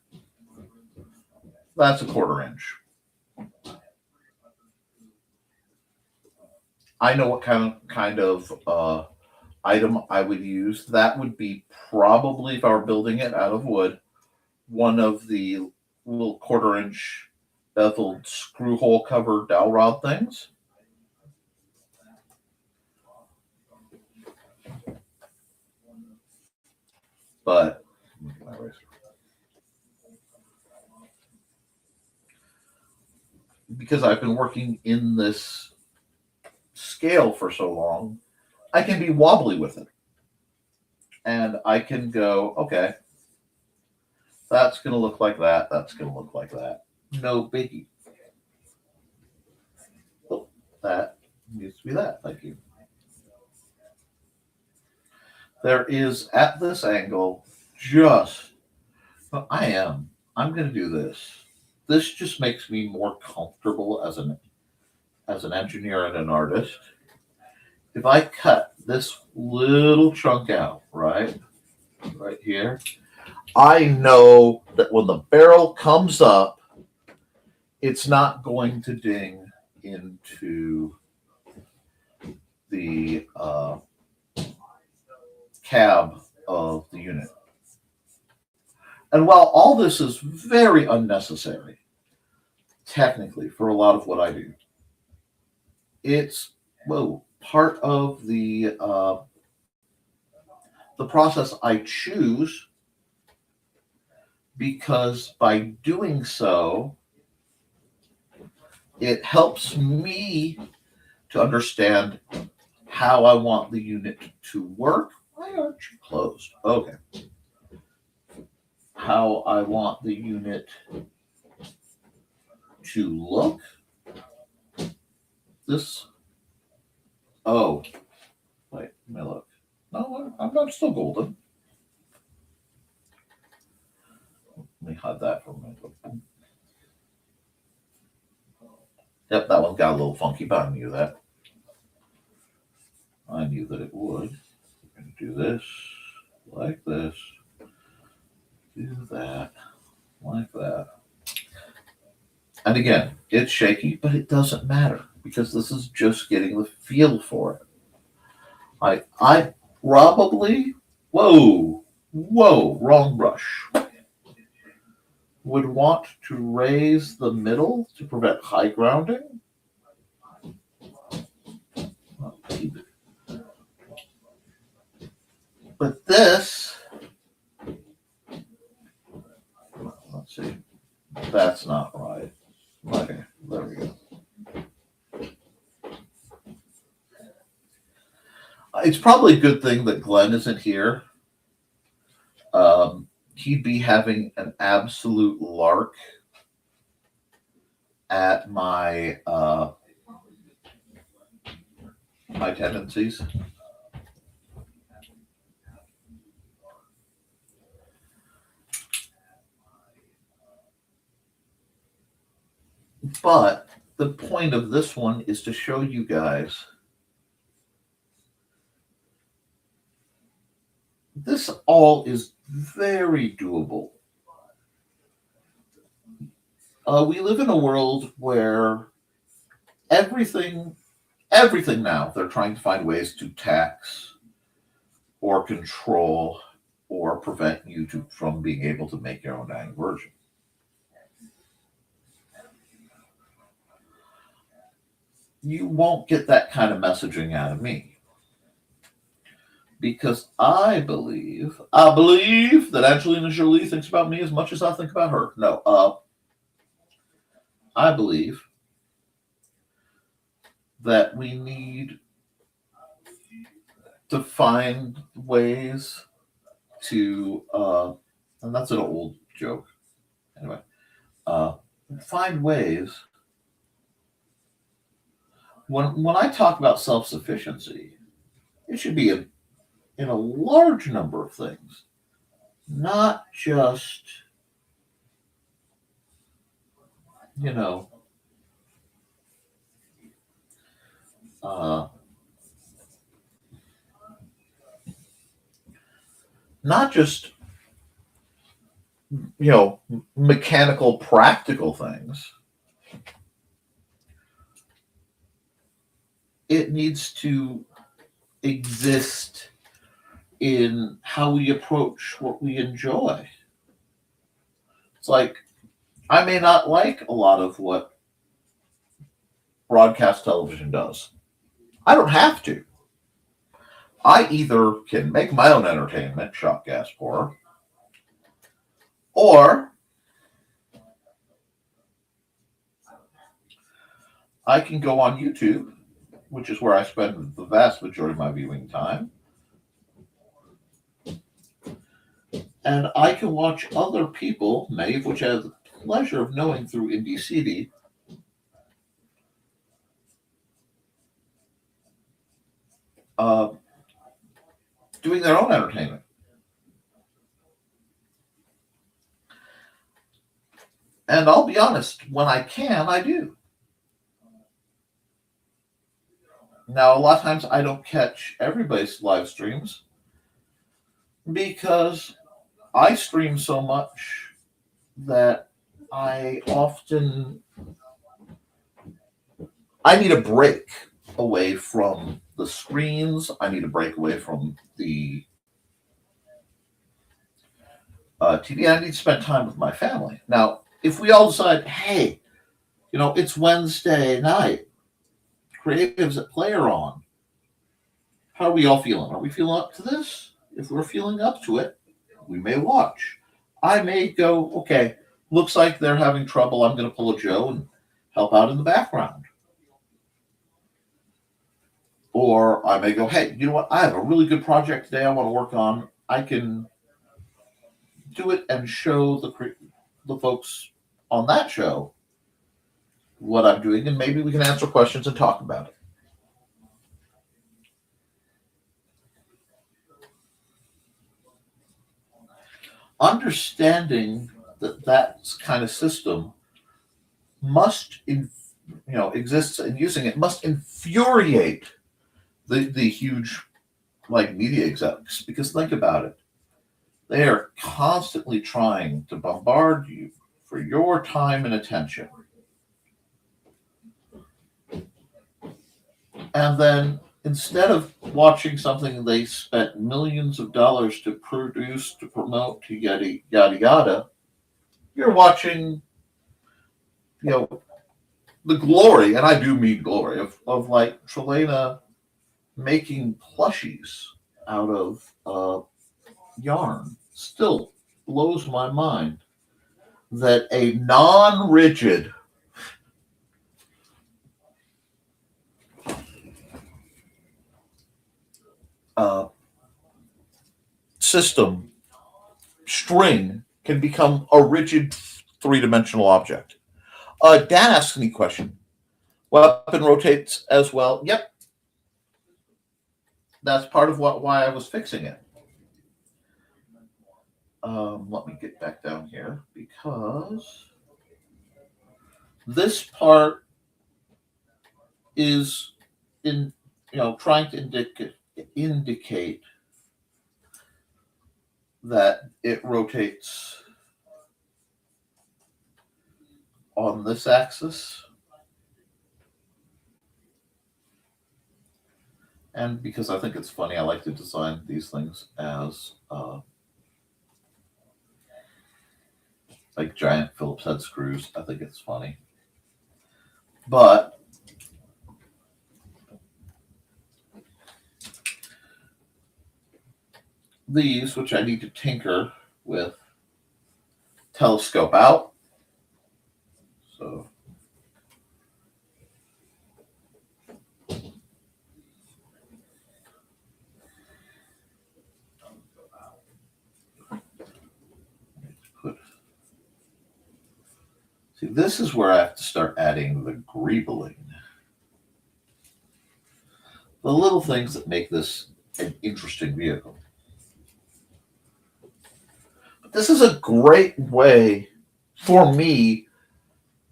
that's a 1/4 inch. I know what kind of item I would use. That would be probably, if I were building it out of wood, one of the little 1/4 inch beveled screw hole cover dowel rod things. But because I've been working in this scale for so long, I can be wobbly with it. And I can go, okay, that's going to look like that. That's going to look like that. No biggie. Oh, that needs to be that. Thank you. There is, at this angle, I'm going to do this. This just makes me more comfortable as an engineer and an artist. If I cut this little chunk out, right here, I know that when the barrel comes up, it's not going to ding into the cab of the unit. And while all this is very unnecessary, technically, for a lot of what I do, it's part of the process I choose, because by doing so, it helps me to understand how I want the unit to work. Why aren't you closed? Okay. How I want the unit to look. This. Oh, wait, let me look. No, I'm still golden. Let me hide that for a minute. Yep, that one got a little funky, but I knew that. I knew that it would. We're going to do this, like this. Do that, like that. And again, it's shaky, but it doesn't matter, because this is just getting the feel for it. I probably, whoa, wrong brush, would want to raise the middle to prevent high grounding. But this, let's see, that's not right. Okay, there we go. It's probably a good thing that Glenn isn't here. He'd be having an absolute lark at my my tendencies. But the point of this one is to show you guys this all is very doable. We live in a world where everything now, they're trying to find ways to tax or control or prevent you from being able to make your own dang version. You won't get that kind of messaging out of me. Because I believe that Angelina Jolie thinks about me as much as I think about her. No, I believe that we need to find ways to, and that's an old joke. Anyway, find ways. When I talk about self-sufficiency, it should be in a large number of things, not just, not just, mechanical, practical things. It needs to exist in how we approach what we enjoy. It's like, I may not like a lot of what broadcast television does. I don't have to. I either can make my own entertainment, shock, gasp, horror, or I can go on YouTube, which is where I spend the vast majority of my viewing time, and I can watch other people, many of which I have the pleasure of knowing through Indie CD, doing their own entertainment. And I'll be honest, when I can, I do. Now, a lot of times I don't catch everybody's live streams because I stream so much that I need a break away from the screens. I need a break away from the TV. I need to spend time with my family. Now, if we all decide, hey, it's Wednesday night, creatives at Play are on, how are we all feeling? Are we feeling up to this? If we're feeling up to it, we may watch. I may go, okay, looks like they're having trouble. I'm going to pull a Joe and help out in the background. Or I may go, hey, you know what? I have a really good project today I want to work on. I can do it and show the folks on that show what I'm doing, and maybe we can answer questions and talk about it. Understanding that kind of system must, exists, and using it must infuriate the huge media execs, because think about it. They are constantly trying to bombard you for your time and attention. And then instead of watching something they spent millions of dollars to produce, to promote, to yada yada yada, you're watching, the glory, and I do mean glory, of like Trelena making plushies out of yarn. Still blows my mind that a non-rigid system string can become a rigid three-dimensional object. Dan asks any question. Weapon rotates as well. Yep. That's part of why I was fixing it. Let me get back down here because this part is trying to indicate that it rotates on this axis. And because I think it's funny, I like to design these things as like giant Phillips head screws. I think it's funny. But these, which I need to tinker with, telescope out. So see, this is where I have to start adding the greebling. The little things that make this an interesting vehicle. But this is a great way for me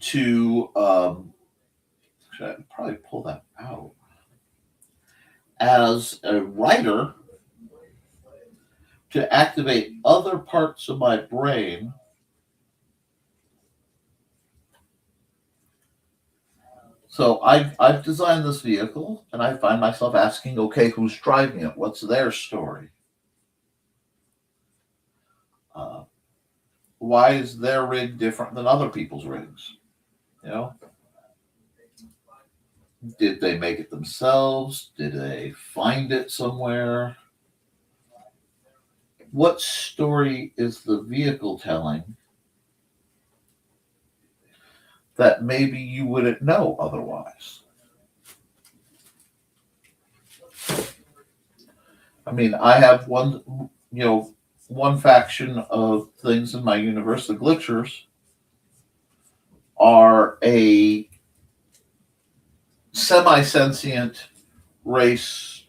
to should I probably pull that out as a writer to activate other parts of my brain So I've designed this vehicle, and I find myself asking, okay, who's driving it? What's their story? Why is their rig different than other people's rigs? You know, did they make it themselves? Did they find it somewhere? What story is the vehicle telling that maybe you wouldn't know otherwise? I mean, I have one faction of things in my universe. The glitchers are a semi-sentient race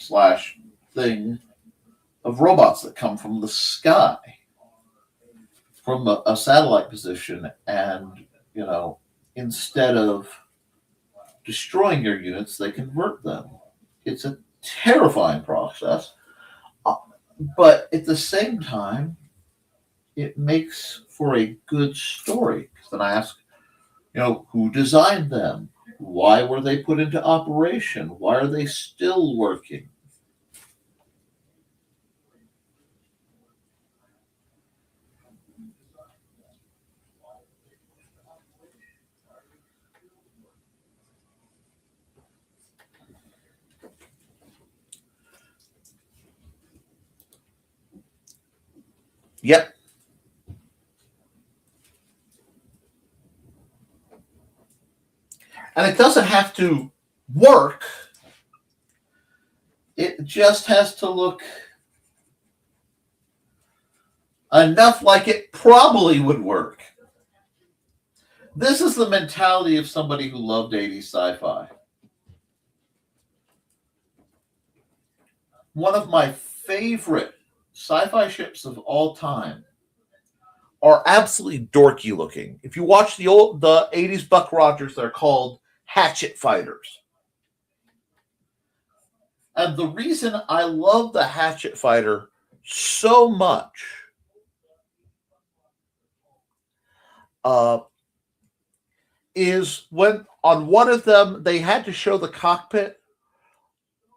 / thing of robots that come from the sky, from a satellite position, and instead of destroying your units, they convert them. It's a terrifying process, but at the same time, it makes for a good story. Because then I ask, who designed them? Why were they put into operation? Why are they still working? Yep. And it doesn't have to work. It just has to look enough like it probably would work. This is the mentality of somebody who loved 80s sci-fi. One of my favorite sci-fi ships of all time are absolutely dorky looking. If you watch the 80s Buck Rogers, they're called hatchet fighters. And the reason I love the hatchet fighter so much is when on one of them they had to show the cockpit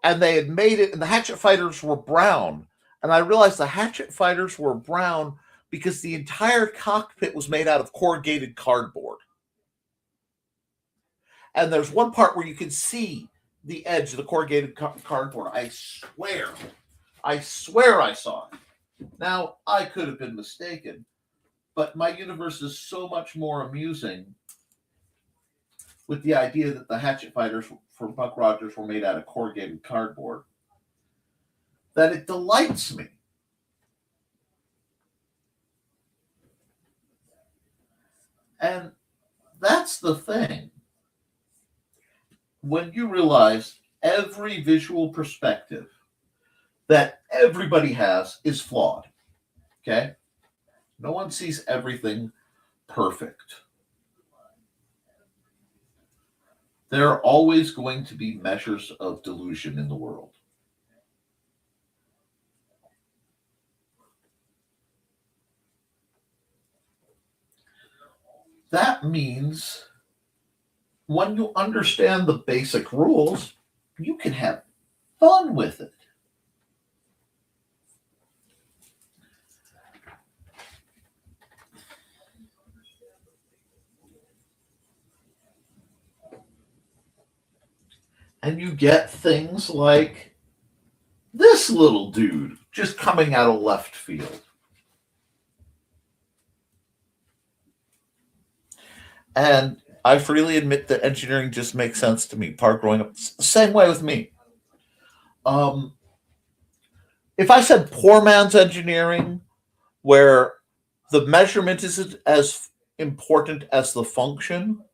and they had made it, and the hatchet fighters were brown. And I realized the hatchet fighters were brown because the entire cockpit was made out of corrugated cardboard. And there's one part where you can see the edge of the corrugated cardboard. I swear I saw it. Now, I could have been mistaken, but my universe is so much more amusing with the idea that the hatchet fighters for Buck Rogers were made out of corrugated cardboard that it delights me. And that's the thing. When you realize every visual perspective that everybody has is flawed, okay? No one sees everything perfect. There are always going to be measures of delusion in the world. That means when you understand the basic rules, you can have fun with it. And you get things like this little dude just coming out of left field. And I freely admit that engineering just makes sense to me. Part growing up, same way with me. If I said poor man's engineering, where the measurement isn't as important as the function,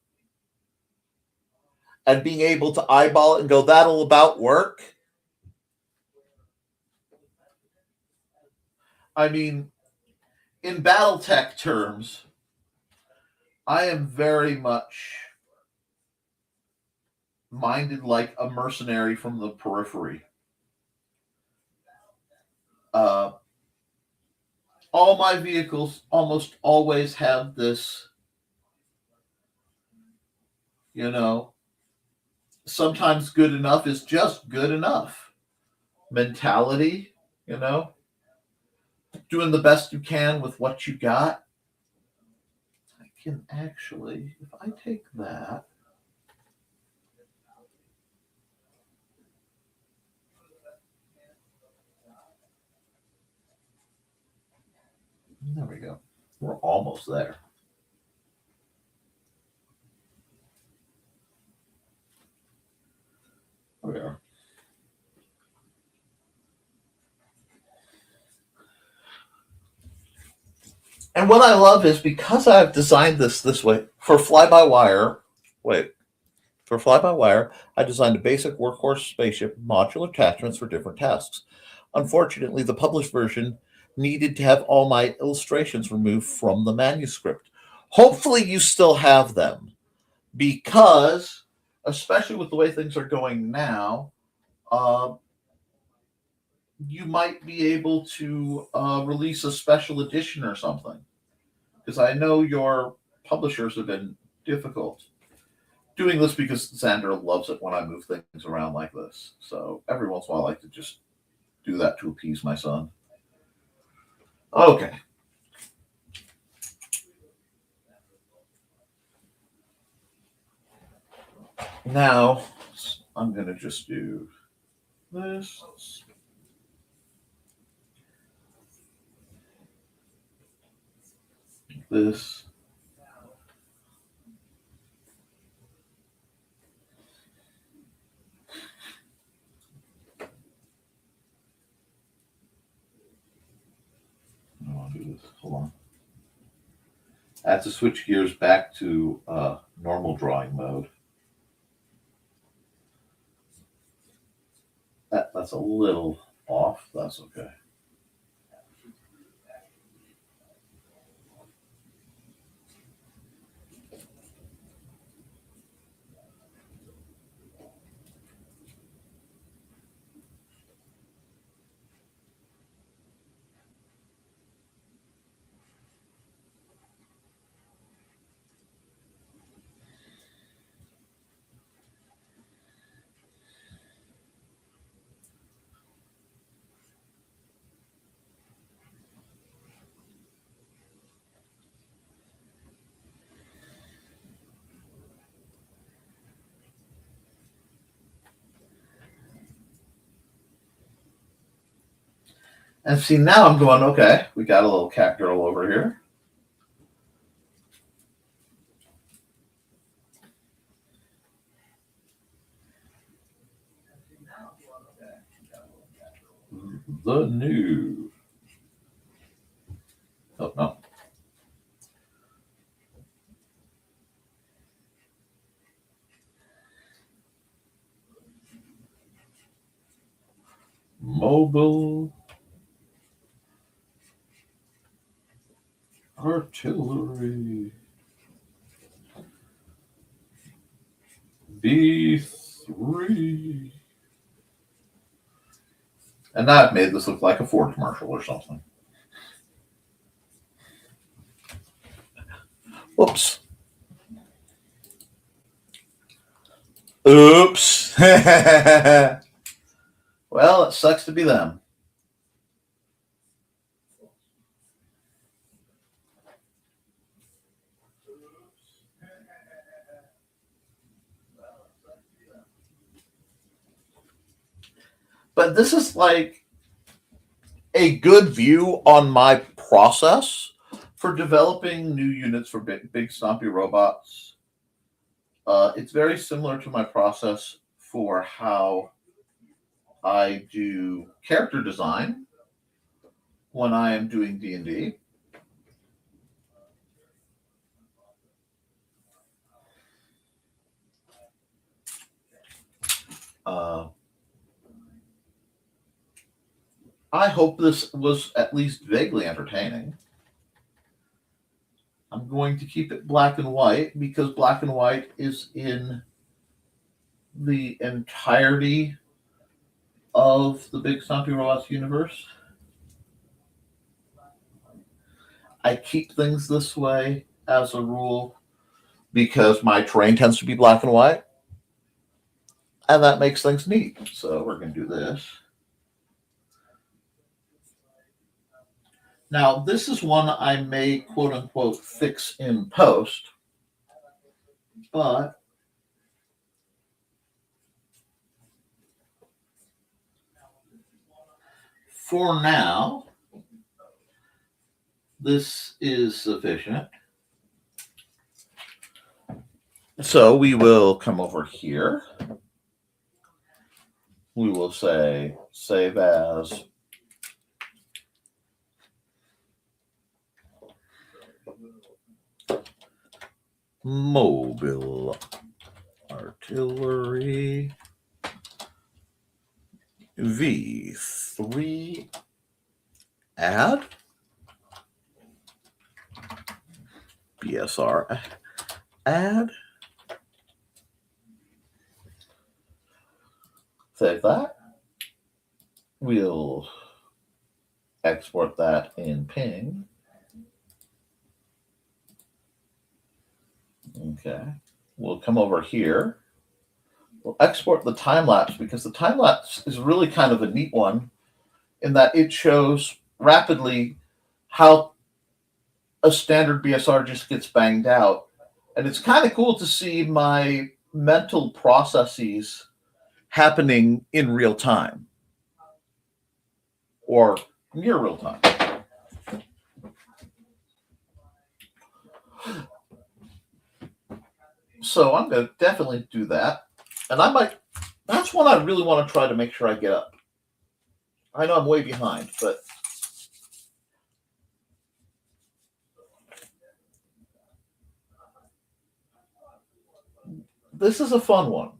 and being able to eyeball it and go, that'll about work. I mean, in Battletech terms, I am very much minded like a mercenary from the periphery. All my vehicles almost always have this, sometimes good enough is just good enough mentality, doing the best you can with what you got. I can actually, if I take that, there we go. We're almost there. There we are. And what I love is because I've designed this way for fly-by-wire, I designed a basic workhorse spaceship, modular attachments for different tasks. Unfortunately, the published version needed to have all my illustrations removed from the manuscript. Hopefully you still have them, because, especially with the way things are going now, you might be able to release a special edition or something. Because I know your publishers have been difficult. Doing this because Xander loves it when I move things around like this. So every once in a while I like to just do that to appease my son. Okay. Now, I'm going to just do this. This. I want to do this. Hold on. I have to switch gears back to normal drawing mode. That's a little off. That's okay. And see, now I'm going, okay, we got a little cat girl over here. The new. Oh, no. Mobile artillery. B3. And now I've made this look like a Ford commercial or something. Whoops. Oops. Well, it sucks to be them. But this is like a good view on my process for developing new units for big stompy robots. It's very similar to my process for how I do character design when I am doing D&D. I hope this was at least vaguely entertaining. I'm going to keep it black and white because black and white is in the entirety of the Big Stompy Robots universe. I keep things this way as a rule because my terrain tends to be black and white, and that makes things neat. So we're going to do this. Now, this is one I may, quote unquote, fix in post, but for now, this is sufficient. So we will come over here. We will say save as. Mobile artillery V3 add BSR add. Save that. We'll export that in ping. Okay. We'll come over here. We'll export the time lapse because the time lapse is really kind of a neat one in that it shows rapidly how a standard BSR just gets banged out. And it's kind of cool to see my mental processes happening in real time or near real time. So I'm going to definitely do that. And that's one I really want to try to make sure I get up. I know I'm way behind, but this is a fun one.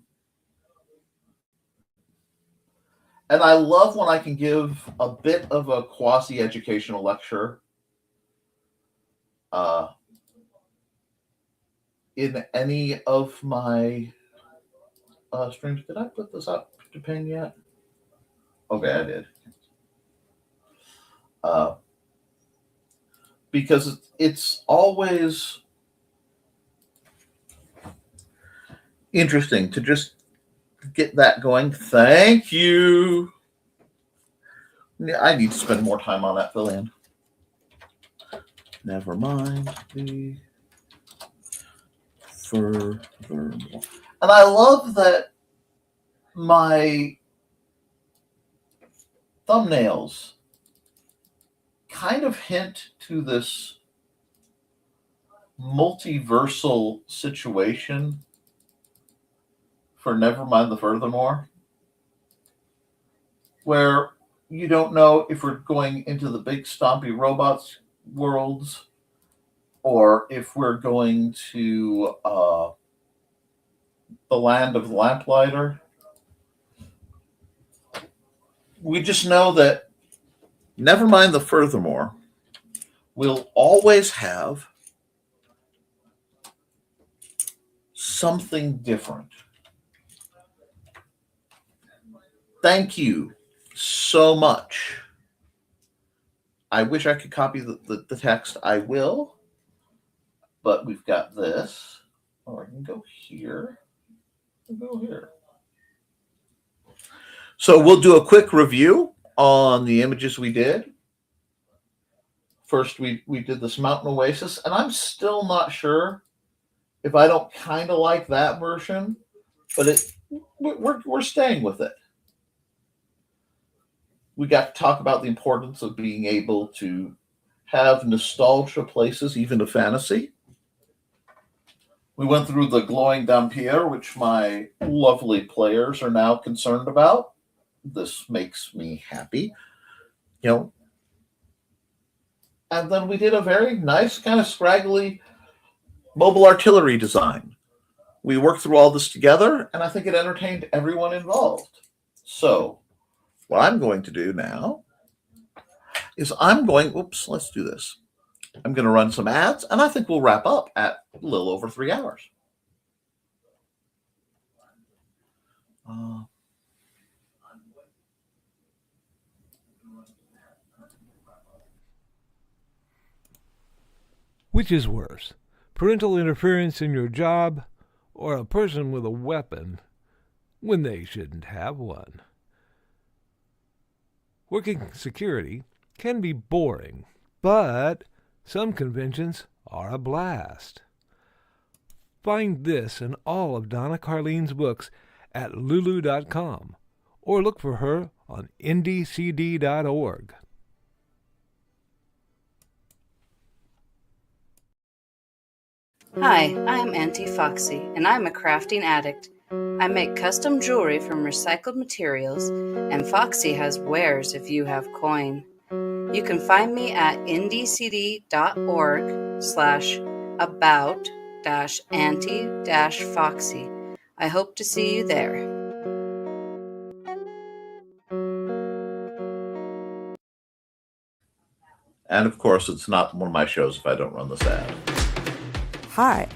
And I love when I can give a bit of a quasi-educational lecture in any of my streams. Did I put this up to ping yet? Okay, I did. Because it's always interesting to just get that going. Thank you. I need to spend more time on that fill-in. Nevermind the Furthermore. And I love that my thumbnails kind of hint to this multiversal situation for Nevermind the Furthermore, where you don't know if we're going into the big stompy robots worlds or if we're going to the land of the lamplighter. We just know that Nevermind the Furthermore will always have something different. Thank you so much. I wish I could copy the text. I will. But we've got this. Oh, I can go here. Go here. So we'll do a quick review on the images we did. First, we did this mountain oasis, and I'm still not sure if I don't kind of like that version, but we're staying with it. We got to talk about the importance of being able to have nostalgia places, even to fantasy. We went through the glowing Dampier, which my lovely players are now concerned about. This makes me happy, And then we did a very nice, kind of scraggly mobile artillery design. We worked through all this together, and I think it entertained everyone involved. So what I'm going to do now is let's do this. I'm going to run some ads, and I think we'll wrap up at a little over 3 hours. Which is worse, parental interference in your job or a person with a weapon when they shouldn't have one? Working security can be boring, but some conventions are a blast. Find this and all of Donna Carlene's books at lulu.com or look for her on ndcd.org. Hi, I'm Auntie Foxy, and I'm a crafting addict. I make custom jewelry from recycled materials, and Foxy has wares if you have coin. You can find me at ndcd.org/about-auntie-foxy. I hope to see you there. And of course, it's not one of my shows if I don't run this ad. Hi,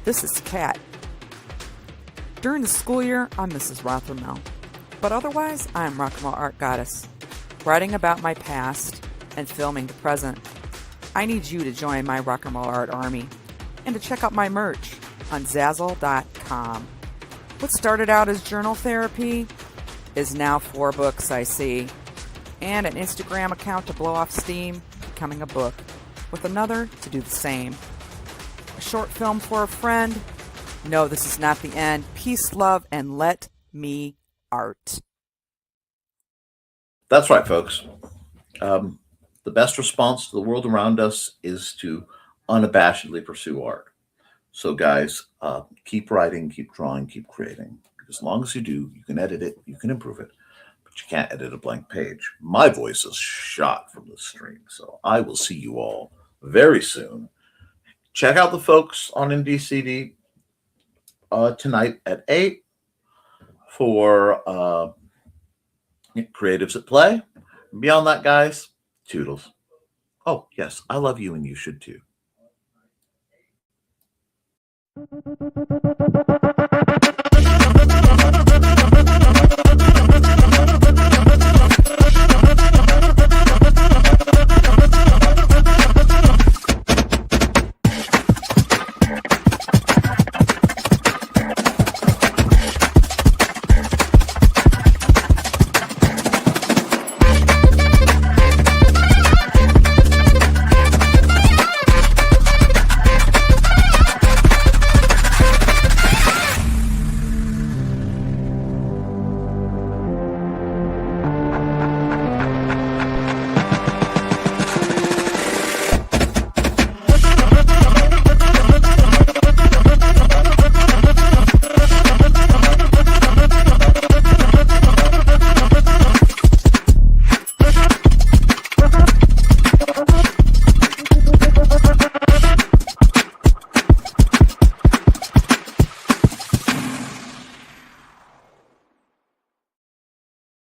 this is Kat. During the school year, I'm Mrs. Rothermel, but otherwise, I'm Rock and Roll Art Goddess, writing about my past and filming the present. I need you to join my Rock and Roll Art army and to check out my merch on Zazzle.com. What started out as journal therapy is now 4 books, I see, and an Instagram account to blow off steam, becoming a book, with another to do the same. A short film for a friend. No, this is not the end. Peace, love, and let me art. That's right, folks. The best response to the world around us is to unabashedly pursue art. So, guys, keep writing, keep drawing, keep creating. Because as long as you do, you can edit it, you can improve it, but you can't edit a blank page. My voice is shot from the stream, so I will see you all very soon. Check out the folks on NDCD tonight at 8 for Creatives at Play. Beyond that, guys, toodles. Oh, yes, I love you and you should too.